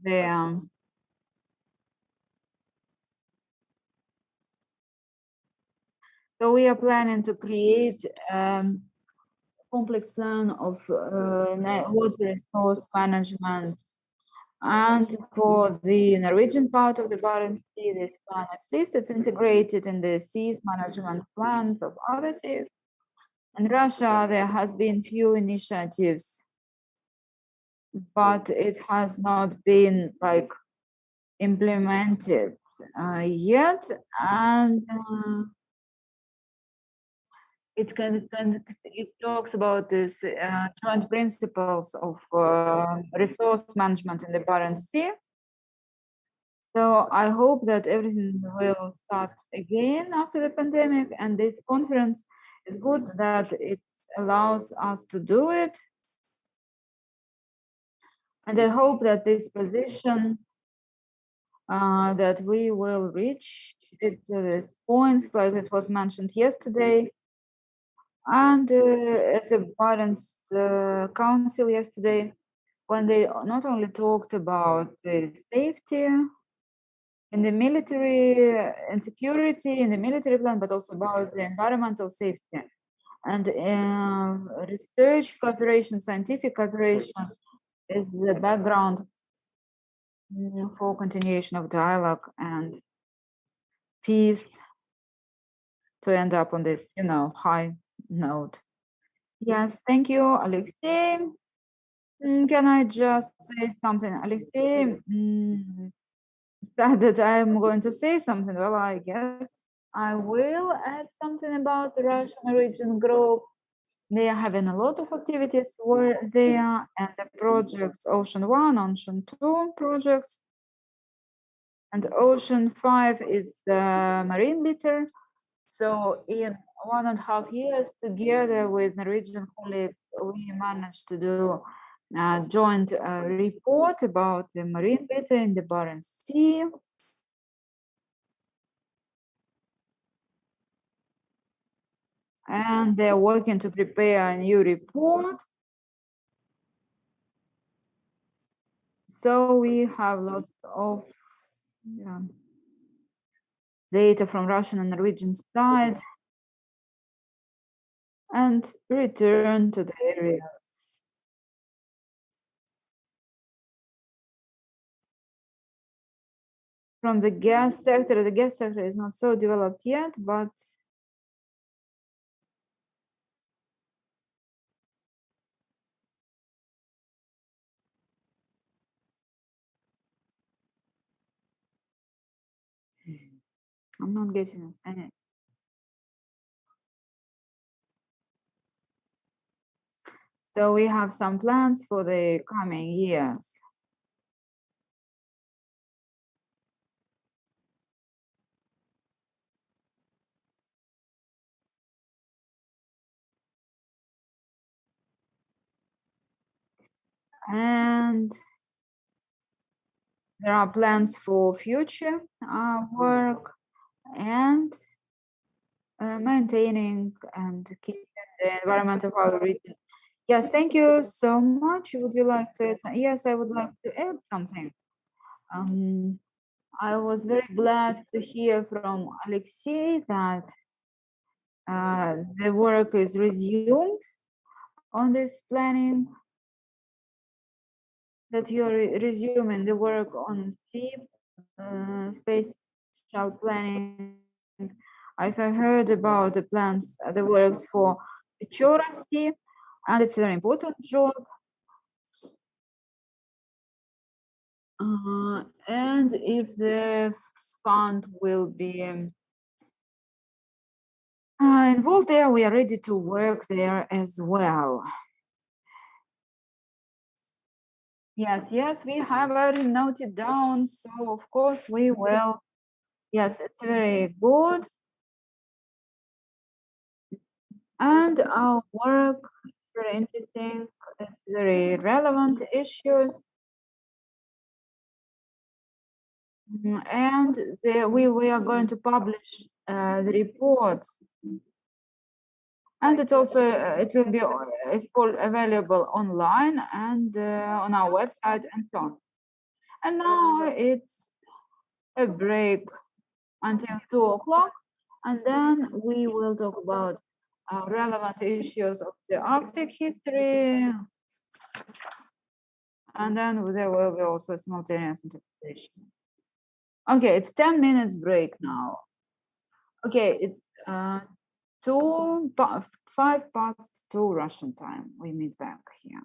there. So we are planning to create complex plan of water resource management. And for the Norwegian part of the Barents Sea, this plan exists. It's integrated in the seas management plans of other seas. In Russia, there has been few initiatives, but it has not been like implemented yet. And it talks about this joint principles of resource management in the Barents Sea. So I hope that everything will start again after the pandemic, and this conference is good that it allows us to do it. And I hope that this position that we will reach it to this points like it was mentioned yesterday. And at the Barents Council yesterday, when they not only talked about the safety in the military and security in the military plan, but also about the environmental safety and research cooperation, scientific cooperation is the background for continuation of dialogue and peace to end up on this, high note. Yes, thank you, Alexei. Can I just say something, Alexei? That I'm going to say something. Well, I guess I will add something about the Russian region group. They are having a lot of activities where they are, and the projects Ocean 1, Ocean 2 projects, and Ocean 5 is the marine litter. So in 1.5 years, together with Norwegian colleagues, we managed to do a joint report about the marine litter in the Barents Sea. And they're working to prepare a new report. So we have lots of data from Russian and Norwegian side and return to the areas. From the gas sector is not so developed yet, but I'm not getting any. So we have some plans for the coming years. And there are plans for future work and maintaining and keeping the environment of our region. Yes, thank you so much. Would you like to add? Yes, I would like to add something. I was very glad to hear from Alexei that the work is resumed on this planning, that you're resuming the work on spatial planning. I've heard about the plans, the works for Pechora Sea, and it's a very important job. And if the fund will be involved there, we are ready to work there as well. Yes, we have already noted down, so of course we will. Yes, it's very good. And our work is very interesting, it's very relevant issues. And we are going to publish the reports. And it also it will be available online and on our website and so on. And now it's a break until 2 o'clock. And then we will talk about relevant issues of the Arctic history. And then there will be also simultaneous interpretation. Okay, it's 10 minutes break now. Okay, it's 5 past 2 Russian time. We meet back here.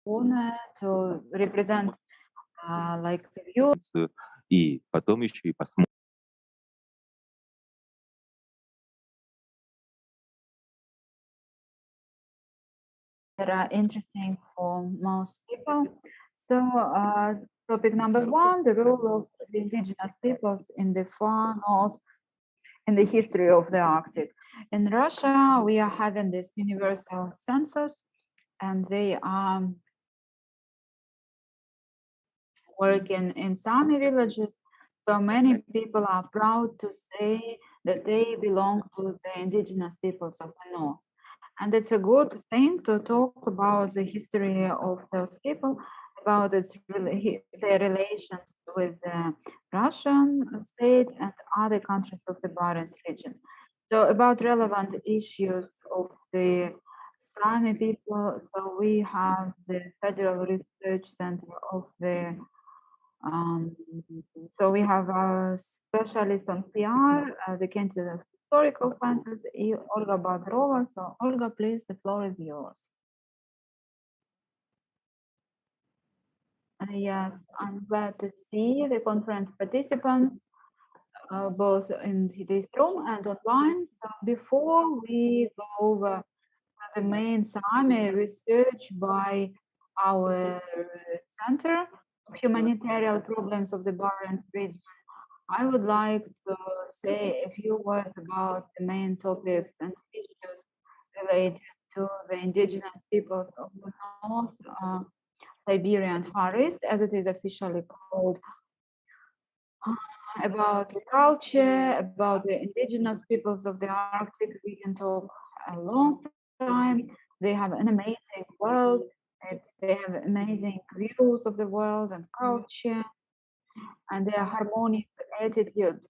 honor to represent like the view. И потом еще и посмотрим. That are interesting for most people. So topic number 1, the role of the indigenous peoples in the far north in the history of the Arctic. In Russia, we are having this universal census, and they are working in Sami villages. So many people are proud to say that they belong to the indigenous peoples of the north. And it's a good thing to talk about the history of those people, about their relations with the Russian state and other countries of the Barents region. So about relevant issues of the Sami people, so we have the Federal Research Center of the so we have a specialist on PR, the candidate of historical sciences, Olga Badrova. So Olga, please, the floor is yours. Yes, I'm glad to see the conference participants, both in this room and online. So before we go over the main Sami research by our Center of Humanitarian Problems of the Barents region, I would like to say a few words about the main topics and issues related to the indigenous peoples of the North Siberian Far East, as it is officially called, about the culture, about the indigenous peoples of the Arctic. We can talk a long time. They have an amazing world. They have amazing views of the world and culture, and their harmonic attitude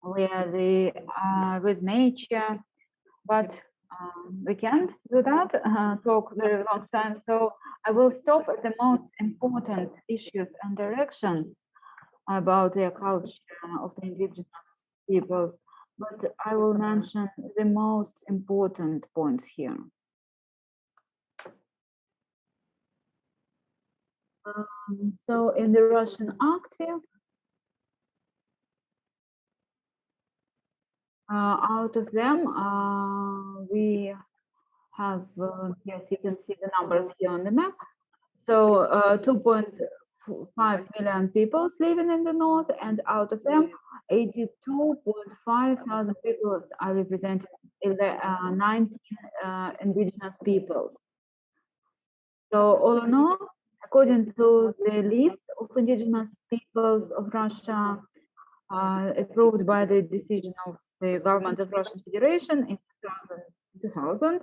with nature. But we can't do that, talk very long time. So I will stop at the most important issues and directions about their culture of the indigenous peoples, but I will mention the most important points here. So in the Russian Arctic, out of them, we have, yes, you can see the numbers here on the map. So 2.5 million people living in the north, and out of them, 82.5 thousand people are represented in the 19 indigenous peoples. So all in all, according to the list of indigenous peoples of Russia, approved by the decision of the government of Russian Federation in 2000,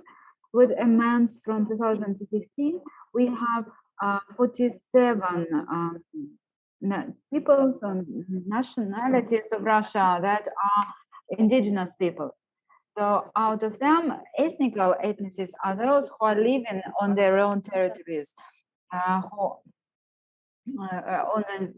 with amendments from 2015, we have 47 peoples and nationalities of Russia that are indigenous people. So out of them, ethnical ethnicities are those who are living on their own territories, on the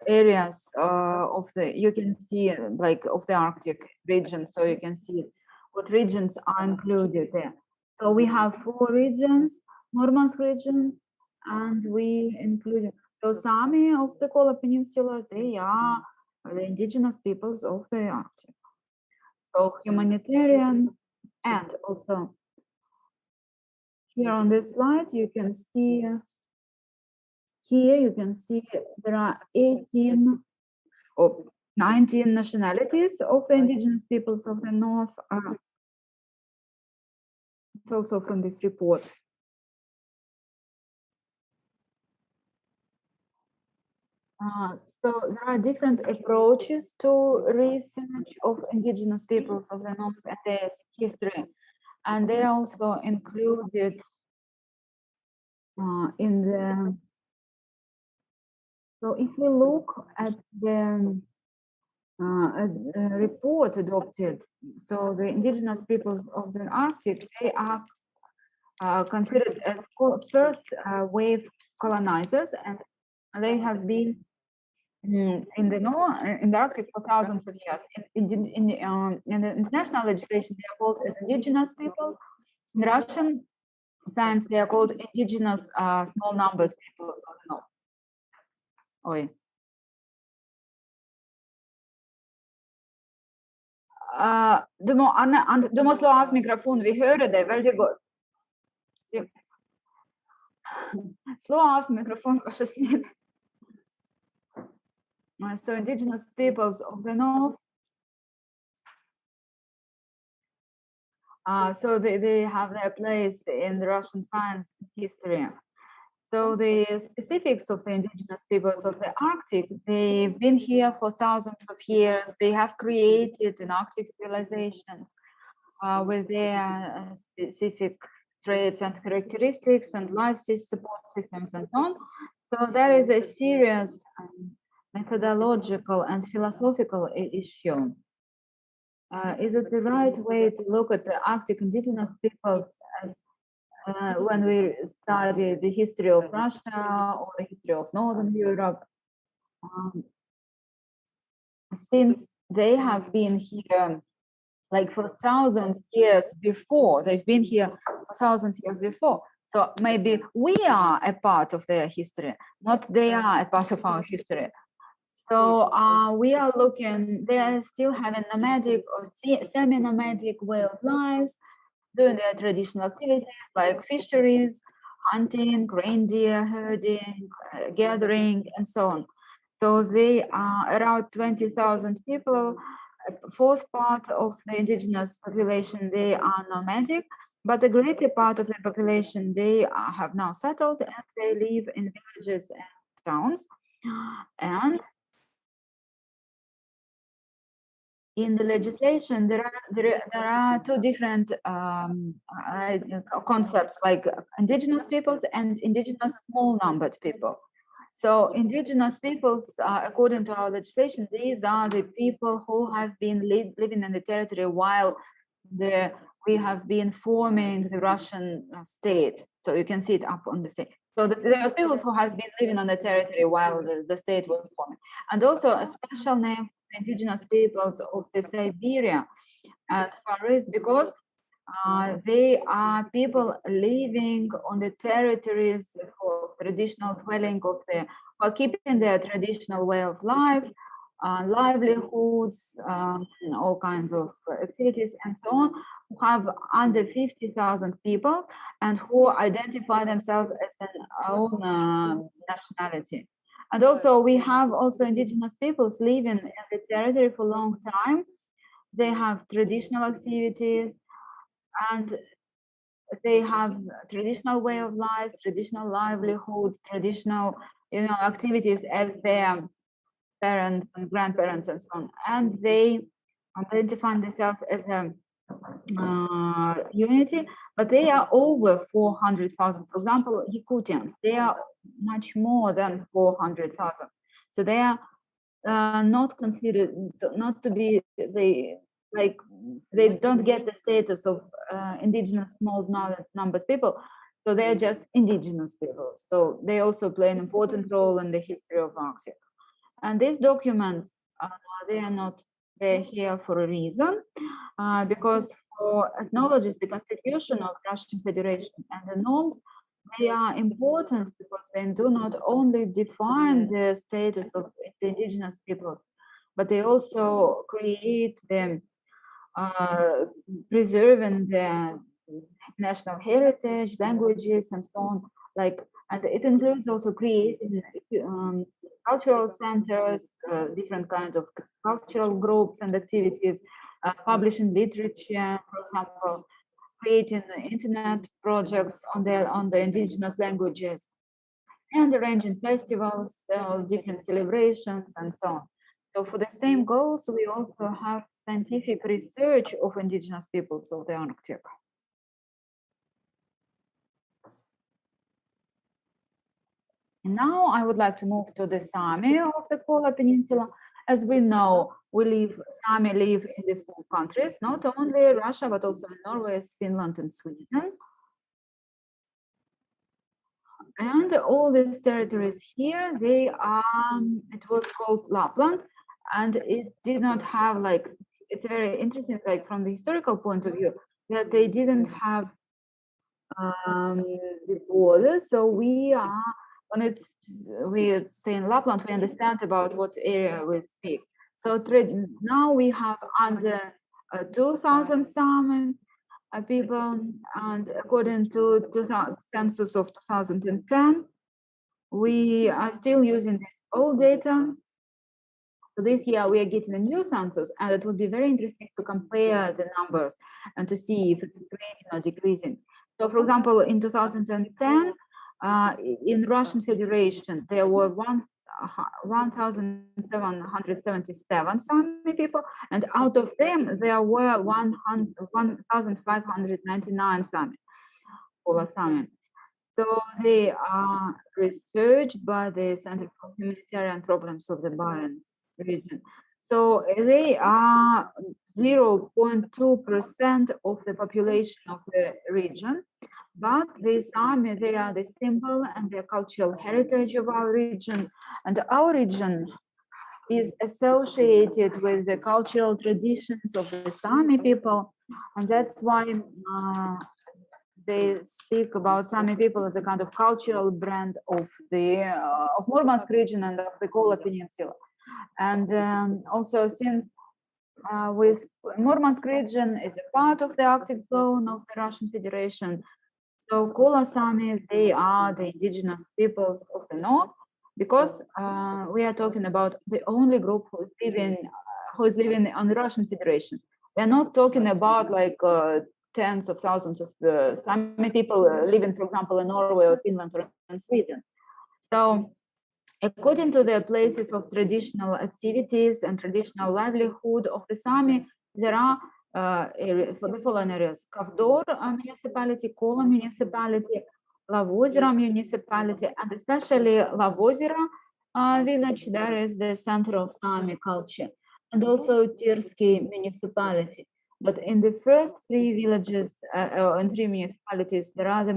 areas of the, you can see like of the Arctic region, so you can see what regions are included there. So we have 4 regions, Murmansk region, and we included, so Sami of the Kola Peninsula, they are the indigenous peoples of the Arctic. So humanitarian, and also here on this slide, you can see, here you can see there are 18 or 19 nationalities of the indigenous peoples of the North. It's also from this report. So there are different approaches to research of indigenous peoples of the North and their history, and they are also included in the. So if we look at the report adopted, so the indigenous peoples of the Arctic, they are considered as first wave colonizers, and they have been in the Arctic for thousands of years. In the international legislation, they are called as indigenous people. In Russian science, they are called indigenous small numbered people. No. Oi. Du må slå av mikrofonen, vi hører deg veldig godt. Slå av mikrofonen, vær så snill. So indigenous peoples of the north, so they have their place in the Russian science history. So the specifics of the indigenous peoples of the Arctic, they've been here for thousands of years. They have created an Arctic civilizations with their specific traits and characteristics and life support systems and so on. So there is a serious methodological and philosophical issue. Is it the right way to look at the Arctic indigenous peoples as when we study the history of Russia or the history of Northern Europe? Since they have been here like for thousands of years before, they've been here for thousands of years before. So maybe we are a part of their history, not they are a part of our history. So we are looking, they still have a nomadic or semi-nomadic way of life, doing their traditional activities like fisheries, hunting, reindeer herding, gathering, and so on. So they are around 20,000 people. A fourth part of the indigenous population, they are nomadic, but the greater part of the population, they have now settled and they live in villages and towns. And in the legislation, there are two different concepts, like indigenous peoples and indigenous small numbered people. So indigenous peoples, according to our legislation, these are the people who have been living in the territory while we have been forming the Russian state. So you can see it up on the state. So there are people who have been living on the territory while the state was forming. And also a special name for indigenous peoples of the Siberia and Far East, because they are people living on the territories of traditional dwelling of the, or keeping their traditional way of life, livelihoods, all kinds of activities and so on, who have under 50,000 people and who identify themselves as an own nationality. And also we have also indigenous peoples living in the territory for a long time. They have traditional activities and they have traditional way of life, traditional livelihood, traditional, activities as their parents and grandparents and so on. And they identify themselves as a unity, but they are over 400,000. For example, Yakutians, they are much more than 400,000. So they are not considered, not to be they don't get the status of indigenous small numbered people. So they're just indigenous people. So they also play an important role in the history of Arctic. And these documents, they're here for a reason, because for ethnologists, the constitution of Russian Federation and the norms, they are important because they do not only define the status of the indigenous peoples, but they also create them, preserving their national heritage, languages, and so on. And it includes also creating cultural centers, different kinds of cultural groups and activities, publishing literature, for example, creating internet projects on the indigenous languages, and arranging festivals, different celebrations, and so on. So for the same goals, we also have scientific research of indigenous peoples of the Arctic. Now I would like to move to the Sami of the Kola Peninsula. As we know, Sami live in the 4 countries, not only Russia, but also Norway, Finland, and Sweden. And all these territories here, they are, it was called Lapland, and it did not have it's very interesting, from the historical point of view, that they didn't have the borders. So we are, we say in Lapland, we understand about what area we speak. So now we have under 2,000 Sami people, and according to the census of 2010, we are still using this old data. So this year we are getting a new census, and it would be very interesting to compare the numbers and to see if it's increasing or decreasing. So, for example, in 2010, in Russian Federation, there were 1,777 Sami people, and out of them, there were 1,599 Sami, over Sami. So they are researched by the Center for Humanitarian Problems of the Barents region. So they are 0.2% of the population of the region, but the Sami, they are the symbol and the cultural heritage of our region, and our region is associated with the cultural traditions of the Sami people, and that's why they speak about Sami people as a kind of cultural brand of the of Murmansk region and of the Kola Peninsula. And also, since with Murmansk region is a part of the Arctic zone of the Russian Federation, so Kola Sami, they are the indigenous peoples of the north, because we are talking about the only group who is living on the Russian Federation. We are not talking about like tens of thousands of Sami people living, for example, in Norway or Finland or in Sweden. So according to the places of traditional activities and traditional livelihood of the Sami, there are for the following areas: Kavdor municipality, Kola municipality, Lavozera municipality, and especially Lavozera village, there is the center of Sami culture, and also Tirsky municipality. But in the first three villages and three municipalities, there are the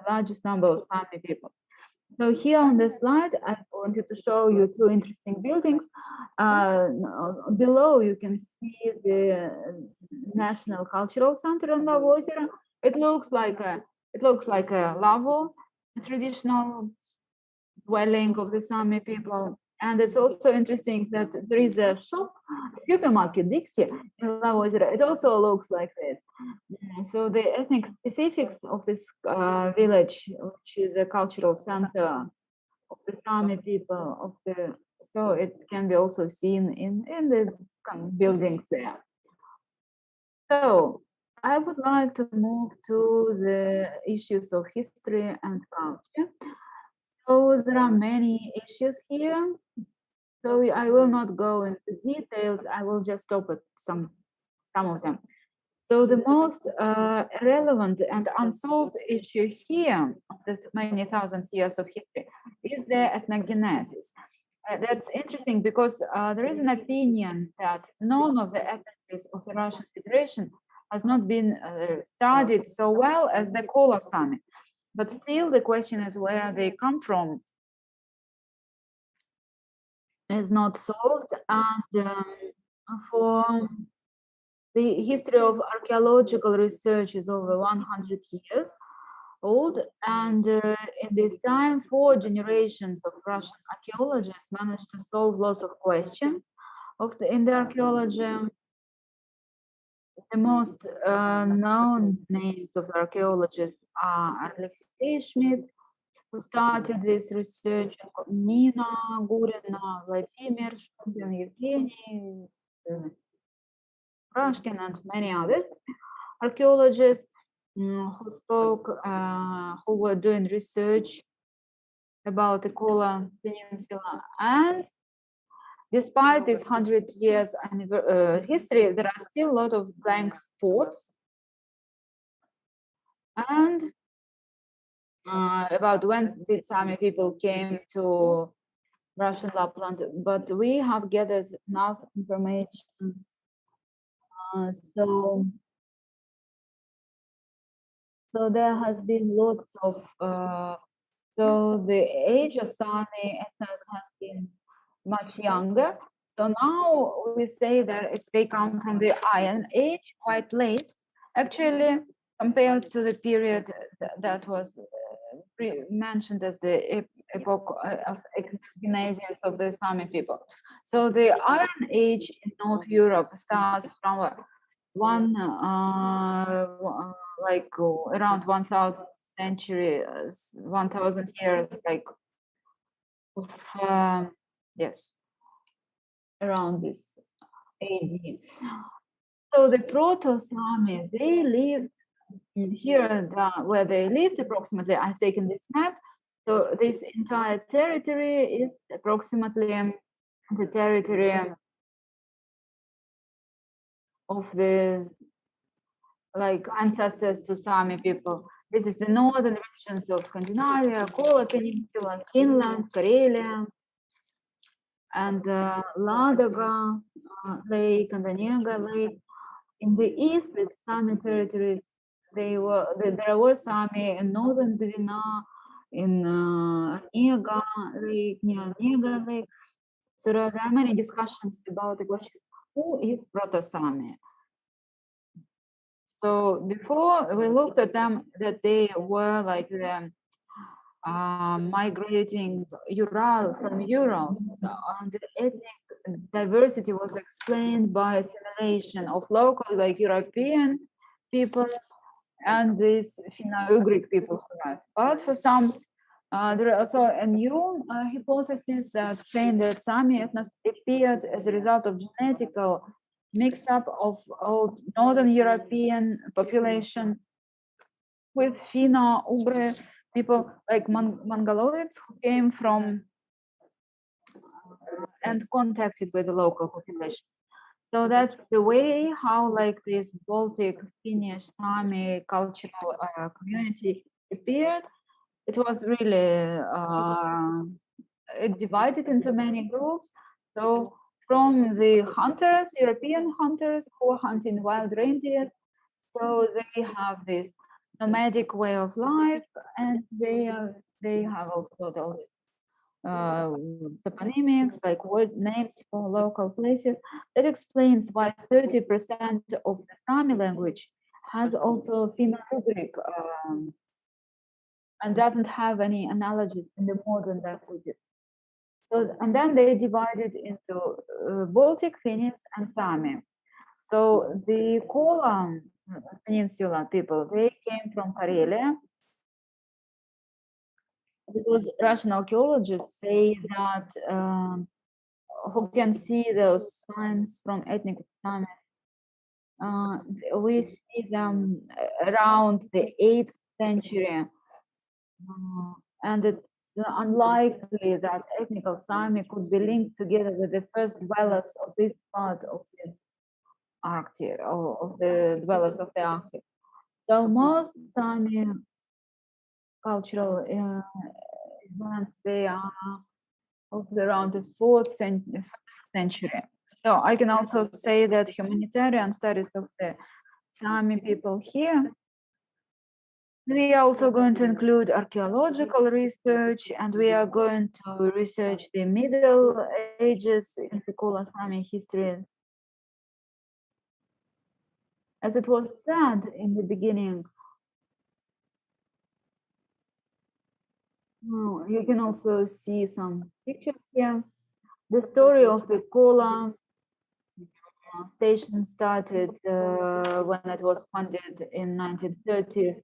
largest number of Sami people. So here on the slide, I wanted to show you two interesting buildings. Below, you can see the National Cultural Center in Lavozera. It looks like a Lavo, a traditional dwelling of the Sami people. And it's also interesting that there is a shop, a supermarket, Dixie, in Lavozera. It also looks like this. So the ethnic specifics of this village, which is a cultural center of the Sami people, so it can be also seen in the buildings there. So I would like to move to the issues of history and culture. So there are many issues here. So I will not go into details. I will just stop at some of them. So the most relevant and unsolved issue here of the many thousands years of history is the ethnogenesis. That's interesting because there is an opinion that none of the ethnicities of the Russian Federation has not been studied so well as the Kola Sami. But still the question is where they come from is not solved. And for the history of archaeological research is over 100 years old, and in this time, 4 generations of Russian archaeologists managed to solve lots of questions in the archaeology. The most known names of the archaeologists are Alexei Schmidt, who started this research, Nina Gurina, Vladimir Shumpin, Evgeny Rashkin, and many others archaeologists who were doing research about the Kola Peninsula. And despite this 100 years history, there are still a lot of blank spots. And about when did Sami people came to Russian Lapland, but we have gathered enough information. So there has been lots of, so the age of Sami ethnos has been much younger. So now we say that they come from the Iron Age, quite late. Actually, compared to the period that was mentioned as the epoch of genesis of the Sami people. So the Iron Age in North Europe starts from around 1000 century, 1000 years, like of yes, around this AD. So the Proto-Sami, they lived here where they lived approximately. I've taken this map. So this entire territory is approximately the territory of the ancestors to Sami people. This is the northern regions of Scandinavia, Kola Peninsula, Finland, Karelia, and Ladoga Lake and Onega Lake. In the east, the Sami territories, there was Sami in northern Dvina, in Onega Lake, near Onega Lake. So there are many discussions about the question, who is Proto-Sami? So before we looked at them, that they were like the migrating from Urals, and the ethnic diversity was explained by assimilation of local, like European people and these Finno-Ugric people. But for some, there are also a new hypothesis that saying that Sami ethnos appeared as a result of genetical mix-up of old Northern European population with Finno-Ugric people, like Mongoloids, who came from and contacted with the local population. So that's the way how like this Baltic Finnish Sami cultural community appeared. It was really divided into many groups. So from the hunters, European hunters who are hunting wild reindeers, so they have this nomadic way of life, and they have also the toponymics, like word names for local places. That explains why 30% of the Sami language has also Finno-Ugric and doesn't have any analogies in the modern languages. So, and then they divided into Baltic Finnish and Sami. So the Kola Peninsula people, they came from Karelia, because Russian archaeologists say that who can see those signs from ethnic Sami, we see them around the 8th century, and it's unlikely that ethnic Sami could be linked together with the first dwellers of this part of this Arctic, or of the dwellers of the Arctic. So most Sami cultural events, they are of around the 1st century. So I can also say that humanitarian studies of the Sami people here, we are also going to include archaeological research, and we are going to research the Middle Ages in the Kola Sami history. As it was said in the beginning, you can also see some pictures here. The story of the Kola station started when it was funded in 1930s.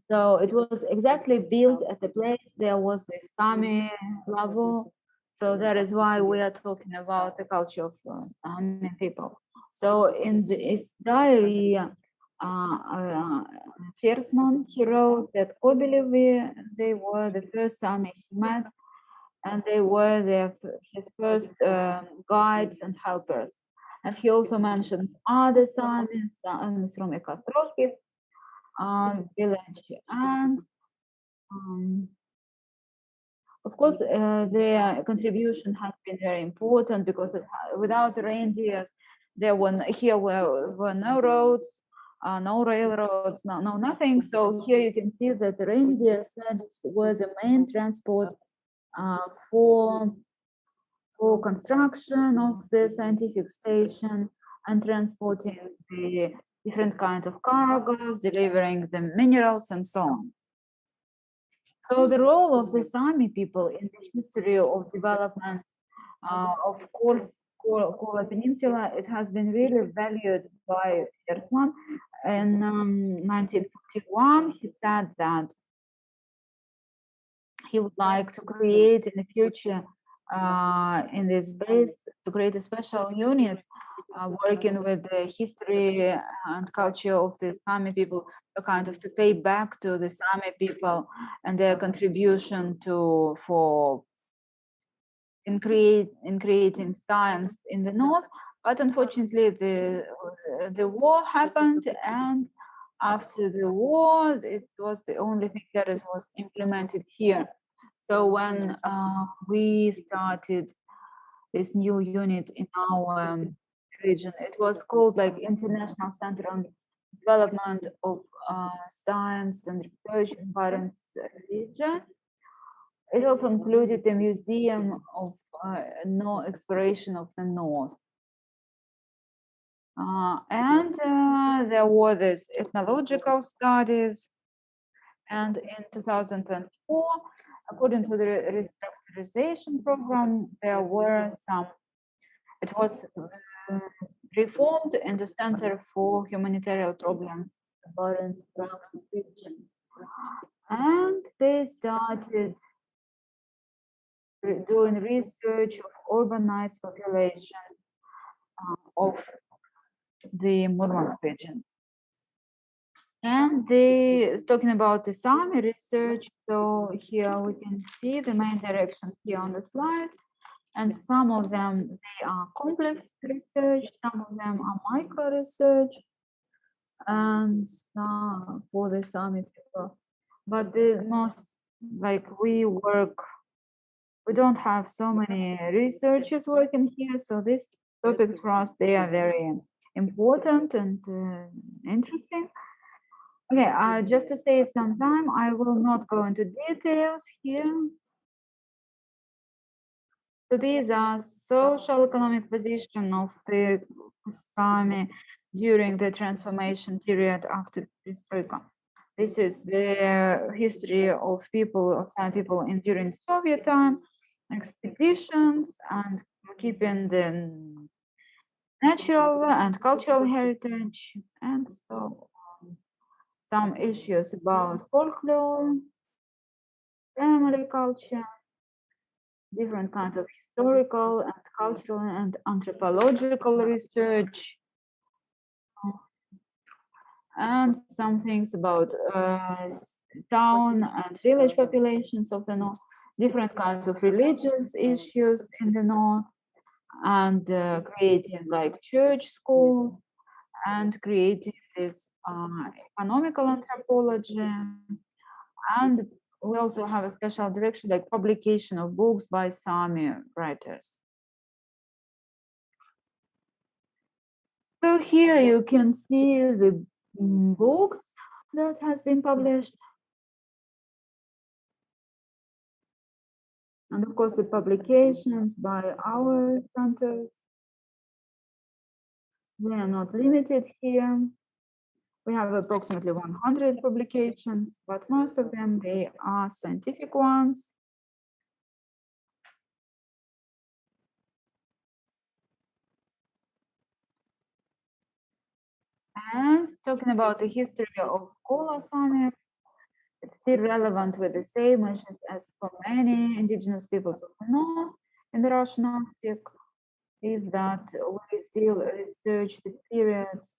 So it was exactly built at the place there was the Sami level. So that is why we are talking about the culture of Sami people. So in his diary, Fersman, he wrote that Kobylevi, they were the first Sami he met, and they were his first guides and helpers. And he also mentions other Samis from Ekatroki village, and of course their contribution has been very important, because without the reindeers there were no roads, no railroads, no nothing. So here you can see that the reindeer sledges were the main transport for construction of the scientific station and transporting the different kinds of cargoes, delivering the minerals and so on. So the role of the Sami people in the history of development of Kola Peninsula, it has been really valued by Ersman. In 1941, he said that he would like to create in the future in this base, to create a special unit working with the history and culture of the Sami people, to kind of to pay back to the Sami people and their contribution in creating science in the north. But unfortunately, the war happened, and after the war, it was the only thing that was implemented here. So when we started this new unit in our region, it was called like International Center on Development of Science and Research in Barents region. It also included a museum of exploration of the north. And there were these ethnological studies. And in 2004, according to the restructurization program, there were some, it was reformed into Center for Humanitarian Problems in Barents region. And they started doing research of urbanized population of the Murmansk region. And they talking about the Sami research. So here we can see the main directions here on the slide. And some of them, they are complex research, some of them are micro research, and for the Sami people. But the most, like we don't have so many researchers working here. So these topics for us, they are very important and interesting. Okay, just to save some time, I will not go into details here. So these are social economic position of the Sami during the transformation period after Perestroika. This is the history of people, of Sami people during Soviet time, expeditions, and keeping the natural and cultural heritage, and so some issues about folklore, family culture, different kinds of historical and cultural and anthropological research, and some things about town and village populations of the north, different kinds of religious issues in the north, and creating like church schools, and creating this economical anthropology. And we also have a special direction like publication of books by Sami writers. So here you can see the books that has been published. And of course the publications by our centers. They are not limited here. We have approximately 100 publications, but most of them, they are scientific ones. And talking about the history of Kola Sami, it's still relevant with the same issues as for many indigenous peoples of the north in the Russian Arctic, is that we still research the periods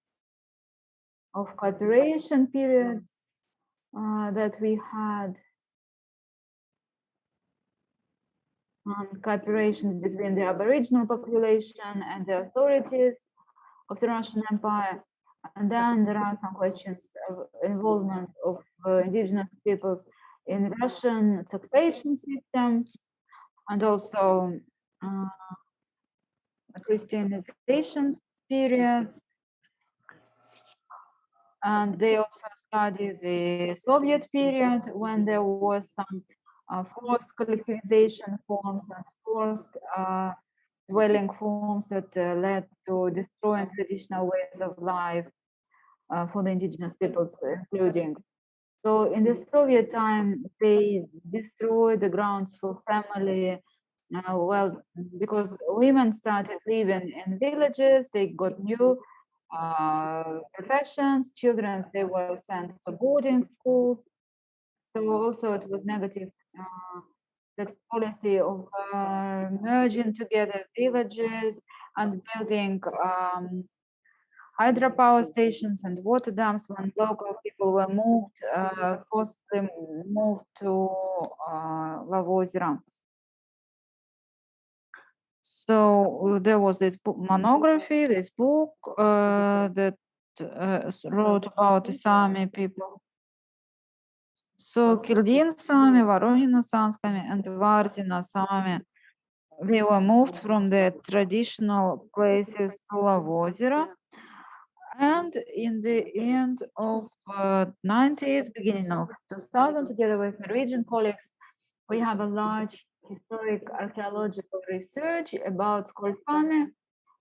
of cooperation periods that we had, cooperation between the Aboriginal population and the authorities of the Russian Empire. And then there are some questions of involvement of indigenous peoples in Russian taxation system, and also Christianization periods. And they also study the Soviet period when there was some forced collectivization forms and forced dwelling forms that led to destroying traditional ways of life. for the indigenous peoples, including. So in the Soviet time, they destroyed the grounds for family. Well, because women started living in villages, they got new professions, children, they were sent to boarding schools. So also it was negative, that policy of merging together villages and building hydropower stations and water dams when local people were moved, forcibly moved to Lavozera. So there was this monography, this book that wrote about the Sami people. So Kildin Sami, Voronina Sanskami, and Vardina Sami, they were moved from the traditional places to Lavozera. And in the end of 90s, beginning of 2000, together with Norwegian colleagues, we have a large historic archaeological research about Skolsami.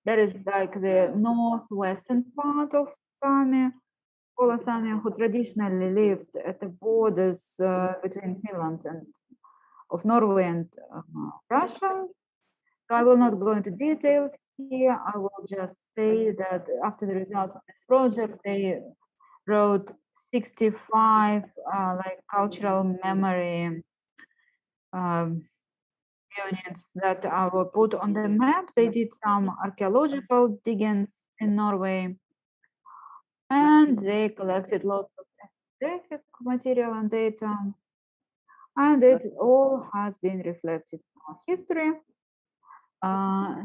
That is like the northwestern part of Sami, Sami, who traditionally lived at the borders between Finland and of Norway and Russia. So I will not go into details here. I will just say that after the result of this project, they wrote 65 like cultural memory units that were put on the map. They did some archaeological diggings in Norway, and they collected lots of ethnographic material and data, and it all has been reflected in our history.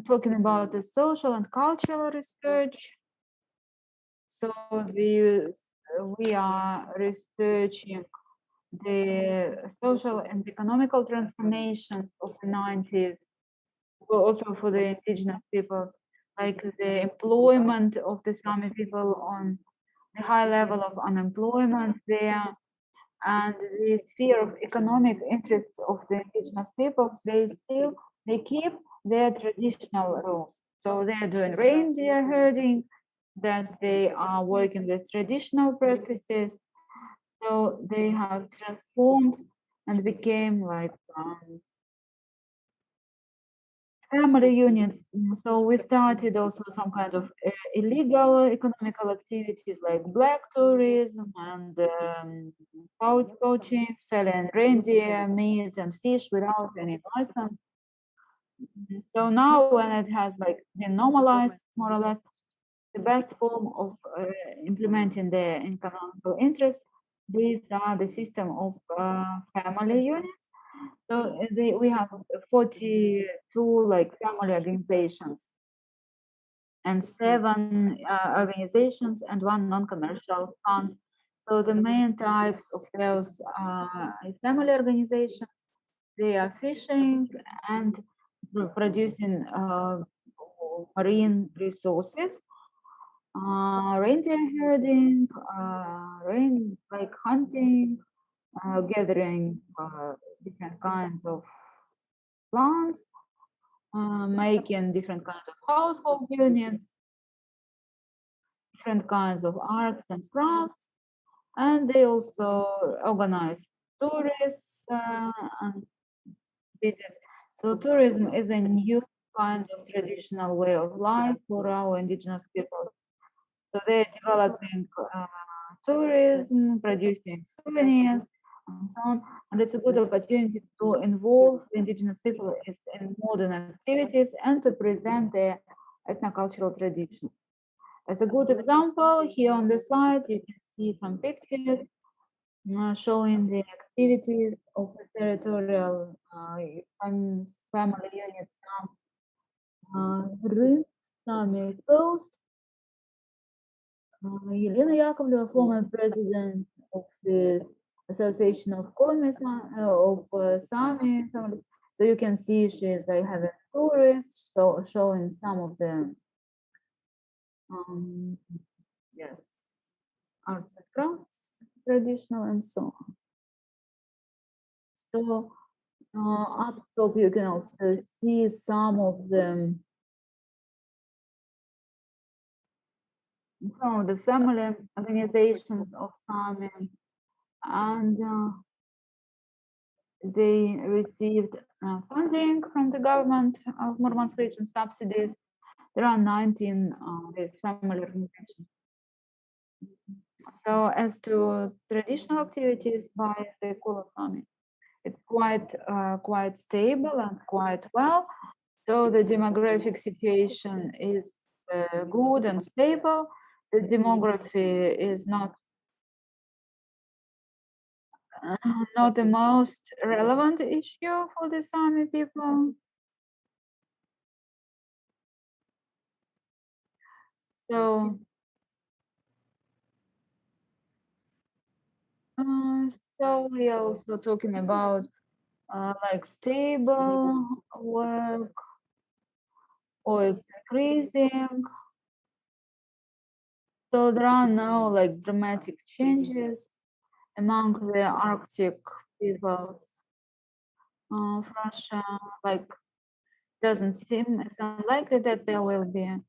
Talking about the social and cultural research. So we are researching the social and economical transformations of the 90s, also for the indigenous peoples, like the employment of the Sami people on the high level of unemployment there, and the sphere of economic interests of the indigenous peoples. They keep their traditional roles. So they're doing reindeer herding, that they are working with traditional practices. So they have transformed and became like family units. So we started also some kind of illegal economical activities like black tourism and poaching, selling reindeer meat and fish without any license. So now when it has like been normalized more or less, the best form of implementing the economical interest, these are the system of family units. So we have 42 like family organizations and 7 organizations and 1 non-commercial fund. So the main types of those family organizations, they are fishing and producing marine resources, reindeer herding, like hunting, gathering different kinds of plants, making different kinds of household units, different kinds of arts and crafts, and they also organize tourists and visits. So tourism is a new kind of traditional way of life for our indigenous people. So they're developing tourism, producing souvenirs, and so on. And it's a good opportunity to involve the indigenous people in modern activities and to present their ethnocultural tradition. As a good example, here on the slide, you can see some pictures showing the activities of the territorial family unit Sami Coast. Elena Yakovleva, former president of the Association of Komis of Sami family. So you can see she's like having tourists, so showing some of the yes, arts and crafts, traditional and so on. So up top you can also see some of the some of the family organizations of Sami, and they received funding from the government of Murman region, subsidies. There are 19 family organizations. So as to traditional activities by the Kula Sami, it's quite stable and quite well. So the demographic situation is good and stable. The demography is not the most relevant issue for the Sami people. So, so we are also talking about like stable work, or it's increasing. So there are no like dramatic changes among the Arctic peoples of Russia. Like, doesn't seem, it's unlikely that there will be.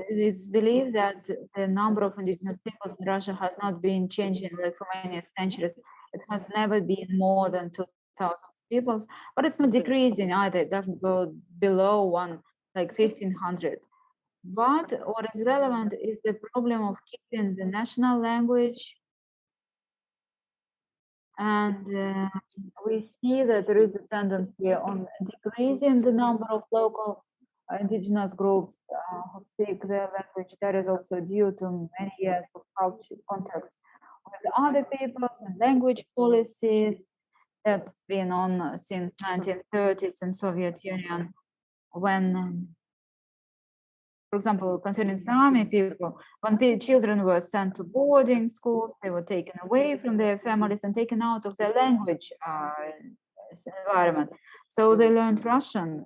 It's believed that the number of indigenous peoples in Russia has not been changing like for many centuries. It has never been more than 2,000 peoples, but it's not decreasing either. It doesn't go below 1,500. But what is relevant is the problem of keeping the national language. And we see that there is a tendency on decreasing the number of local indigenous groups who speak their language. That is also due to many years of cultural contacts with other peoples and language policies that's been on since 1930s in Soviet Union, when for example, concerning Sami people, when children were sent to boarding schools, they were taken away from their families and taken out of their language environment. So they learned Russian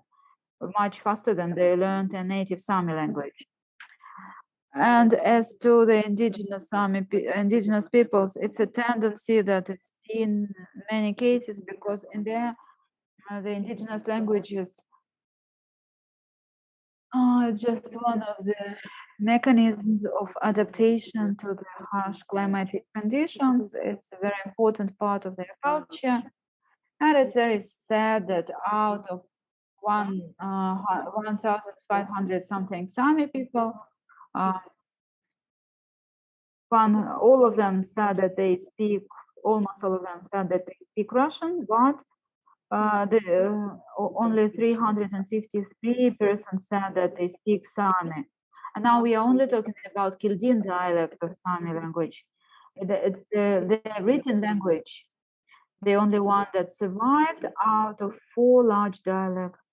much faster than they learned their native Sami language. And as to the indigenous peoples, it's a tendency that is seen in many cases, because in there, the indigenous languages it's just one of the mechanisms of adaptation to the harsh climatic conditions. It's a very important part of their culture. And it's very sad that out of 1,500 something Sami people, all of them said that they speak, almost all of them said that they speak Russian, but only 353 persons said that they speak Sami. And now we are only talking about Kildin dialect of Sami language. It's the written language, the only one that survived out of 4 large dialects.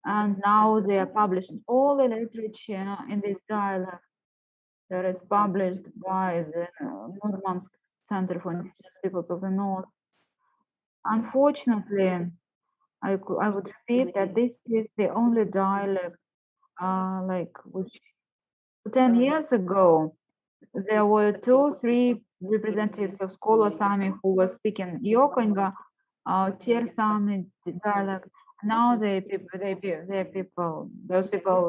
And now they are publishing all the literature in this dialect that is published by the Murmansk Center for Indigenous Peoples of the North. Unfortunately, I would repeat that this is the only dialect, which 10 years ago, there were 2-3 representatives of Scholar Sami who were speaking Yokonga, Tier Sami dialect. Now those people,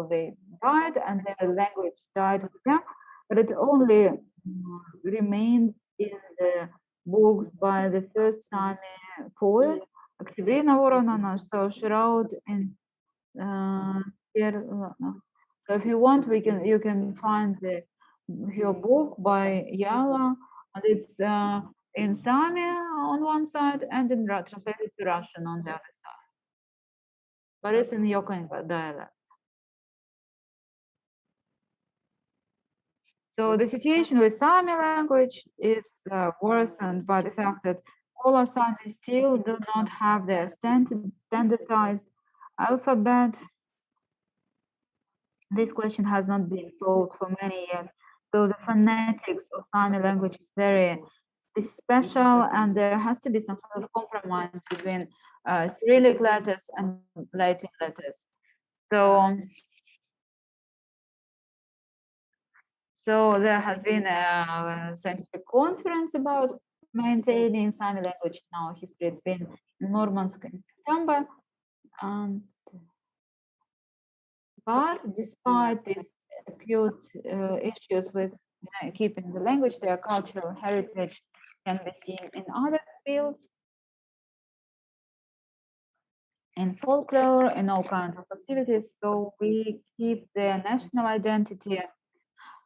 they died, and the language died with them, but it only remained in the books by the first Sami poet, Oktyabrina Voronova. So she wrote in so if you want, you can find your book by Yala, and it's in Sami on one side and in translated to Russian on the other side. But it's in Yokonga dialect. So the situation with Sami language is worsened by the fact that all Sami still do not have their standardized alphabet. This question has not been solved for many years. So the phonetics of Sami language is very special, and there has to be some sort of compromise between Cyrillic letters and Latin letters. So there has been a scientific conference about maintaining Sami language in our history. It's been in Murmansk in September. And But despite these acute issues with keeping the language, their cultural heritage can be seen in other fields, in folklore, in all kinds of activities. So we keep their national identity.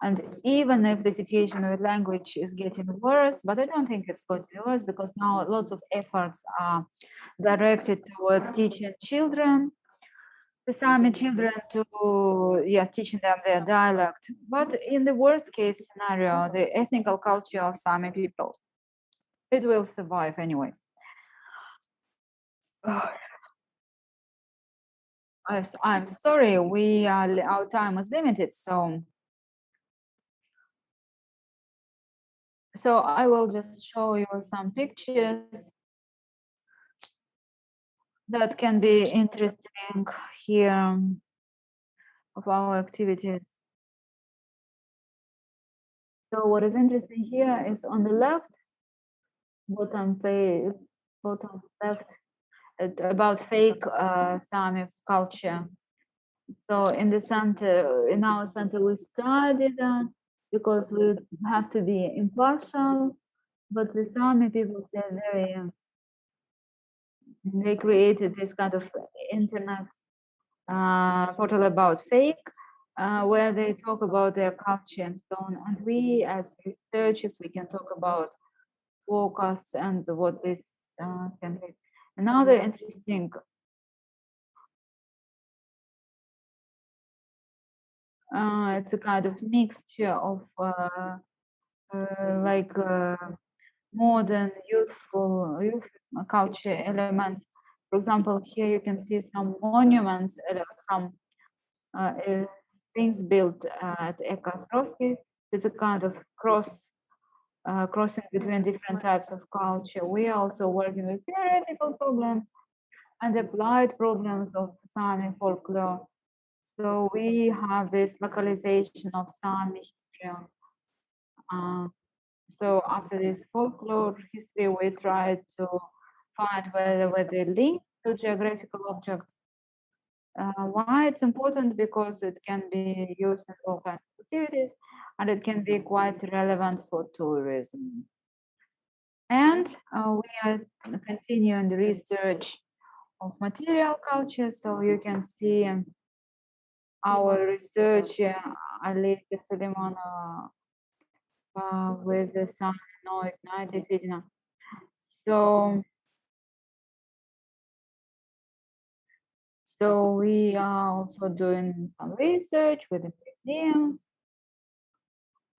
And even if the situation with language is getting worse, but I don't think it's getting worse because now lots of efforts are directed towards teaching children, the Sami children, to teaching them their dialect. But in the worst case scenario, the ethnical culture of Sami people, it will survive anyways. I'm sorry, our time is limited, so I will just show you some pictures that can be interesting here of our activities. So what is interesting here is on the left, bottom left, about fake Sami culture. So in the center, in our center, we study that because we have to be impartial, but the Sami people, they created this kind of internet portal about fake, where they talk about their culture and so on. And we as researchers, we can talk about forecasts and what this can be. Another interesting it's a kind of mixture of modern youthful culture elements. For example, here you can see some monuments, some things built at Eka. It's a kind of crossing between different types of culture. We are also working with theoretical problems and applied problems of Sami folklore. So we have this localization of Sami history. So after this folklore history, we try to find whether they link to geographical objects. Why it's important? Because it can be used in all kinds of activities and it can be quite relevant for tourism. And we are continuing the research of material culture. So you can see our researcher, Aleta Suleimanova, with the Samanoid Native. So we are also doing some research with the museums.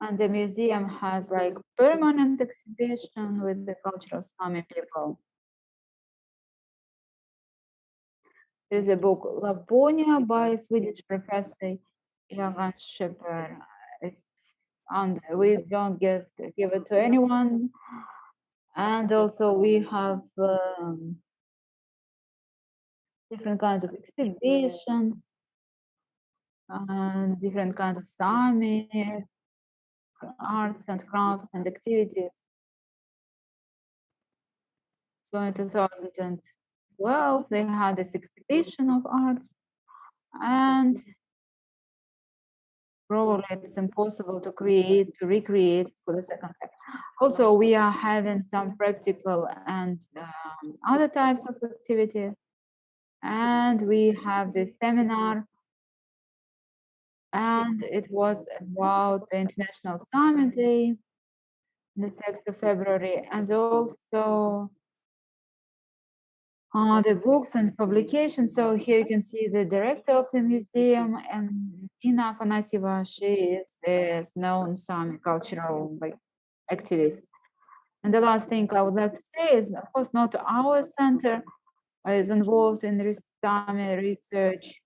And the museum has like permanent exhibition with the culture of Sami people. There's a book Laponia by Swedish professor Jan Schepper. And we don't give it to anyone. And also we have different kinds of exhibitions and different kinds of Sami arts and crafts and activities. So in 2012, they had this exhibition of arts, and probably it's impossible to recreate for the second time. Also, we are having some practical and other types of activities. And we have this seminar, and it was about the International Sami Day, the 6th of February, and also the books and publications. So here you can see the director of the museum, and Nina Afanasieva, she is a known Sami cultural activist. And the last thing I would like to say is, of course, not our center is involved in Sami research.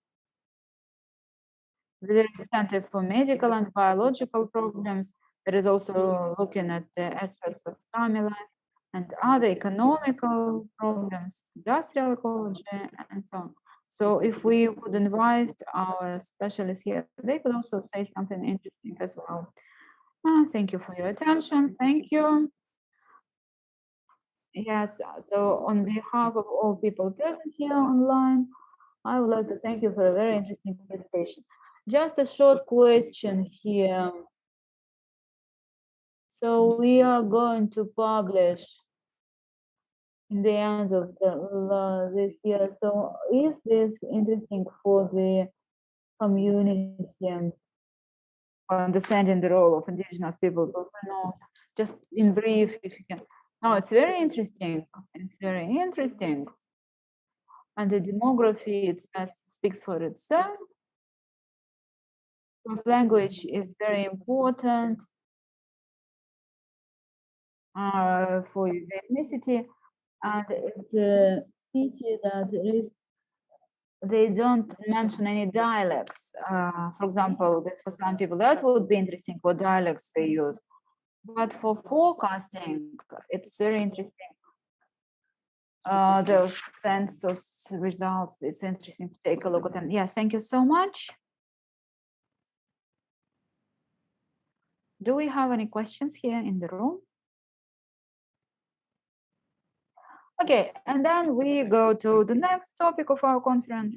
There is Center for Medical and Biological Problems. There is also looking at the aspects of Sami life and other economical problems, industrial ecology, and so on. So if we would invite our specialists here, they could also say something interesting as well. Thank you for your attention. Thank you. Yes, so on behalf of all people present here online, I would like to thank you for a very interesting presentation. Just a short question here. So we are going to publish in the end of this year. So is this interesting for the community for understanding the role of indigenous people? No, just in brief, if you can. No, it's very interesting. It's very interesting. And the demography speaks for itself. Because language is very important for the ethnicity, and it's a pity that they don't mention any dialects. For example, that for some people that would be interesting what dialects they use, but for forecasting, it's very interesting. The census results, it's interesting to take a look at them. Yes, thank you so much. Do we have any questions here in the room? Okay, and then we go to the next topic of our conference.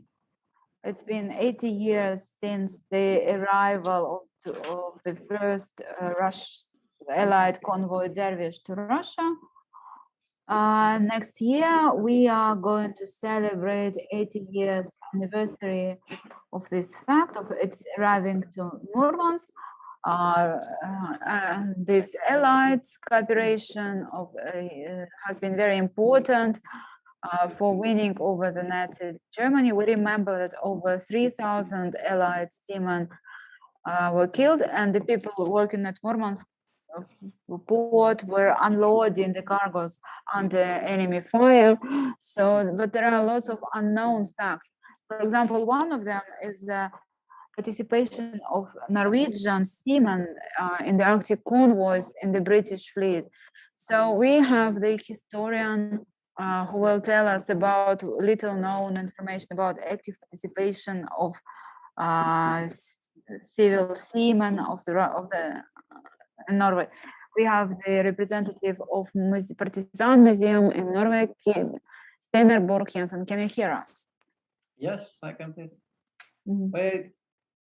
It's been 80 years since the arrival of the first Allied convoy Dervish to Russia. Next year, we are going to celebrate 80 years anniversary of this fact of its arriving to Murmansk. This Allied cooperation has been very important for winning over the Nazi Germany. We remember that over 3,000 Allied seamen were killed, and the people working at Murmansk port were unloading the cargoes under enemy fire. So, but there are lots of unknown facts. For example, one of them is the participation of Norwegian seamen in the Arctic convoys in the British fleet. So we have the historian who will tell us about little known information about active participation of civil seamen of the Norway. We have the representative of Partisan Museum in Norway, Steinar Borg-Jensen. Can you hear us? Yes, I can hear.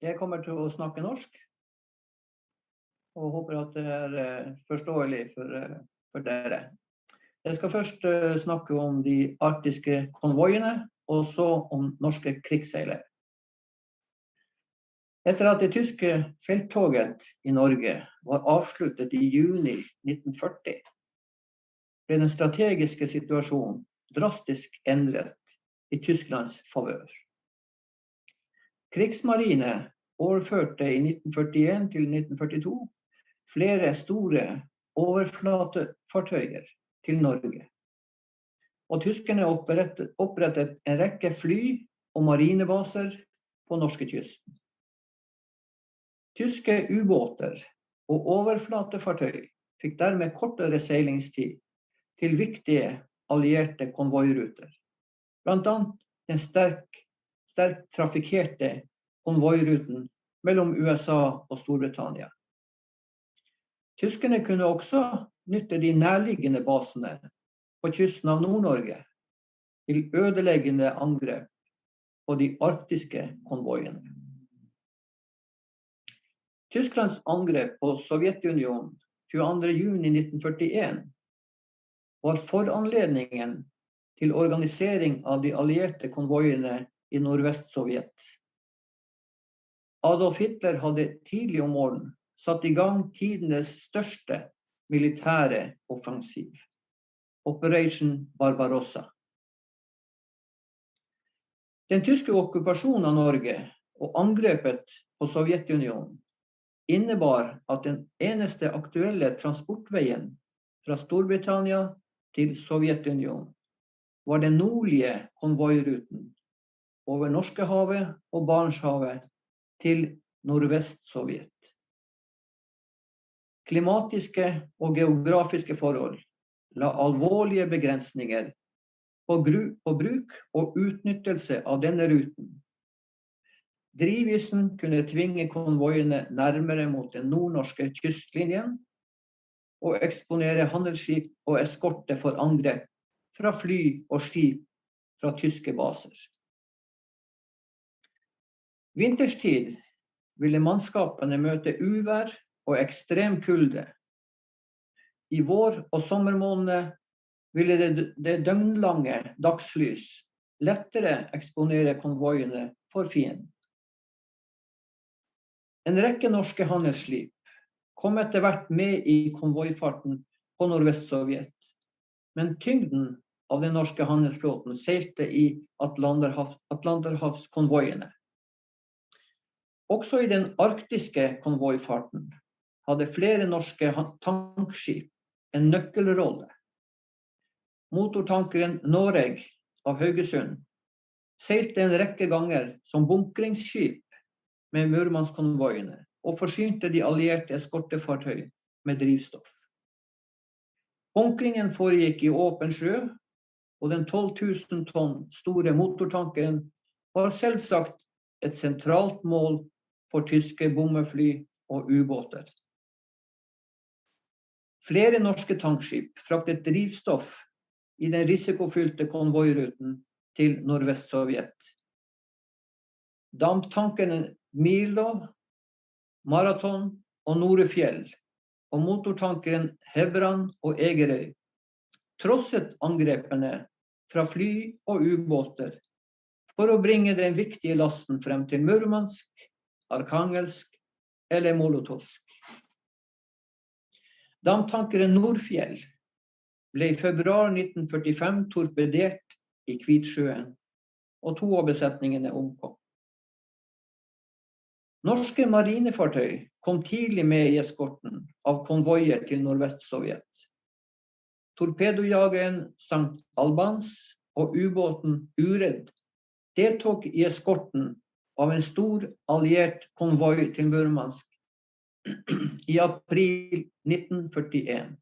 Jeg kommer til å snakke norsk, og håper at det forståelig for dere. Jeg skal først snakke om de arktiske konvoiene, og så om norske krigsseilere. Etter at det tyske felttoget I Norge var avsluttet I juni 1940, ble den strategiske situasjonen drastisk endret I Tysklands favør. Krigsmarine overførte I 1941 til 1942 flere store overflatefartøyer til Norge. Og tyskerne opprettet en rekke fly og marinebaser på norskekysten. Tyske ubåter og overflatefartøy fikk dermed kortere seilingstid til viktige allierte konvoiruter, blant annet den sterkt trafikkerte konvoiruten mellom USA og Storbritannia. Tyskerne kunne også nytte de nærliggende basene på kysten av Nord-Norge til ødeleggende angrep på de arktiske konvoiene. Tysklands angrep på Sovjetunionen 22. juni 1941 var foranledningen til organisering av de allierte konvoiene I Nordvest-Sovjet. Adolf Hitler hadde tidlig om morgenen satt I gang tidenes største militære offensiv, Operation Barbarossa. Den tyske okkupasjonen av Norge og angrepet på Sovjetunionen innebar at den eneste aktuelle transportveien fra Storbritannia til Sovjetunionen var den nordlige konvoiruten over Norskehavet og Barentshavet til Nordvest-Sovjet. Klimatiske og geografiske forhold la alvorlige begrensninger på bruk og utnyttelse av denne ruten. Drivisen kunne tvinge konvoiene nærmere mot den nordnorske kystlinjen og eksponere handelsskip og eskorte for angrep fra fly og skip fra tyske baser. Vinterstid ville mannskapene møte uvær og ekstrem kulde. I vår- og sommermånedene ville det døgnlange dagslys lettere eksponere konvoiene for fienden. En rekke norske handelsskip kom etter hvert med i konvoifarten på Nordvest-Sovjet, men tyngden av den norske handelsflåten seilte i Atlanterhavskonvoiene. Også i den arktiske konvoifarten hadde flere norske tankskip en nøkkelrolle. Motortankeren Noreg av Haugesund seilte en rekke ganger som bunkringsskip med Murmansk-konvoiene og forsynte de allierte eskortefartøy med drivstoff. Bunkringen foregikk i åpen sjø, og den 12 000 tonn store motortankeren var selvsagt et sentralt mål for tyske bombefly og ubåter. Flere norske tankskip fraktet drivstoff i den risikofylte konvoiruten til Nordvest-Sovjet. Damptankerne Milo, Marathon og Norefjell og motortankeren Hebran og Egerøy trosset angrepene fra fly og ubåter for å bringe den viktige lasten frem til Murmansk, Arkhangelsk eller Molotovsk. Damptankeren Norefjell ble i februar 1945 torpedert i Kvitsjøen, og 2 av besetningene omkom. Norske marinefartøy kom tidlig med i eskorten av konvoier til Nordvest-Sovjet. Torpedojageren St. Albans og ubåten Uredd deltok i eskorten av en stor alliert konvoi til Murmansk i april 1941.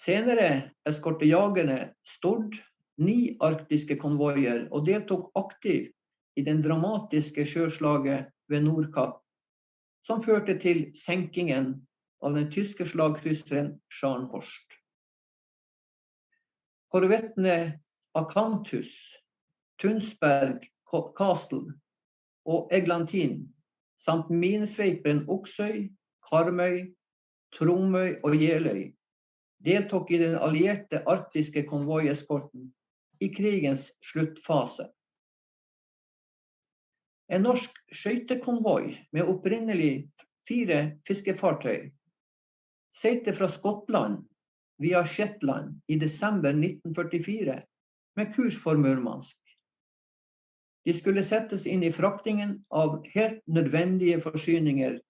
Senere eskorte jagerne Stord 9 arktiske konvoier og deltok aktivt i den dramatiske sjøslaget ved Nordkapp, som førte til senkingen av den tyske slagkrysseren Scharnhorst. Korvettene Akanthus, Tunsberg Castle og Eglantin, samt minesveiperen Oksøy, Karmøy, Tromøy og Jeløy, deltok i den allierte arktiske konvoieskorten i krigens sluttfase. En norsk skøytekonvoi med opprinnelig 4 fiskefartøy seilte fra Skottland via Shetland i desember 1944 med kurs for Murmansk. De skulle settes inn i fraktingen av helt nødvendige forsyninger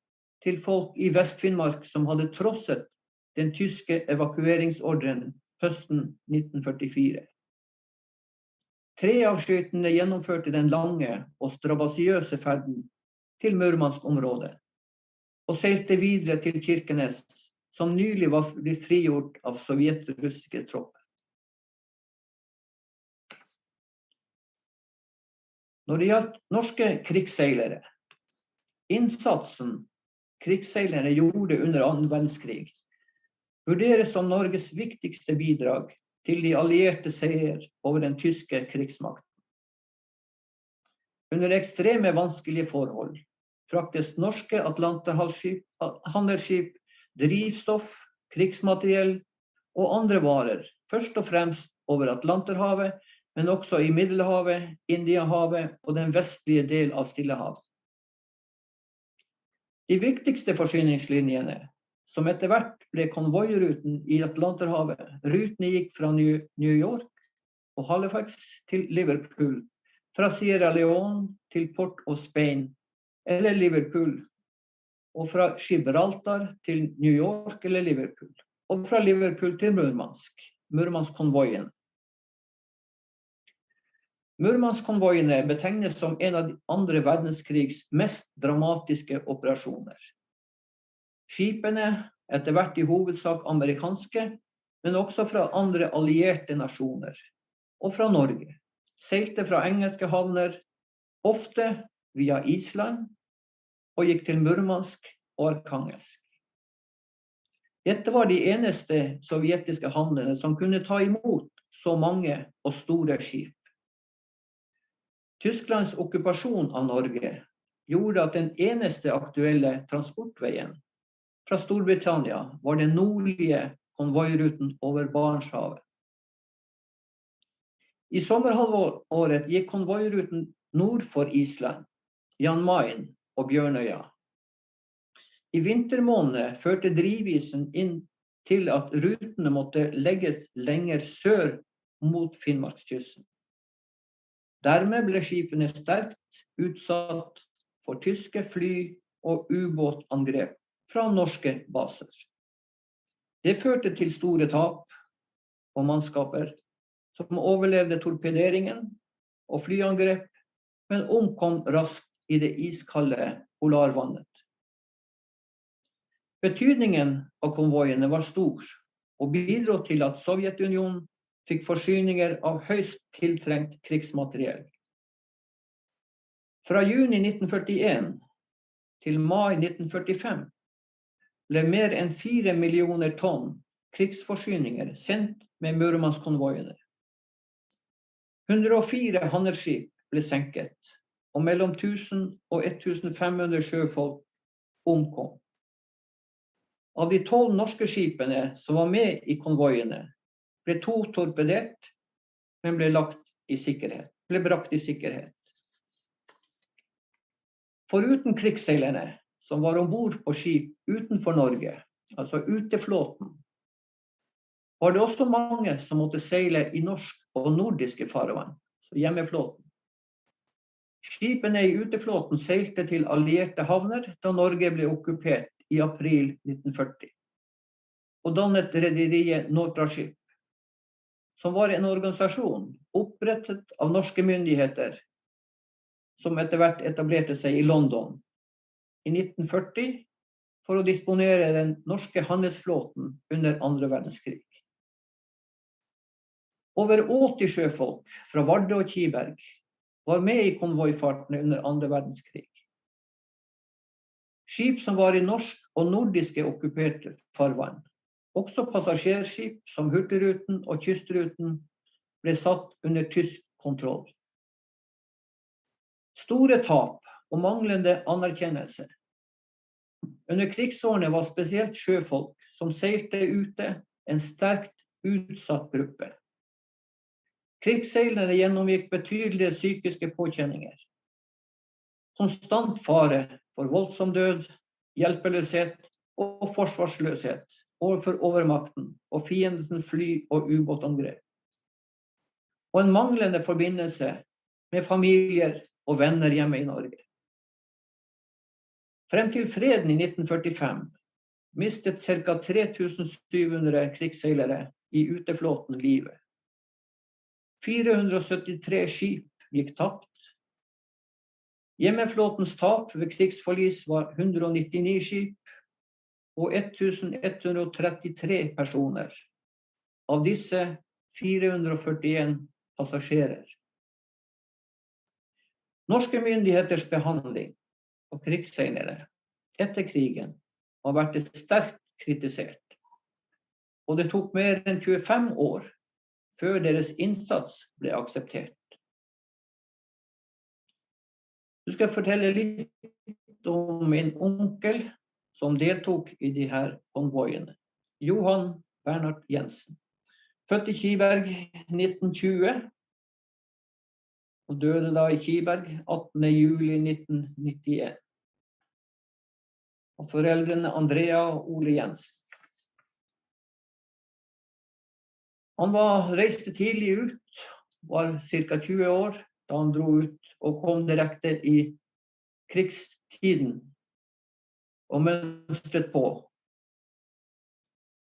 til folk i Vest-Finnmark som hadde trosset den tyske evakueringsordren høsten 1944. 3 av skøytene gjennomførte den lange og strabasiøse ferden til Murmansk-området og seilte videre til Kirkenes, som nylig var blitt frigjort av sovjetrussiske tropper. Når det gjaldt norske krigsseilere, innsatsen krigsseilerne gjorde under 2. verdenskrig, vurderes som Norges viktigste bidrag til de allierte seier over den tyske krigsmakten. Under ekstreme vanskelige forhold fraktes norske handelsskip, drivstoff, krigsmateriell og andre varer, først og fremst over Atlanterhavet, men også i Middelhavet, Indiahavet og den vestlige del av Stillehavet. De viktigste forsyningslinjene, som etter hvert ble konvoiruten i Atlanterhavet, rutene gikk fra New York og Halifax til Liverpool, fra Sierra Leone til Port of Spain eller Liverpool, og fra Gibraltar til New York eller Liverpool, og fra Liverpool til Murmansk, Murmansk-konvoien. Murmansk-konvoiene betegnes som en av 2. verdenskrigs mest dramatiske operasjoner. Skipene, etter hvert i hovedsak amerikanske, men også fra andre allierte nasjoner, og fra Norge, seilte fra engelske havner, ofte via Island, og gikk til Murmansk og Arkhangelsk. Dette var de eneste sovjetiske havnene som kunne ta imot så mange og store skip. Tysklands okkupasjon av Norge gjorde at den eneste aktuelle transportveien fra Storbritannia var den nordlige konvoiruten over Barentshavet. I sommerhalvåret gikk konvoiruten nord for Island, Jan Mayen og Bjørnøya. I vintermånedene førte drivisen inn til at rutene måtte legges lenger sør mot Finnmarkskysten. Dermed ble skipene sterkt utsatt for tyske fly og ubåtangrep fra norske baser. Det førte til store tap og mannskaper som overlevde torpederingen og flyangrep, men omkom raskt i det iskalde polarvannet. Betydningen av konvoiene var stor og bidro til at Sovjetunionen fikk forsyninger av høyst tiltrengt krigsmateriell. Fra juni 1941 til mai 1945 ble mer enn 4 millioner tonn krigsforsyninger sendt med Murmanskonvoiene. 104 handelsskip ble senket, og mellom 1000 og 1500 sjøfolk omkom. Av de 12 norske skipene som var med i konvoiene, ble 2 torpedert, men ble brakt i sikkerhet. Foruten krigsseilerne som var ombord på skip utenfor Norge, altså uteflåten, var det også mange som måtte seile i norsk og nordiske farvann, så hjemmeflåten. Skipene i uteflåten seilte til allierte havner da Norge ble okkupert i april 1940, og dannet rederiet Nortraship, som var en organisasjon opprettet av norske myndigheter, som etter hvert etablerte seg i London i 1940 for å disponere den norske handelsflåten under andre verdenskrig. Over 80 sjøfolk fra Vardø og Kiberg var med i konvoifartene under andre verdenskrig. Skip som var i norsk og nordiske okkuperte farvann, også passasjerskip som Hurtigruten og Kystruten, ble satt under tysk kontroll. Store tap og manglende anerkjennelse. Under krigsårene var spesielt sjøfolk som seilte ute en sterkt utsatt gruppe. Krigsseilerne gjennomgikk betydelige psykiske påkjenninger. Konstant fare for voldsom død, hjelpeløshet og forsvarsløshet overfor overmakten og fiendens fly og ubåtangrep. Og en manglende forbindelse med familier og venner hjemme i Norge. Frem til freden i 1945 mistet ca. 3700 krigsseilere i uteflåten livet. 473 skip gikk tapt. Hjemmeflåtens tap ved krigsforlis var 199 skip og 1133 personer. Av disse 441 passasjerer. Norske myndigheters behandling av krigsseilere etter krigen har vært sterkt kritisert, og det tok mer enn 25 år før deres innsats ble akseptert. Du skal fortelle litt om min onkel som deltok i de her konvoiene. Johan Bernhard Jensen. Født i Kiberg 1920, og døde da i Kiberg 18. juli 1991. Og foreldrene Andrea og Ole Jensen. Han reiste tidlig ut, var ca. 20 år da han dro ut og kom direkte i krigstiden og mønstret på.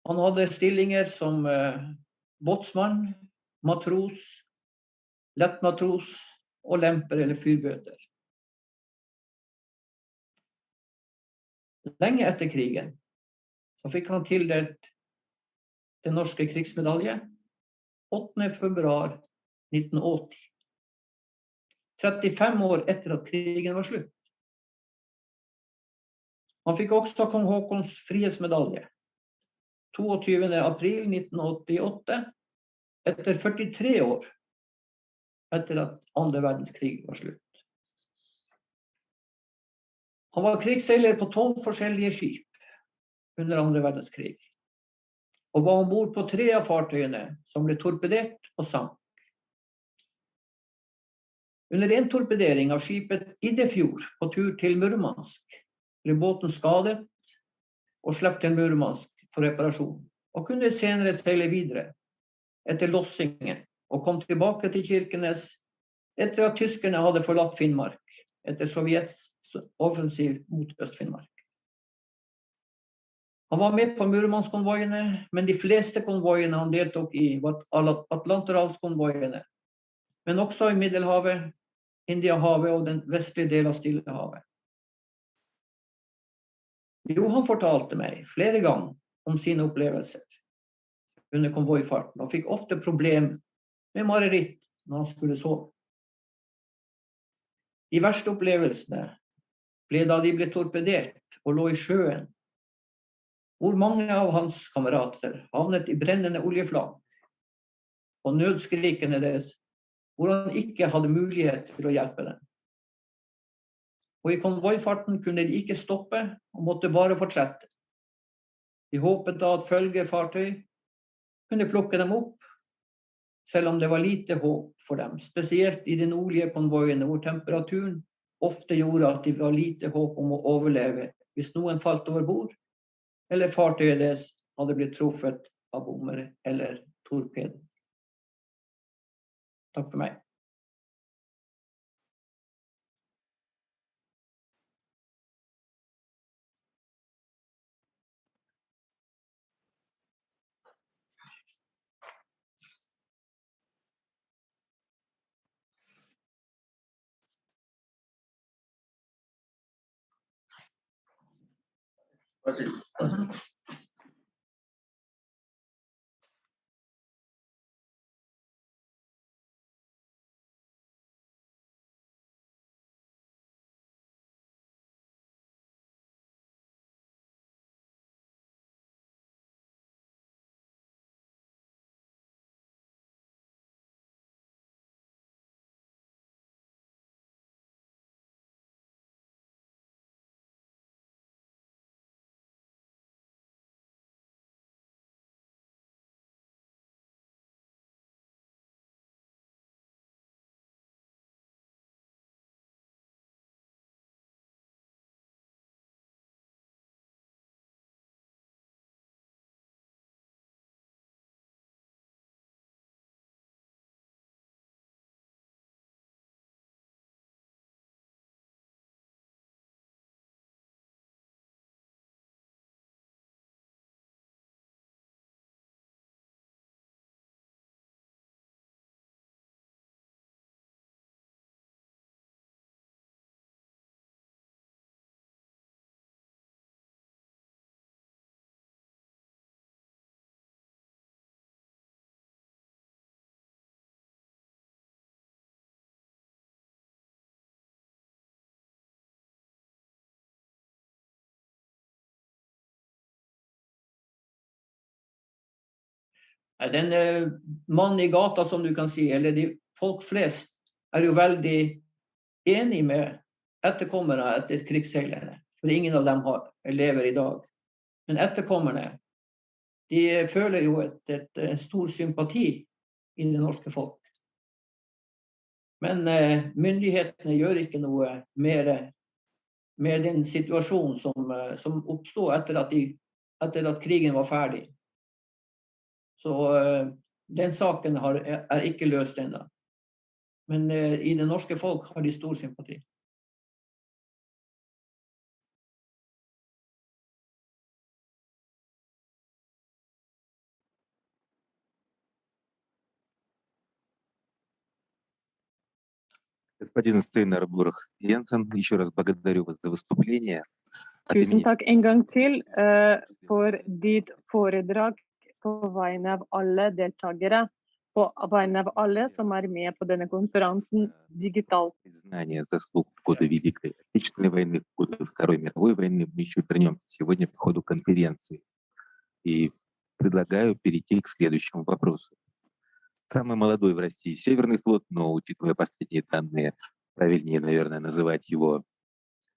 Han hadde stillinger som båtsmann, matros, lettmatros og lemper eller fyrbøter. Lenge etter krigen så fikk han tildelt den norske krigsmedalje 8. februar 1980. 35 år etter at krigen var slutt. Han fikk også kong Haakons frihetsmedalje 22. april 1988, etter 43 år etter at andre verdenskrig var slutt. Han var krigsseiler på 12 forskjellige skip under andre verdenskrig, og var ombord på 3 av fartøyene som ble torpedert og sank. Under en torpedering av skipet Iddefjord på tur til Murmansk ble båten skadet og slept til Murmansk for reparasjon, og kunne senere seile videre etter lossingen og kom tilbake til Kirkenes etter at tyskerne hadde forlatt Finnmark etter Sovjets offensiv mot Øst-Finnmark. Han var med på Murmansk-konvoiene, men de fleste konvoiene han deltok i var Atlanterhavskonvoiene, men også i Middelhavet, Indiahavet og den vestlige del av Stillehavet. Jo, han fortalte meg flere ganger om sine opplevelser under konvoifarten, og fikk ofte problem med mareritt når han skulle sove. De verste opplevelsene ble da de ble torpedert og lå i sjøen, hvor mange av hans kamerater havnet i brennende oljeflak, og nødskrikene deres, hvor han ikke hadde mulighet til å hjelpe dem. Og i konvoifarten kunne de ikke stoppe og måtte bare fortsette. De håpet da at følgefartøy kunne plukke dem opp, selv om det var lite håp for dem, spesielt i de nordlige konvoiene, hvor temperaturen ofte gjorde at de var lite håp om å overleve hvis noen falt over bord, eller fartøyet deres hadde blitt truffet av bomber eller torpedo. Takk for meg. Den mannen i gata, som du kan si, eller de folk flest, er jo veldig enig med etterkommerne etter krigsseilerne, for ingen av dem lever i dag. Men etterkommerne, de føler jo et stor sympati i det norske folk. Men myndighetene gjør ikke noe mer med den situasjonen som oppstod etter at krigen var ferdig. Så den saken er ikke løst ennå. Men i det norske folk har de stor sympati. Господин Стейнер Бурх Jensen, еще раз благодарю вас за выступление. Tusen takk en gang til for ditt foredrag på vegne av alle deltakere, på vegne av alle som er med på denne konferansen digitalt. Признание заслуг в годы Великой Отечественной войны, в годы Второй мировой войны. Мы еще вернемся сегодня по ходу конференции. И предлагаю перейти к следующему вопросу. Самый молодой в России Северный флот, но, учитывая последние данные, правильнее, наверное, называть его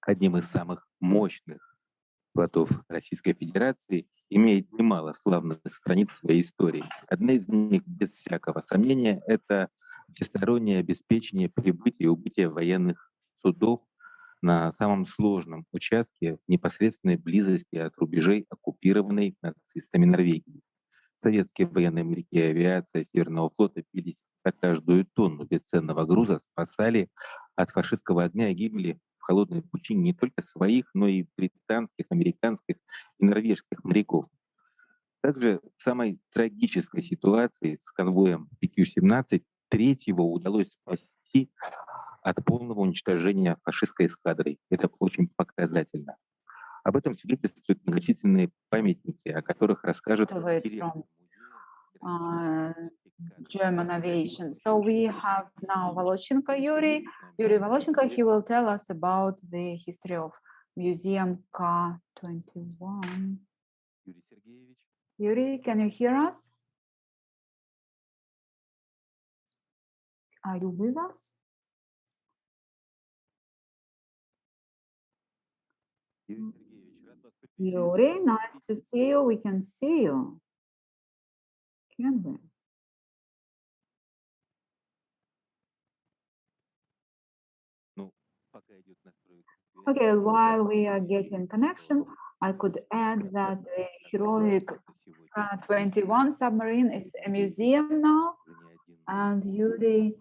одним из самых мощных флотов Российской Федерации, имеет немало славных страниц в своей истории. Одна из них, без всякого сомнения, это всестороннее обеспечение прибытия и убытия военных судов на самом сложном участке в непосредственной близости от рубежей оккупированной нацистами Норвегии. Советские военные моряки и авиация Северного флота бились за каждую тонну бесценного груза, спасали от фашистского огня и гибели в холодной пучине не только своих, но и британских, американских и норвежских моряков. Также в самой трагической ситуации с конвоем PQ-17 третьего удалось спасти от полного уничтожения фашистской эскадрой. Это очень показательно. Об этом свидетельствуют многочисленные памятники, о которых расскажет From German aviation. So we have now Volochenko Yuri. Yuri Volochenko, he will tell us about the history of Museum K-21. Yuri, can you hear us? Are you with us? Yuri, nice to see you. We can see you. Can we? Okay, while we are getting connection, I could add that the heroic 21 submarine is a museum now, and Yuri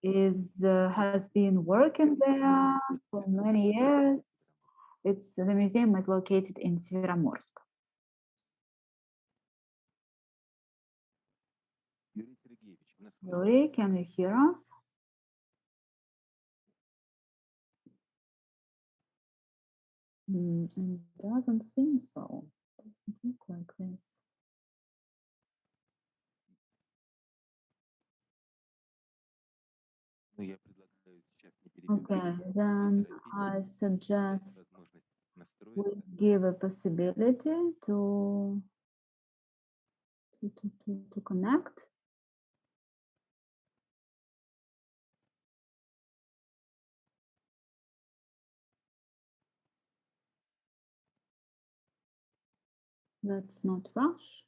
has been working there for many years. The museum is located in Severomorsk. Yuri, can you hear us? It doesn't seem so. It doesn't look like this. Okay, then I suggest we give a possibility to connect. Let's not rush.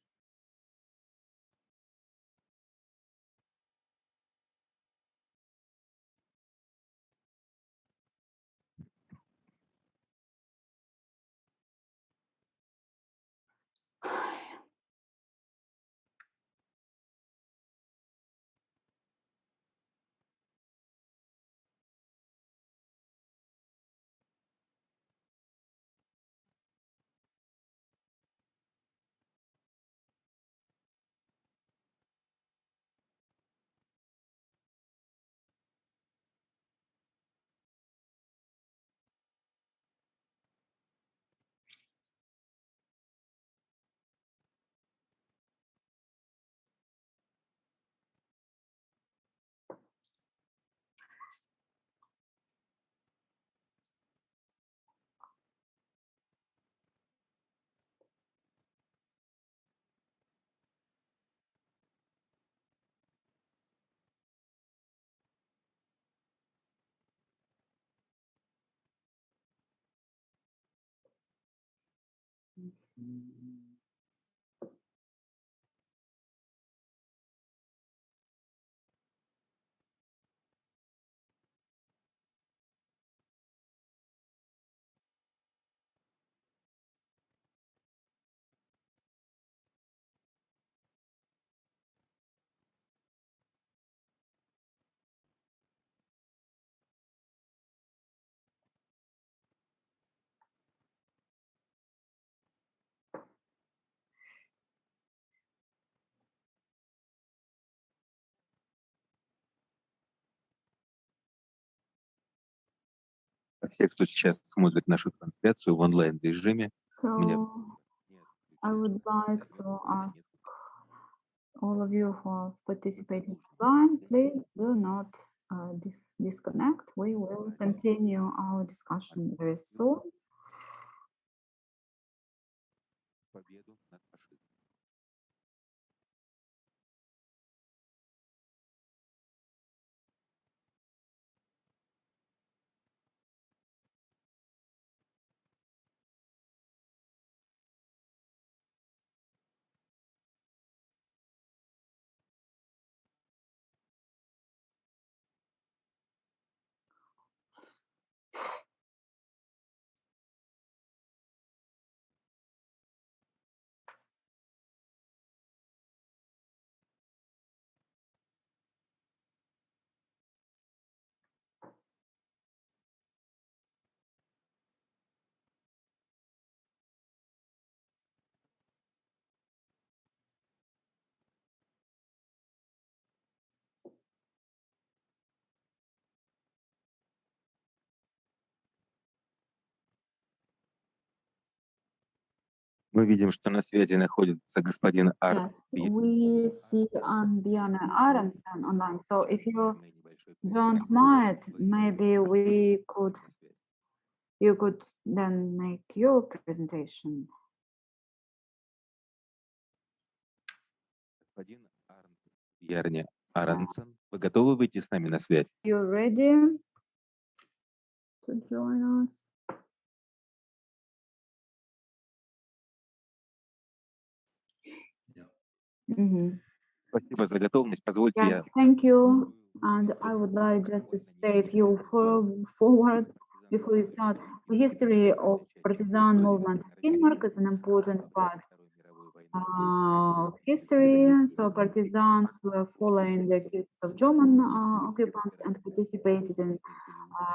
Все, кто сейчас смотрит нашу трансляцию в онлайн-режиме, So I would like to ask all of you who are participating online, please do not disconnect. We will continue our discussion very soon. победу над фашизмом. Мы видим, что на связи находится господин Арн. Yes, we see Bjarne Aronsen online. So if you don't mind, maybe you could then make your presentation. Господин Bjarne Aronsen, вы готовы выйти с нами на связь? You ready to join us? Спасибо за готовность. Позвольте Yes, thank you. And I would like just to stay a few forward before you start. The history of partisan movement in Finnmark is an important part of history. So partisans were following the activities of German occupants and participated in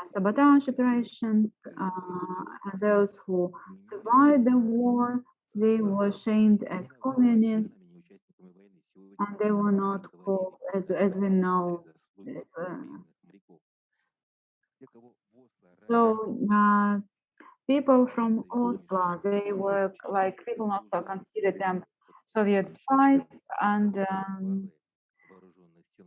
sabotage operations. And those who survived the war, they were shamed as communists, and they were not called, as we know. So people from Oslo, they were like people also considered them Soviet spies, and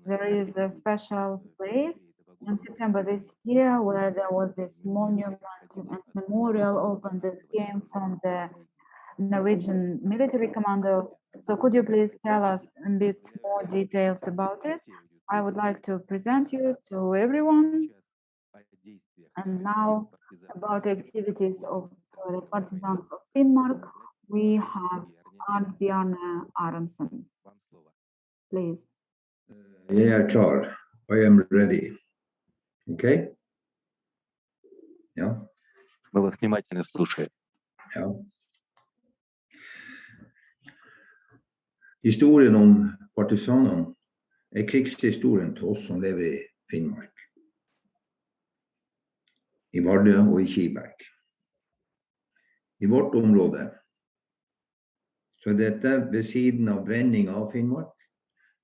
there is a special place in September this year where there was this monument and memorial opened that came from the Norwegian military commander. So could you please tell us a bit more details about it? I would like to present you to everyone. And now about the activities of the partisans of Finnmark, we have Bjarne Aronsen. Please. Jeg klar. I am ready. Okay? Ja. Мы вас внимательно слушаем. Ja. Historien om partisanene krigshistorien til oss som lever i Finnmark, i Vardø og i Kiberg. I vårt område så dette ved siden av brenning av Finnmark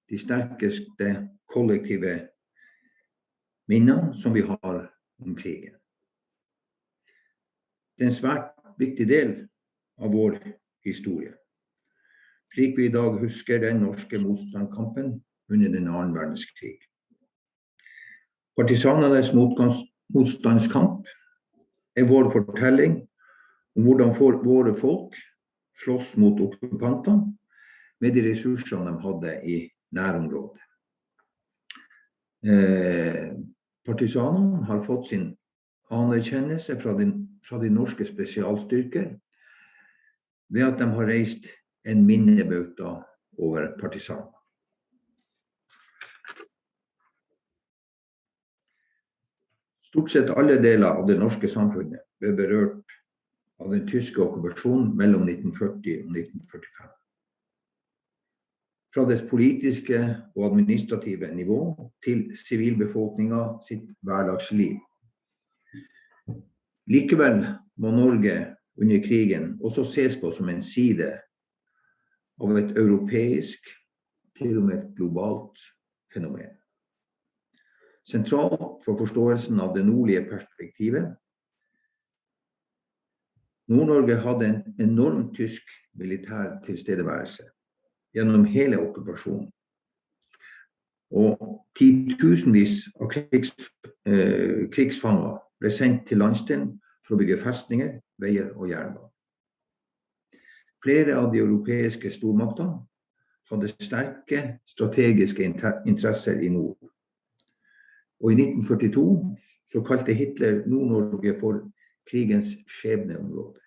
de sterkeste kollektive minnene som vi har om krigen. Det en svært viktig del av vår historie. Slik vi i dag husker den norske motstandskampen under den andre verdenskrig. Partisanenes motstandskamp vår fortelling om hvordan våre folk slåss mot okkupantene med de ressursene de hadde i nærområdet. Partisanene har fått sin anerkjennelse fra de norske spesialstyrker ved at de har reist en minnebauta over partisaner. Stort sett alle deler av det norske samfunnet ble berørt av den tyske okkupasjonen mellom 1940 og 1945. Fra det politiske og administrative nivå til sivilbefolkningen sitt hverdagsliv. Likevel må Norge under krigen også ses på som en side av et europeisk, til og med et globalt fenomen. Sentralt for forståelsen av det nordlige perspektivet. Nord-Norge hadde en enorm tysk militær tilstedeværelse gjennom hele okkupasjonen. Og titusenvis av krigsfanger ble sendt til landsdelen for å bygge festninger, veier og jernbaner. Flere av de europeiske stormaktene hadde sterke strategiske interesser i nord. Og i 1942 så kalte Hitler Nord-Norge for krigens skjebneområde.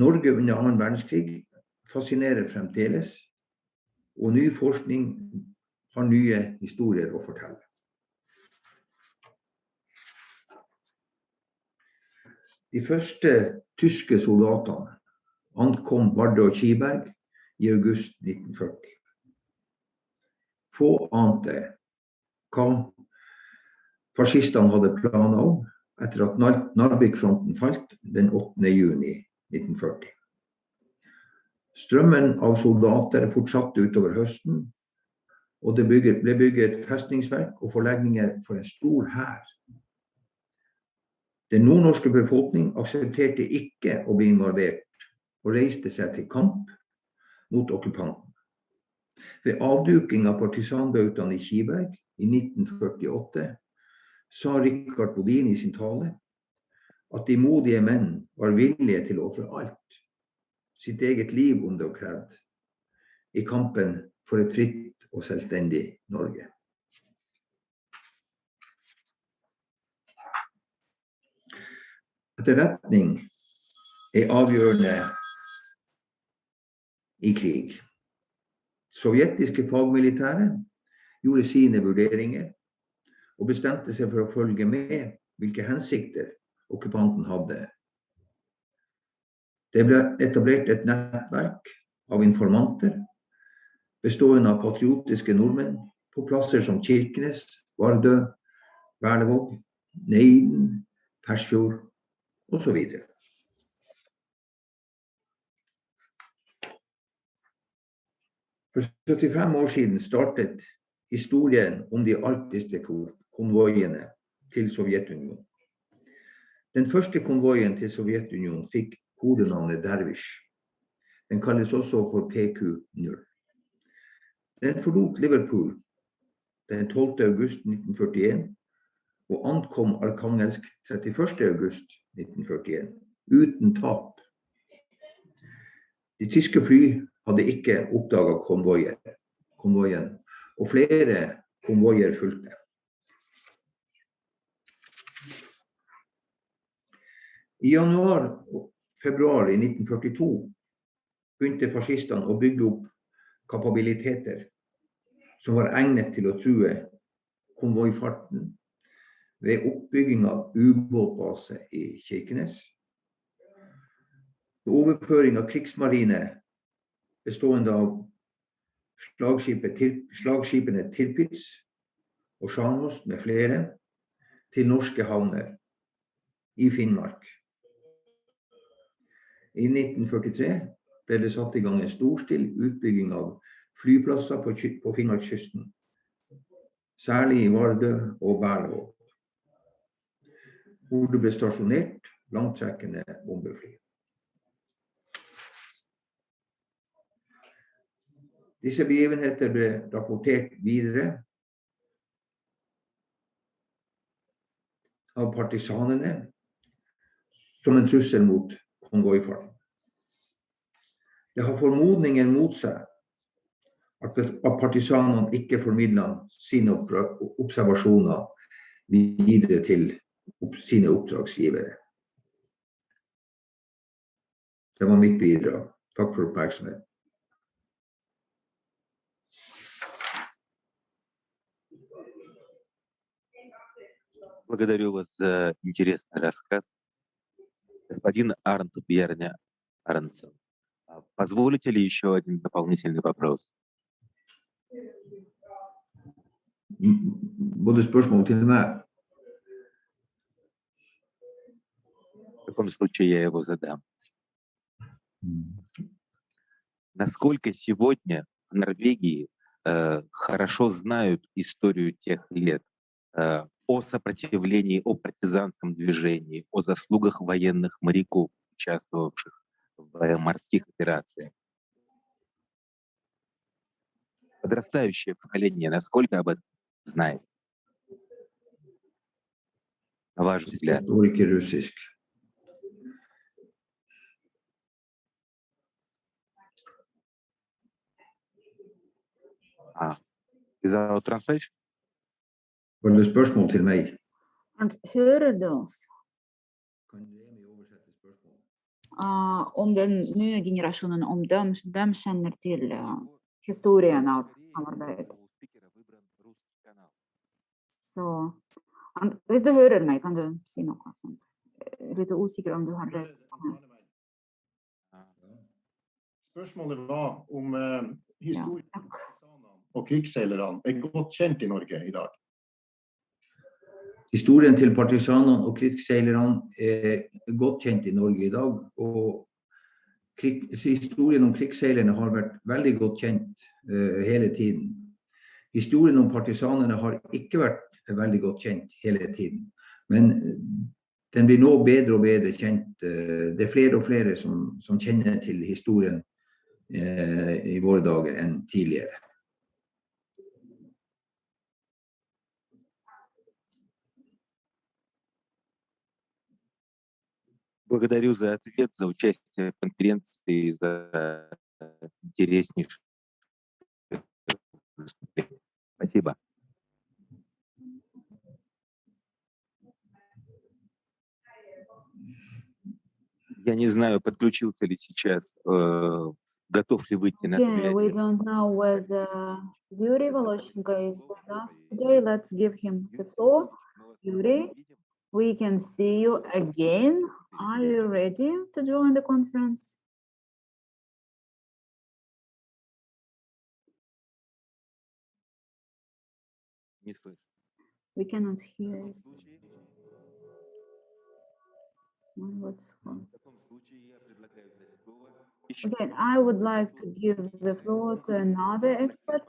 Norge under annen verdenskrig fascinerer fremdeles, og ny forskning har nye historier å fortelle. De første tyske soldatene ankom Vardø og Kiberg i august 1940. Få ante hva fascistene hadde planer om etter at Narvik-fronten falt den 8. juni 1940. Strømmen av soldater fortsatte utover høsten, og det ble bygget festningsverk og forlegninger for en stor hær. Den nordnorske befolkning aksepterte ikke å bli invadert og reiste seg til kamp mot okkupanten. Ved avduking av partisanbautaen i Kiberg i 1948 sa Richard Bodin i sin tale at de modige menn var villige til å ofre alt, sitt eget liv om det var krevd, i kampen for et fritt og selvstendig Norge. Etterretning avgjørende i krig. Sovjetiske fagmilitære gjorde sine vurderinger og bestemte seg for å følge med hvilke hensikter okkupanten hadde. Det ble etablert et nettverk av informanter bestående av patriotiske nordmenn på plasser som Kirkenes, Vardø, Berlevåg, Neiden, Persfjord og så videre. For 75 år siden startet historien om de arktiske konvoiene til Sovjetunionen. Den første konvoien til Sovjetunionen fikk kodenavnet Dervish. Den kalles også for PQ-0. Den forlot Liverpool den 12. august 1941 og ankom Arkhangelsk 31. august 1941 uten tap. De tyske fly hadde ikke oppdaget konvoien, og flere konvoier fulgte. I januar og februar i 1942 begynte fascistene å bygge opp kapabiliteter som var egnet til å true konvoifarten ved oppbygging av ubåtbase i Kirkenes, overføring av krigsmarine bestående av slagskipene Tirpitz og Sjanost med flere til norske havner i Finnmark. I 1943 ble det satt i gang en storstilt utbygging av flyplasser på Finnmarkskysten, særlig i Vardø og Berlevåg, hvor det ble stasjonert langtrekkende bombefly. Disse begivenheter ble rapportert videre av partisanene som en trussel mot konvoifarten. Det har formodninger mot seg at partisanene ikke formidlet sine observasjoner videre til sine oppdragsgivere. Det var mitt bidrag. Takk for oppmerksomheten. Благодарю вас за интересный рассказ. Господин Арнт Бьерня Арнтсон, позволите ли еще один дополнительный вопрос? Både spørsmål til meg. В таком случае я его задам. Насколько сегодня в Норвегии хорошо знают историю тех лет, о сопротивлении, о партизанском движении, о заслугах военных моряков, участвовавших в морских операциях? Подрастающее поколение насколько об этом знает? На ваш взгляд? Только русский. Without translation? Var det spørsmål til meg? Hører du oss? Kan Remi oversette spørsmålet? Om den nye generasjonen, om de kjenner til historien av samarbeid. Så, hvis du hører meg, kan du si noe sånt. Jeg er litt usikker om du har det. Spørsmålet var om historien og krigsseilerne er godt kjent i Norge i dag. Historien til partisanene og krigsseilerne er godt kjent i Norge i dag, og historien om krigsseilerne har vært veldig godt kjent hele tiden. Historien om partisanene har ikke vært veldig godt kjent hele tiden, men Den blir nå bedre og bedre kjent. Det flere og flere som kjenner til historien i våre dager enn tidligere. Благодарю за ответ, за участие в конференции, за интереснейшее выступление. Спасибо. Я не знаю, подключился ли сейчас, готов ли выйти на связь. We don't know whether Yuri Voloshenko is with us today. Let's give him the floor. Yuri, we can see you again. Are you ready to join the conference? Не слышу. We cannot hear you. What's wrong? Okay, I would like to give the floor to another expert,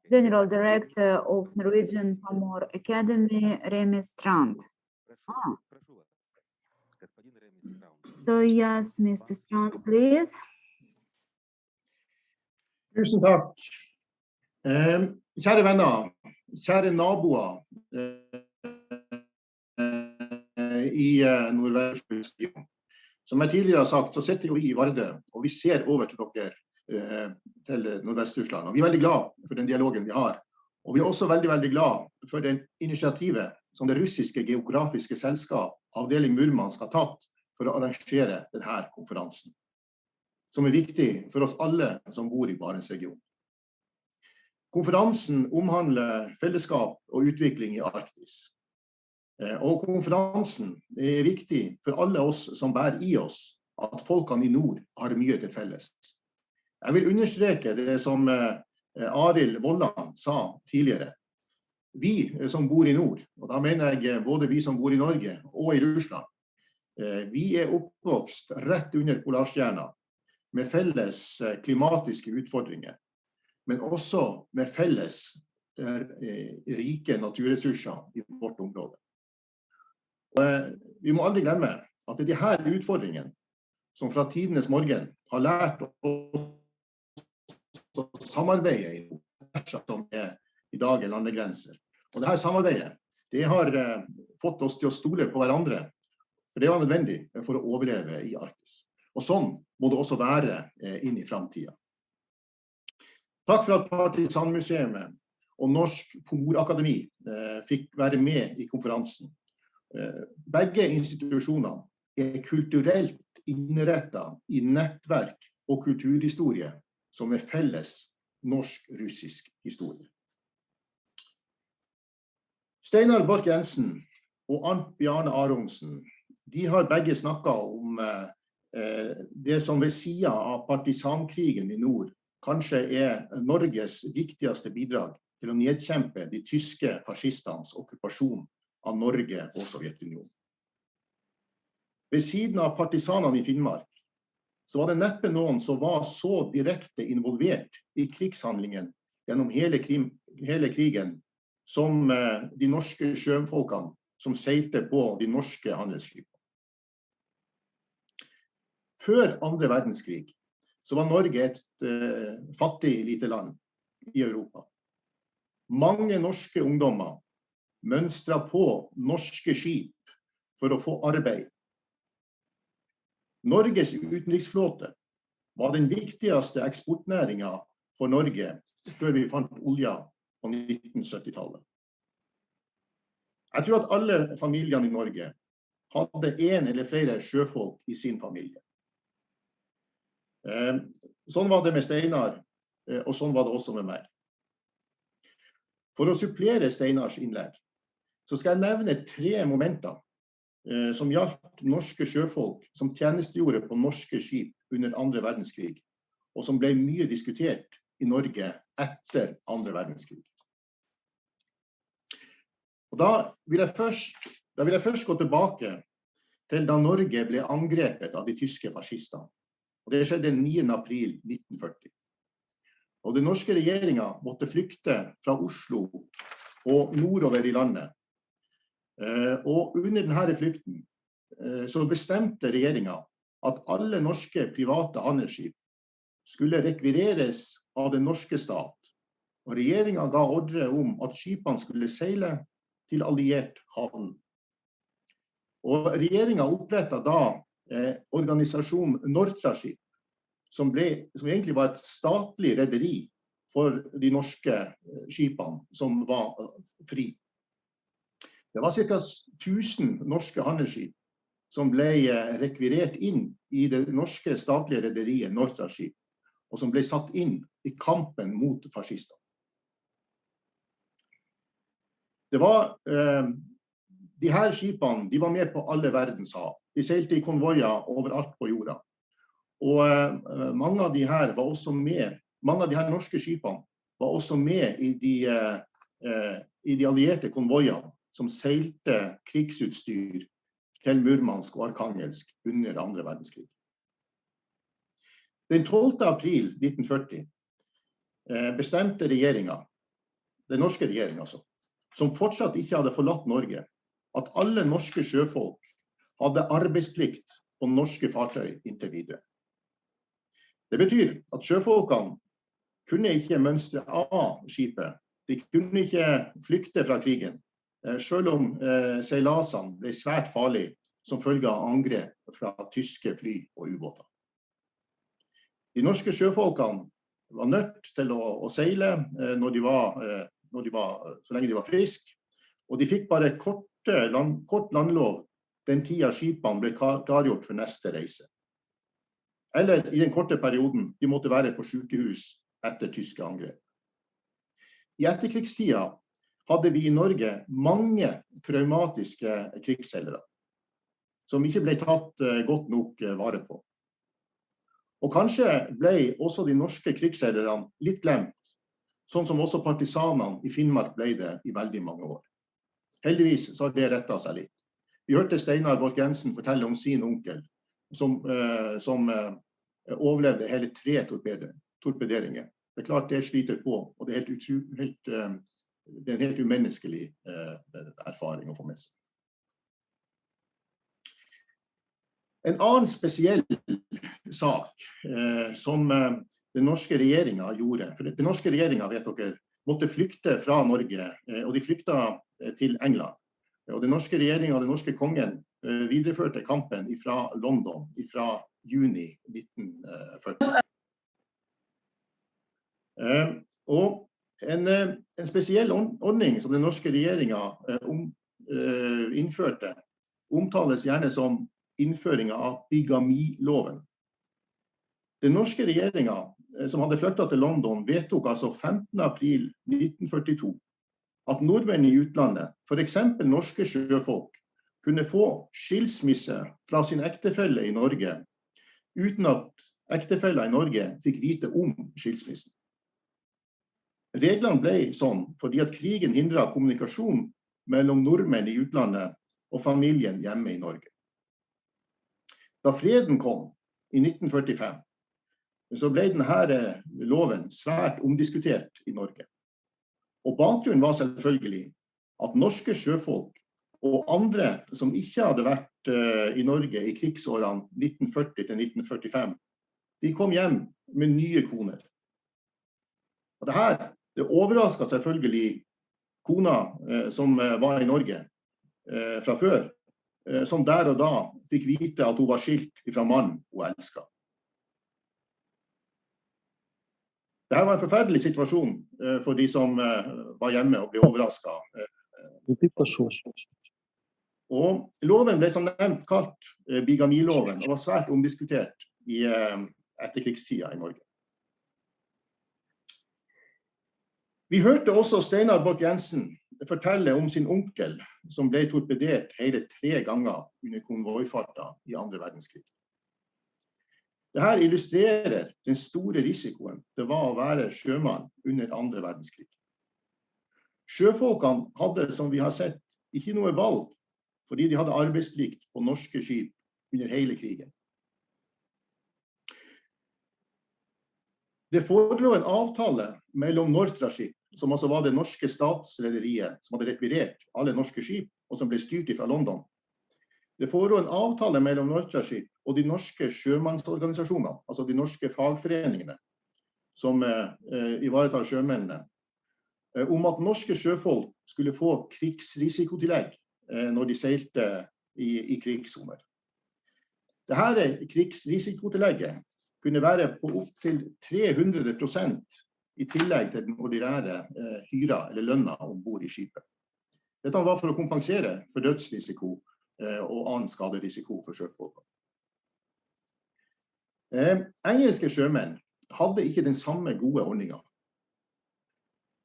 General Director of Norwegian Pomor Academy, Remi Strand. So yes, Mr. Strand, please. Tusen takk. Kjære venner, kjære naboer i Nordvest-Russland. Som jeg tidligere har sagt, så sitter jo vi i Vardø, og vi ser over til dere til Nordvest-Russland. Og vi er veldig glad for den dialogen vi har. Og vi er også veldig, veldig glad for det initiativet som det russiske geografiske selskap, avdeling Murman, skal ha tatt for å arrangere denne konferansen, som er viktig for oss alle som bor i Barentsregionen. Konferansen omhandler fellesskap og utvikling i Arktis. Og konferansen er viktig for alle oss som bærer i oss at folkene i nord har mye til felles. Jeg vil understreke det som Arild Vollan sa tidligere. Vi som bor i nord, og da mener jeg både vi som bor i Norge og i Russland, vi er oppvokst rett under Polarstjerna med felles klimatiske utfordringer, men også med felles rike naturressurser i vårt område. Vi må aldri glemme at det er de her utfordringene som fra tidenes morgen har lært oss å samarbeide i nord, som i dag er landegrenser. Og dette samarbeidet, det har fått oss til å stole på hverandre, for det var nødvendig for å overleve i Arktis. Og sånn må det også være inn i fremtiden. Takk for at Partisanmuseet og Norsk Pomorakademi fikk være med i konferansen. Begge institusjonene er kulturelt innrettet i nettverk og kulturhistorie som er felles norsk-russisk historie. Steinar Borch-Jensen og Arnt Bjarne Aronsen, de har begge snakket om det som ved siden av partisankrigen i nord kanskje er Norges viktigste bidrag til å nedkjempe de tyske fascistenes okkupasjon av Norge og Sovjetunionen. Ved siden av partisanene i Finnmark, så var det neppe noen som var så direkte involvert i krigshandlingen gjennom hele krigen som de norske sjøfolkene som seilte på de norske handelsskipene. Før andre verdenskrig så var Norge et fattig lite land i Europa. Mange norske ungdommer mønstret på norske skip for å få arbeid. Norges utenriksflåte var den viktigste eksportnæringen for Norge før vi fant olja på 1970-tallet. Jeg tror at alle familiene i Norge hadde en eller flere sjøfolk i sin familie. Sånn var det med Steinar, og sånn var det også med meg. For å supplere Steinars innlegg, så skal jeg nevne 3 momenter som gjaldt norske sjøfolk som tjenestegjorde på norske skip under andre verdenskrig, og som ble mye diskutert i Norge etter andre verdenskrig. Og da vil jeg først gå tilbake til da Norge ble angrepet av de tyske fascistene. Og det skjedde 9. april 1940. Og den norske regjeringen måtte flykte fra Oslo og nordover i landet. Og under denne flykten så bestemte regjeringen at alle norske private handelsskip skulle rekvireres av den norske stat, og regjeringen ga ordre om at skipene skulle seile til alliert havn. Og regjeringen opprettet da organisasjonen Nortraship, som egentlig var et statlig rederi for de norske skipene som var fri. Det var ca. 1000 norske handelsskip som ble rekvirert inn i det norske statlige rederiet Nortraship, og som ble satt inn i kampen mot fascister. Det var, de her skipene, de var med på alle verdens hav. De seilte i konvoier overalt på jorda. Og mange av de her var også med, mange av de her norske skipene var også med i de allierte konvoiene som seilte krigsutstyr til Murmansk og Arkangelsk under andre verdenskrig. Den 12. april 1940 bestemte regjeringen, den norske regjeringen altså, som fortsatt ikke hadde forlatt Norge, at alle norske sjøfolk hadde arbeidsplikt på norske fartøy inntil videre. Det betyr at sjøfolkene kunne ikke mønstre av skipet, de kunne ikke flykte fra krigen, selv om seilasene ble svært farlige som følge av angrep fra tyske fly og ubåter. De norske sjøfolkene var nødt til å seile så lenge de var friske, og de fikk bare kort landlov den tida skipene ble klargjort for neste reise. Eller i den korte perioden de måtte være på sykehus etter tyske angrep. I etterkrigstida hadde vi i Norge mange traumatiske krigsseilere, som ikke ble tatt godt nok vare på. Og kanskje ble også de norske krigsseilerne litt glemt, sånn som også partisanene i Finnmark ble det i veldig mange år. Heldigvis så har det rettet seg litt. Vi hørte Steinar Borch-Jensen fortelle om sin onkel, som overlevde hele 3 torpederinger. Det er klart det sliter på, og det er en helt umenneskelig erfaring å få med seg. En annen spesiell sak som den norske regjeringen gjorde, for den norske regjeringen, vet dere, måtte flykte fra Norge, og de flyktet til England. Og den norske regjeringen og den norske kongen videreførte kampen fra London fra juni 1940. Og en spesiell ordning som den norske regjeringen innførte, omtales gjerne som innføringen av bigamiloven. Den norske regjeringen som hadde flyttet til London vedtok altså 15. april 1942 at nordmenn i utlandet, for eksempel norske sjøfolk, kunne få skilsmisse fra sin ektefelle i Norge, uten at ektefeller i Norge fikk vite om skilsmissen. Reglene ble sånn fordi at krigen hindret kommunikasjon mellom nordmenn i utlandet og familien hjemme i Norge. Da freden kom i 1945, så ble denne loven svært omdiskutert i Norge. Og bakgrunnen var selvfølgelig at norske sjøfolk og andre som ikke hadde vært i Norge i krigsårene 1940 til 1945, de kom hjem med nye koner. Og det overrasket selvfølgelig kona som var i Norge fra før, som der og da fikk vite at hun var skilt fra mannen hun elsket. Dette var en forferdelig situasjon for de som var hjemme og ble overrasket. Og loven ble som nevnt kalt bigamiloven og var svært omdiskutert i etterkrigstida i Norge. Vi hørte også Steinar Borch-Jensen fortelle om sin onkel som ble torpedert hele 3 ganger under konvoifarta i andre verdenskrig. Dette illustrerer den store risikoen det var å være sjømann under andre verdenskrig. Sjøfolkene hadde, som vi har sett, ikke noe valg, fordi de hadde arbeidsplikt på norske skip under hele krigen. Det forelå en avtale mellom Nortraship, som altså var det norske statsrederiet som hadde rekvirert alle norske skip, og som ble styrt fra London. Det forelå en avtale mellom Nortraship og de norske sjømannsorganisasjonene, altså de norske fagforeningene, som ivaretar sjømennene, om at norske sjøfolk skulle få krigsrisikotillegg når de seilte i krigssoner. Dette krigsrisikotillegget kunne være på opp til 300% i tillegg til den ordinære hyra eller lønna ombord i skipet. Dette var for å kompensere for dødsrisiko og annen skaderisiko for sjøfolk. Engelske sjømenn hadde ikke den samme gode ordningen.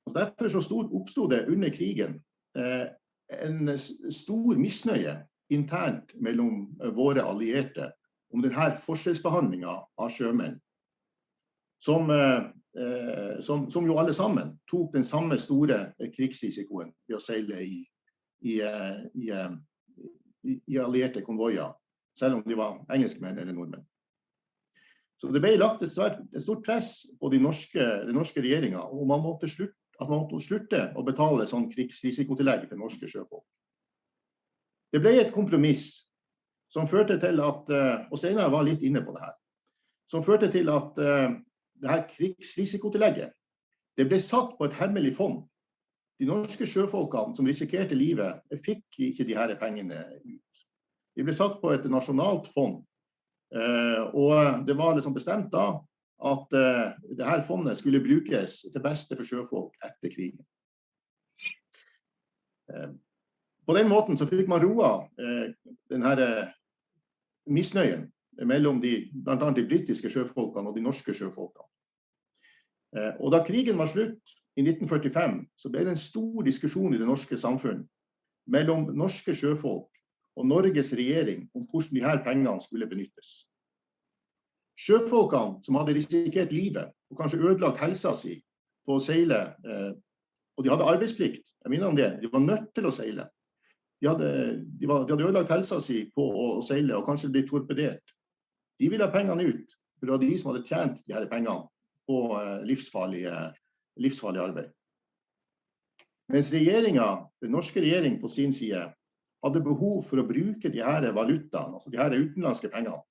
Derfor så oppstod det under krigen en stor misnøye internt mellom våre allierte om denne forskjellsbehandlingen av sjømenn, som jo alle sammen tok den samme store krigsrisikoen ved å seile i allierte konvoier, selv om de var engelskmenn eller nordmenn. Så det ble lagt et stort press på den norske regjeringen om man måtte slutte å betale sånn krigsrisikotillegg til norske sjøfolk. Det ble et kompromiss som førte til at, og Steinar var litt inne på det her, som førte til at det her krigsrisikotillegget, det ble satt på et hemmelig fond. De norske sjøfolkene som risikerte livet, fikk ikke de her pengene ut. De ble satt på et nasjonalt fond, og det var liksom bestemt da at det her fondet skulle brukes til beste for sjøfolk etter krigen. På den måten så fikk man roa denne misnøyen mellom blant annet de britiske sjøfolkene og de norske sjøfolkene. Og da krigen var slutt i 1945, så ble det en stor diskusjon i det norske samfunn mellom norske sjøfolk og Norges regjering om hvordan de her pengene skulle benyttes. Sjøfolkene som hadde risikert livet og kanskje ødelagt helsa si på å seile, og de hadde arbeidsplikt, jeg minner om det, de var nødt til å seile. De hadde ødelagt helsa si på å seile og kanskje blitt torpedert. De ville ha pengene ut, for det var de som hadde tjent de her pengene på livsfarlig arbeid. Mens den norske regjeringen på sin side, hadde behov for å bruke de her valutaene, altså de her utenlandske pengene,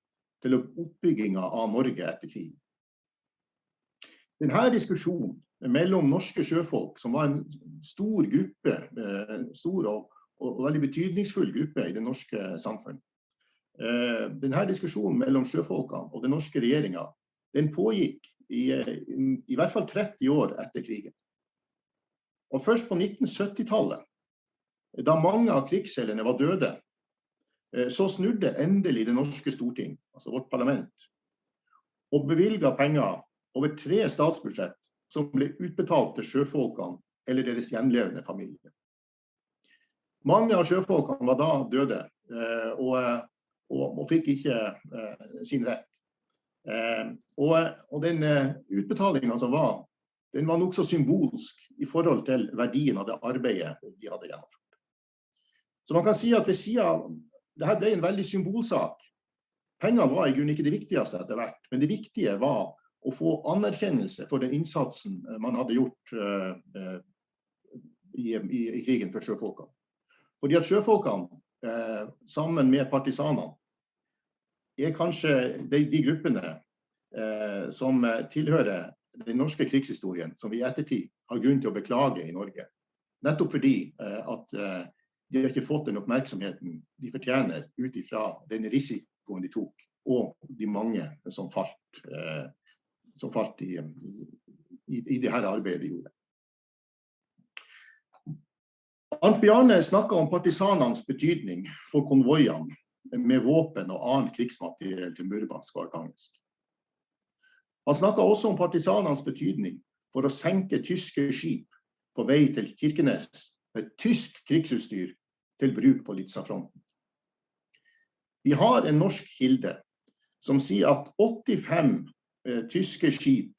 til oppbyggingen av Norge etter krig. Denne diskusjonen mellom norske sjøfolk, som var en stor gruppe, stor og veldig betydningsfull gruppe i det norske samfunn. Denne diskusjonen mellom sjøfolkene og den norske regjeringen, den pågikk i hvert fall 30 år etter krigen. Og først på 1970-tallet, da mange av krigsseilerne var døde, så snudde endelig det norske storting, altså vårt parlament, og bevilget penger over 3 statsbudsjett som ble utbetalt til sjøfolkene eller deres gjenlevende familie. Mange av sjøfolkene var da døde og fikk ikke sin rett. Og den utbetalingen som var, den var nok så symbolsk i forhold til verdien av det arbeidet de hadde gjennomført. Så man kan si at ved siden av, dette ble en veldig symbolsak. Pengene var i grunnen ikke det viktigste etter hvert, men det viktige var å få anerkjennelse for den innsatsen man hadde gjort i krigen for sjøfolkene. Fordi at sjøfolkene, sammen med partisanene, kanskje de gruppene som tilhører den norske krigshistorien, som vi i ettertid har grunn til å beklage i Norge. Nettopp fordi at de har ikke fått den oppmerksomheten de fortjener ut ifra den risikoen de tok, og de mange som falt i det her arbeidet de gjorde. Arnt Bjarne snakket om partisanenes betydning for konvoiene med våpen og annet krigsmateriell til Murmansk og Arkhangelsk. Han snakket også om partisanenes betydning for å senke tyske skip på vei til Kirkenes med tysk krigsutstyr til bruk på Litsafronten. Vi har en norsk kilde som sier at 85 tyske skip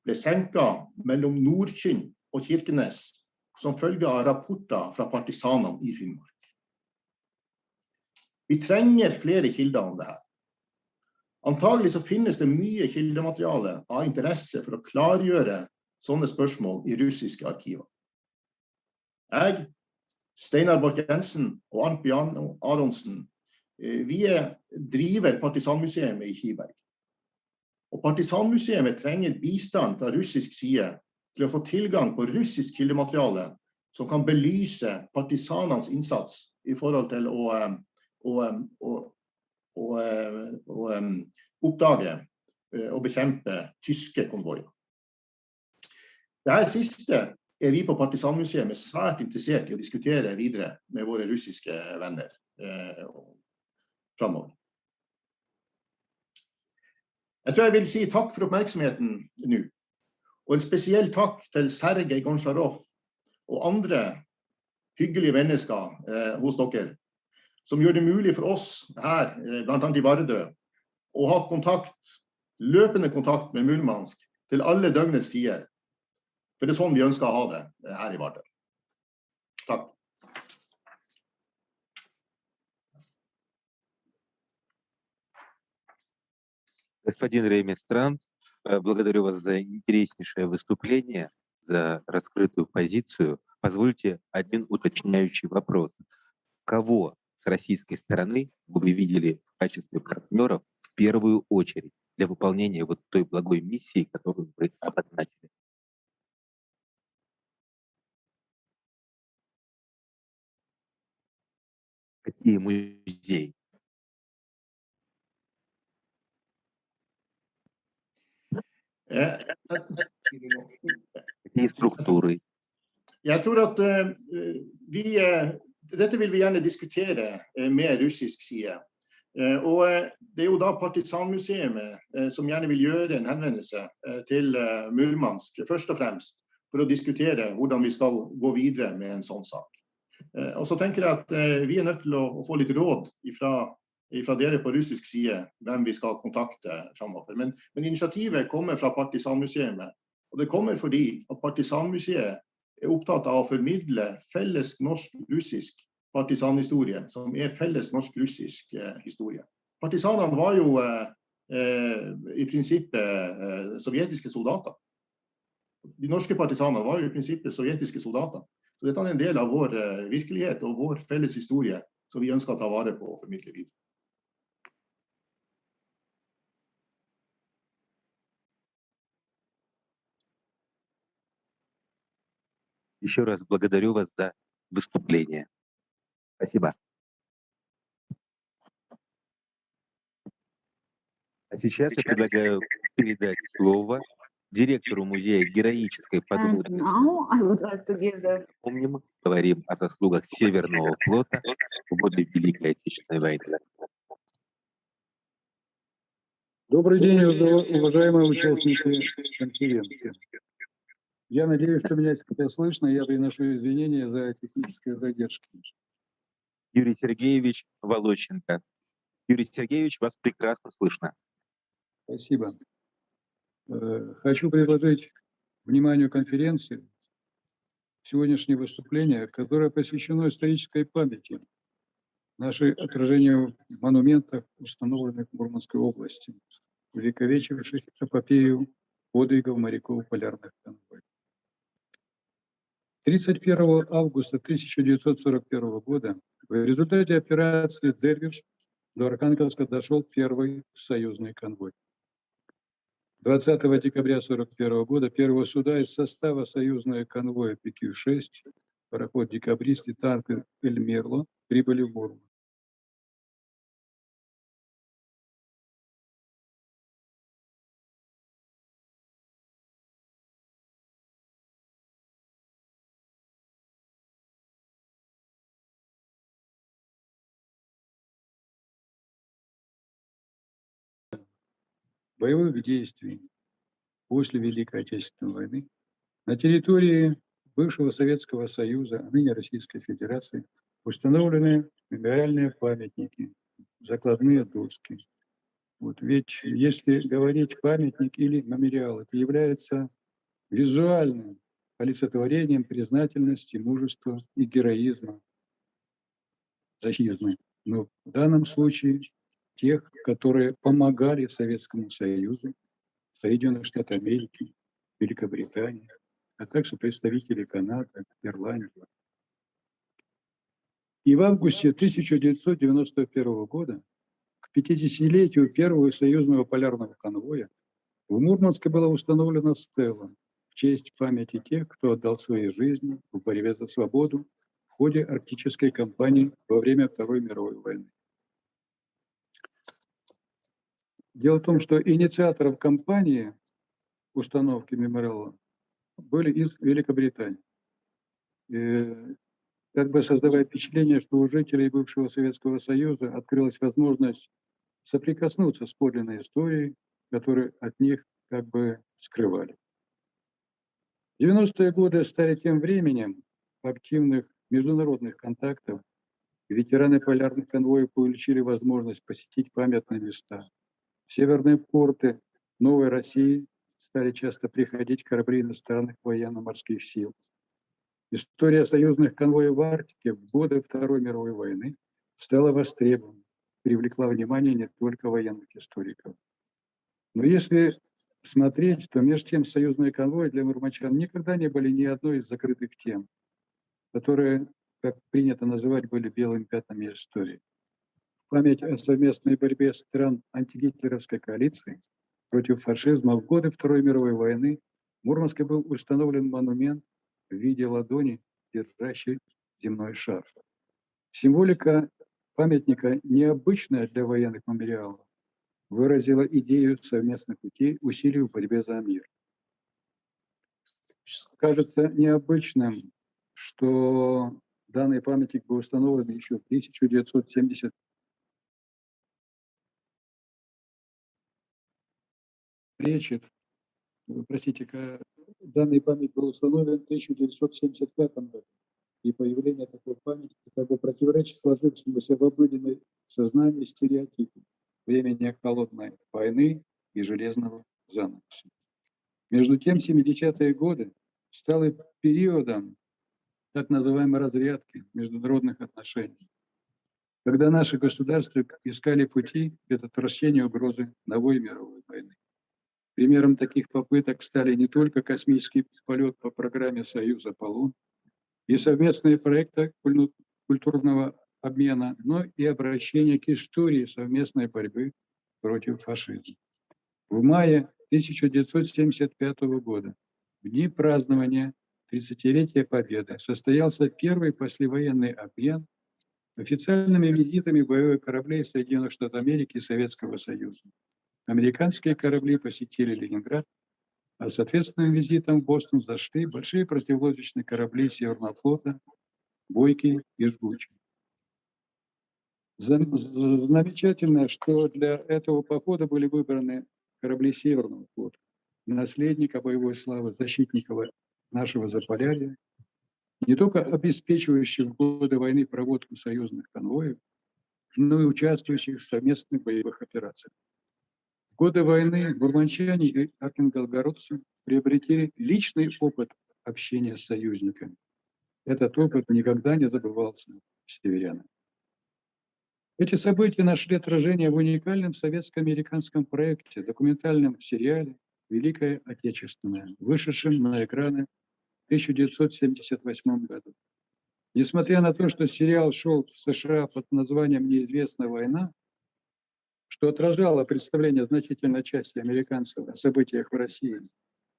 ble senket mellom Nordkynn og Kirkenes som følge av rapporter fra partisanene i Finnmark. Vi trenger flere kilder om det her. Antagelig så finnes det mye kildemateriale av interesse for å klargjøre sånne spørsmål i russiske arkiver. Jeg, Steinar Borch-Jensen og Arnt Bjarne Aronsen, Vi driver Partisanmuseet i Kiberg. Og Partisanmuseet trenger bistand fra russisk side til å få tilgang på russisk kildemateriale som kan belyse partisanenes innsats i forhold til å oppdage og bekjempe tyske konvoier. Dette siste vi på Partisanmuseet svært interessert i å diskutere videre med våre russiske venner fremover. Jeg tror jeg vil si takk for oppmerksomheten nå, og en spesiell takk til Sergej Goncharov og andre hyggelige mennesker hos dere, som gjør det mulig for oss her, blant annet i Vardø, å ha løpende kontakt med Murmansk til alle døgnets tider. For det sånn vi ønsker å ha det her i Vardø. Takk. Господин Рейместранд, благодарю вас за интереснейшее выступление, за раскрытую позицию. Позвольте один уточняющий вопрос. Кого с российской стороны вы бы видели в качестве партнеров в первую очередь для выполнения вот той благой миссии, которую вы обозначили? Какие музеи? Какие структуры? Jeg tror at dette vil vi gjerne diskutere med russisk side. Og det jo da Partisanmuseet som gjerne vil gjøre en henvendelse til Murmansk, først og fremst, for å diskutere hvordan vi skal gå videre med en sånn sak. Og så tenker jeg at vi nødt til å få litt råd fra dere på russisk side, hvem vi skal kontakte fremover. Men initiativet kommer fra Partisanmuseet, og det kommer fordi at Partisanmuseet opptatt av å formidle felles norsk-russisk partisanhistorie, som felles norsk-russisk historie. Partisanene var jo i prinsippet sovjetiske soldater. De norske partisanene var jo i prinsippet sovjetiske soldater. Så dette en del av vår virkelighet og vår felles historie, som vi ønsker å ta vare på og formidle videre. Еще раз благодарю вас за выступление. Спасибо. А сейчас я предлагаю передать слово директору музея героической подводной. Помним, говорим о заслугах Северного флота в годы Великой Отечественной войны. Добрый день, уважаемые участники конференции. Я надеюсь, что меня теперь слышно. Я приношу извинения за технические задержки. Юрий Сергеевич Волощенко. Юрий Сергеевич, вас прекрасно слышно. Спасибо. Хочу предложить вниманию конференции сегодняшнее выступление, которое посвящено исторической памяти, нашей отражению в монументах, установленных в Мурманской области, увековечивших эпопею подвигов моряков полярных конвоев. 31 августа 1941 года в результате операции «Дервиш» до Архангельска дошел первый союзный конвой. 20 декабря 1941 года первого суда из состава союзного конвоя ПК-6, пароход «Декабрист» и танкер «Эль-Мерло» прибыли в Мурманск. Боевых действий после Великой Отечественной войны на территории бывшего Советского Союза, а ныне Российской Федерации, установлены мемориальные памятники, закладные доски. Вот ведь если говорить памятник или мемориал, это является визуальным олицетворением признательности, мужества и героизма защитной. Но в данном случае тех, которые помогали Советскому Союзу, Соединенных Штатов Америки, Великобритании, а также представители Канады, Ирландии. И в августе 1991 года, к 50-летию первого союзного полярного конвоя, в Мурманске была установлена стела в честь памяти тех, кто отдал свои жизни в борьбе за свободу в ходе арктической кампании во время Второй мировой войны. Дело в том, что инициатором кампании установки мемориала были из Великобритании. И как бы создавая впечатление, что у жителей бывшего Советского Союза открылась возможность соприкоснуться с подлинной историей, которую от них как бы скрывали. 90-е годы стали тем временем активных международных контактов. Ветераны полярных конвоев получили возможность посетить памятные места. В северные порты Новой России стали часто приходить корабли иностранных военно-морских сил. История союзных конвоев в Арктике в годы Второй мировой войны стала востребована, привлекла внимание не только военных историков. Но если смотреть, то между тем союзные конвои для мурманчан никогда не были ни одной из закрытых тем, которые, как принято называть, были белыми пятнами истории. В память о совместной борьбе стран антигитлеровской коалиции против фашизма в годы Второй мировой войны в Мурманске был установлен монумент в виде ладони, держащей земной шар. Символика памятника, необычная для военных мемориалов, выразила идею совместных усилий в борьбе за мир. Кажется необычным, что данный памятник был установлен еще в 1970 данный памятник был установлен в 1975 году, и появление такой памятника как бы противоречит сложившемуся в обыденном сознании стереотипу времени холодной войны и железного занавеса. Между тем, 70-е годы стали периодом так называемой разрядки международных отношений, когда наши государства искали пути к предотвращению угрозы новой мировой войны. Примером таких попыток стали не только космический полет по программе «Союз Аполлон» и совместные проекты культурного обмена, но и обращение к истории совместной борьбы против фашизма. В мае 1975 года, в дни празднования 30-летия Победы, состоялся первый послевоенный обмен официальными визитами боевых кораблей Соединенных Штатов Америки и Советского Союза. Американские корабли посетили Ленинград, а с ответственным визитом в Бостон зашли большие противолодочные корабли Северного флота «Бойкий» и «Жгучий». Замечательно, что для этого похода были выбраны корабли Северного флота, наследника боевой славы, защитников нашего Заполярья, не только обеспечивающих в годы войны проводку союзных конвоев, но и участвующих в совместных боевых операциях. В годы войны мурманчане и архангелогородцы приобретили личный опыт общения с союзниками. Этот опыт никогда не забывался северянам. Эти события нашли отражение в уникальном советско-американском проекте, документальном сериале «Великая Отечественная», вышедшем на экраны в 1978 году. Несмотря на то, что сериал шел в США под названием «Неизвестная война», что отражало представление значительной части американцев о событиях в России,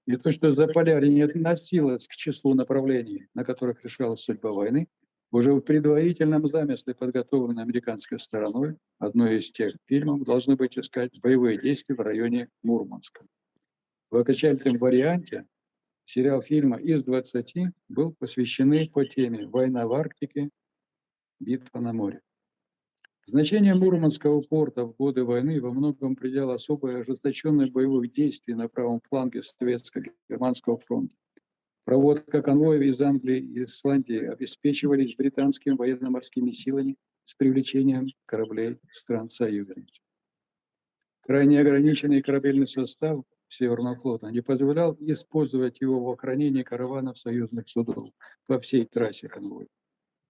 и то, что Заполярье не относилось к числу направлений, на которых решалась судьба войны, уже в предварительном замысле, подготовленном американской стороной, одной из тех фильмов должны быть искать боевые действия в районе Мурманска. В окончательном варианте сериал фильма из 20 был посвящены по теме «Война в Арктике. Битва на море». Значение Мурманского порта в годы войны во многом определяло особое ожесточенное боевых действий на правом фланге Советско-Германского фронта. Проводка конвоев из Англии и Исландии обеспечивались британскими военно-морскими силами с привлечением кораблей стран-союзниц. Крайне ограниченный корабельный состав Северного флота не позволял использовать его в охранении караванов союзных судов по всей трассе конвоя.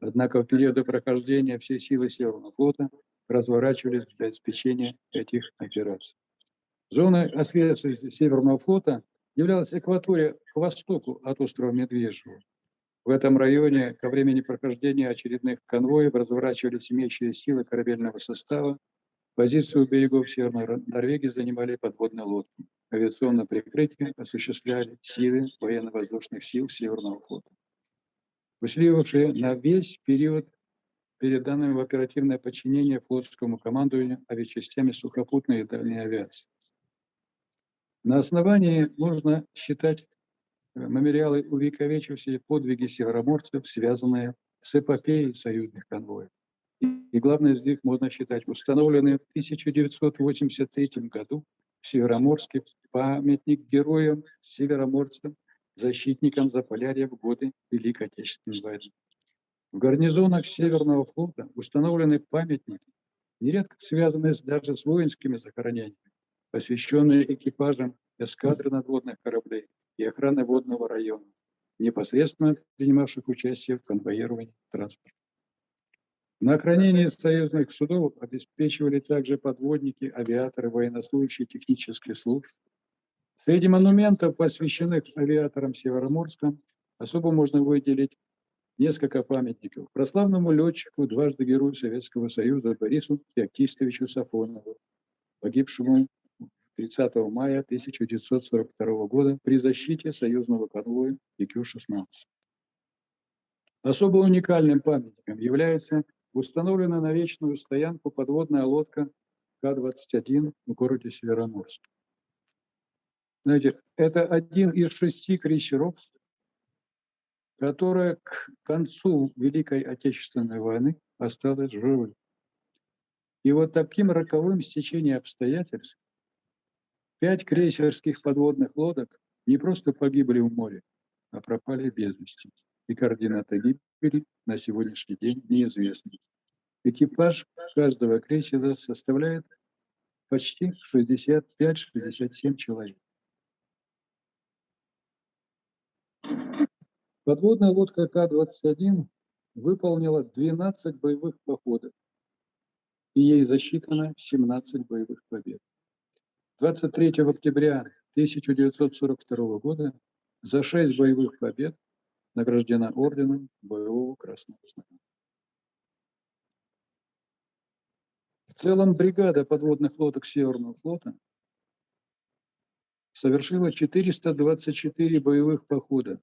Однако в периоды прохождения все силы Северного флота разворачивались для обеспечения этих операций. Зоной ответственности Северного флота являлась акватория к востоку от острова Медвежьего. В этом районе ко времени прохождения очередных конвоев разворачивались имеющие силы корабельного состава. Позицию у берегов Северной Норвегии занимали подводные лодки. Авиационное прикрытие осуществляли силы военно-воздушных сил Северного флота, усиливавшие на весь период переданными в оперативное подчинение флотскому командованию авиачастями сухопутной и дальней авиации. На основании можно считать мемориалы, увековечившие подвиги североморцев, связанные с эпопеей союзных конвоев. И главное из них можно считать установленный в 1983 году в Североморске памятник героям, североморцам, защитникам Заполярья в годы Великой Отечественной войны. В гарнизонах Северного флота установлены памятники, нередко связанные даже с воинскими захоронениями, посвященные экипажам эскадры надводных кораблей и охраны водного района, непосредственно принимавших участие в конвоировании транспорта. На охранение союзных судов обеспечивали также подводники, авиаторы, военнослужащие технических служб. Среди монументов, посвященных авиаторам Североморском, особо можно выделить несколько памятников прославному летчику, дважды Герою Советского Союза Борису Феоктистовичу Сафонову, погибшему 30 мая 1942 года при защите союзного конвоя ИК-16. Особо уникальным памятником является установлена на вечную стоянку подводная лодка К-21 в городе Североморск. Знаете, это один из 6 крейсеров, которая к концу Великой Отечественной войны осталась живой. И вот таким роковым стечением обстоятельств 5 крейсерских подводных лодок не просто погибли в море, а пропали без вести. И координаты гибели на сегодняшний день неизвестны. Экипаж каждого крейсера составляет почти 65-67 человек. Подводная лодка К-21 выполнила 12 боевых походов, и ей засчитано 17 боевых побед. 23 октября 1942 года за 6 боевых побед награждена орденом Боевого Красного Знамени. В целом бригада подводных лодок Северного флота совершила 424 боевых похода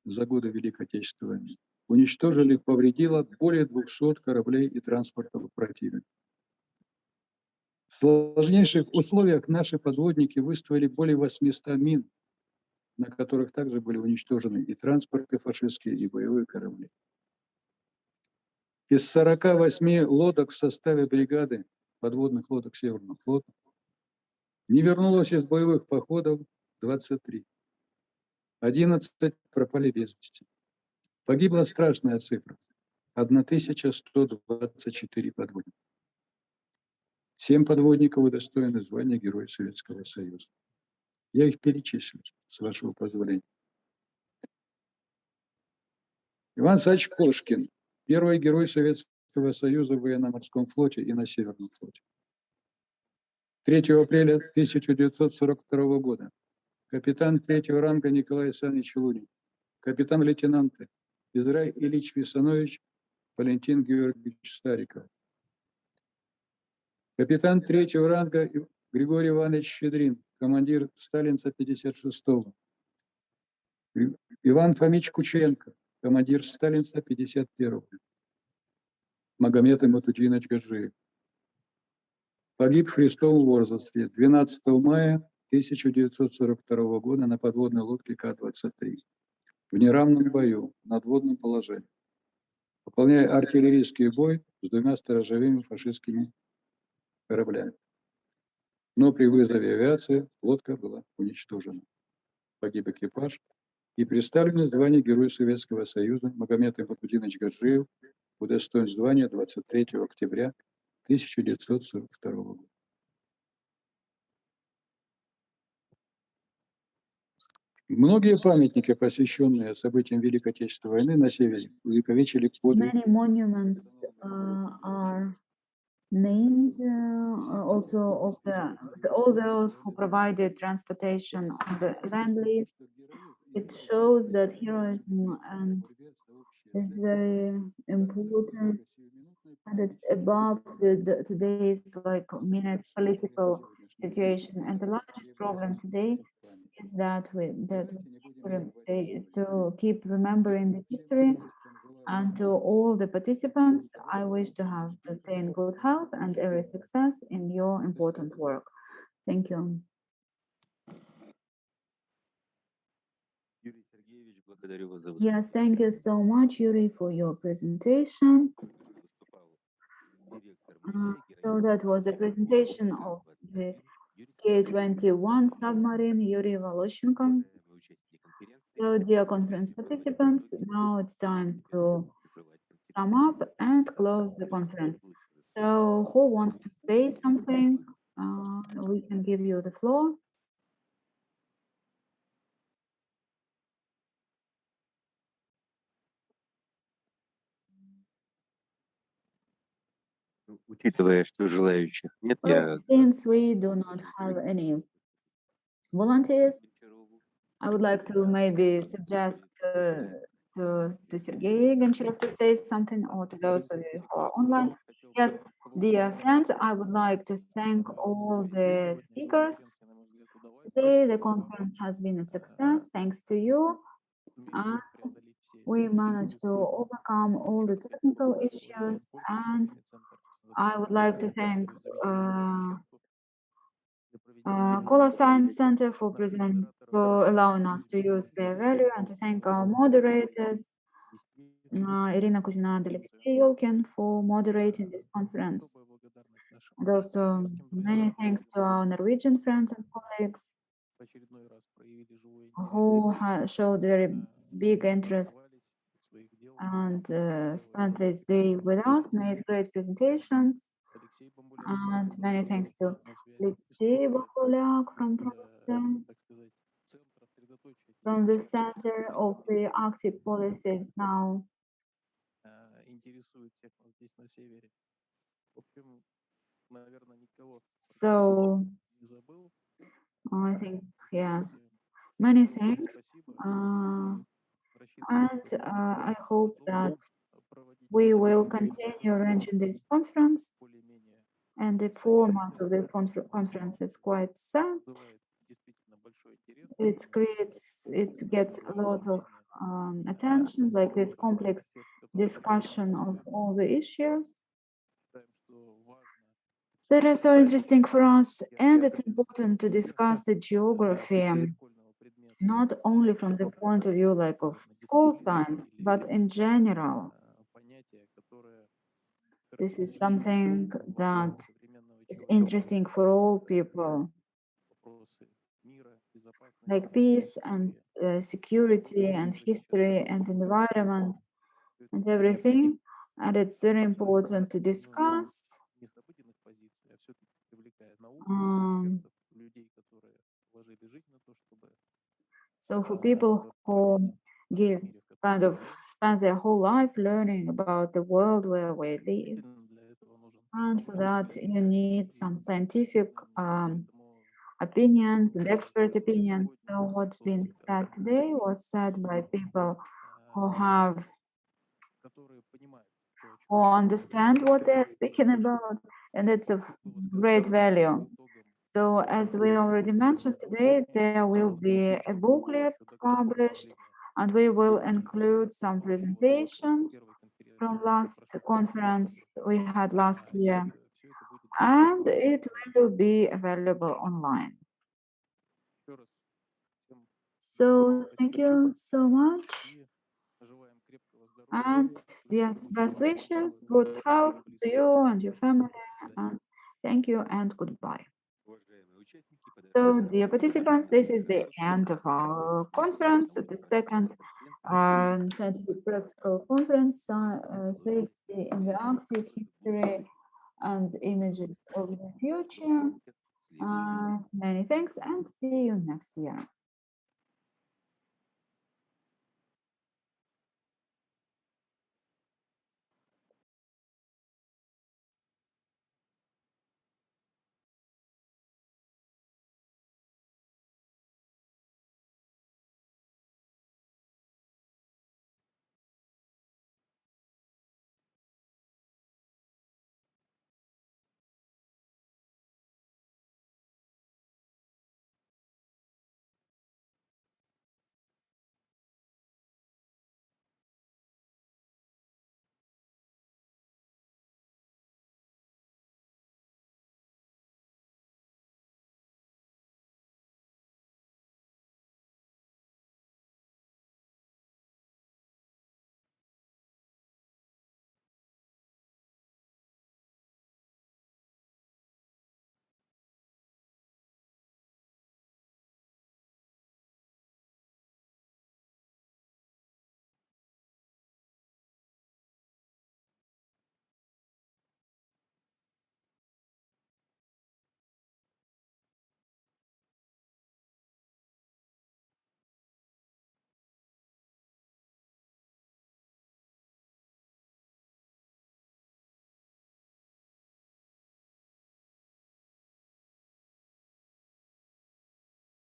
за годы Великой Отечественной войны. Уничтожили, повредило более 200 кораблей и транспортов противника. В сложнейших условиях наши подводники выставили более 800 мин, на которых также были уничтожены и транспорты фашистские, и боевые корабли. Из 48 лодок в составе бригады подводных лодок Северного флота не вернулось из боевых походов 23. 11 пропали без вести. Погибла страшная цифра – 1124 подводника. 7 подводников удостоены звания Героя Советского Союза. Я их перечислю, с вашего позволения. Иван Исаакович Кошкин, первый Герой Советского Союза в военно-морском флоте и на Северном флоте. 3 апреля 1942 года капитан 3-го ранга Николай Александрович Лунин, капитан-лейтенанты Израиль Ильич Висанович, Валентин Георгиевич Стариков, капитан 3-го ранга Григорий Иванович Щедрин, командир Сталинца 56-го, Иван Фомич Кучеренко, командир Сталинца 51-го, Магомед Иматудинович Гаджиев. Погиб в Христовом возрасте 12 мая 1942 года на подводной лодке К-23 в неравном бою, в надводном положении, выполняя артиллерийский бой с 2 сторожевыми фашистскими кораблями. Но при вызове авиации лодка была уничтожена. Погиб экипаж и представлен звание Героя Советского Союза Магомед Иматудинович Гаджиев, удостоен звания 23 октября 1942 года. Многие памятники, посвященные событиям Великой Отечественной войны на севере, увековечили подвиг. Many monuments are named also of all those who provided transportation on the land leave. It shows that heroism and is very important, and it's above today's minute political situation. And the largest problem today is that we to keep remembering the history. And to all the participants, I wish to stay in good health and every success in your important work. Thank you. Yes, thank you so much, Yuri, for your presentation. So that was the presentation of the K-21 submarine, Yuri Voloshenko. So, dear conference participants, now it's time to sum up and close the conference. So, who wants to say something? We can give you the floor. Учитывая, что желающих нет, Well, since we do not have any volunteers, I would like to maybe suggest to Sergei Goncharov to say something, or to those of you who are online. Yes, dear friends, I would like to thank all the speakers. Today, the conference has been a success, thanks to you. And we managed to overcome all the technical issues, and I would like to thank Kola Science Center for allowing us to use their value, and to thank our moderators, Irina Kuzina and Alexey Yolkin, for moderating this conference. And also many thanks to our Norwegian friends and colleagues who showed very big interest and spent this day with us, made great presentations. And many thanks to Alexey Bakulyak from the Center of the Arctic Policies now. So I think, yes, many thanks. And I hope that we will continue arranging this conference, and the format of the conference is quite set. It gets a lot of attention, like this complex discussion of all the issues that are so interesting for us. And it's important to discuss the geography, not only from the point of view of school science, but in general. This is something that is interesting for all people, like peace and security and history and environment and everything. And it's very important to discuss. So for people who spend their whole life learning about the world where we live, and for that you need some scientific opinions and expert opinions. So what's been said today was said by people who understand what they're speaking about, and it's of great value. So as we already mentioned today, there will be a booklet published, and we will include some presentations from last conference we had last year, and it will be available online. So thank you so much, and yes, best wishes, good health to you and your family, and thank you and goodbye. So, dear participants, this is the end of our conference, the second scientific practical conference, Safety in the Arctic, History and Images of the Future. Many thanks, and see you next year.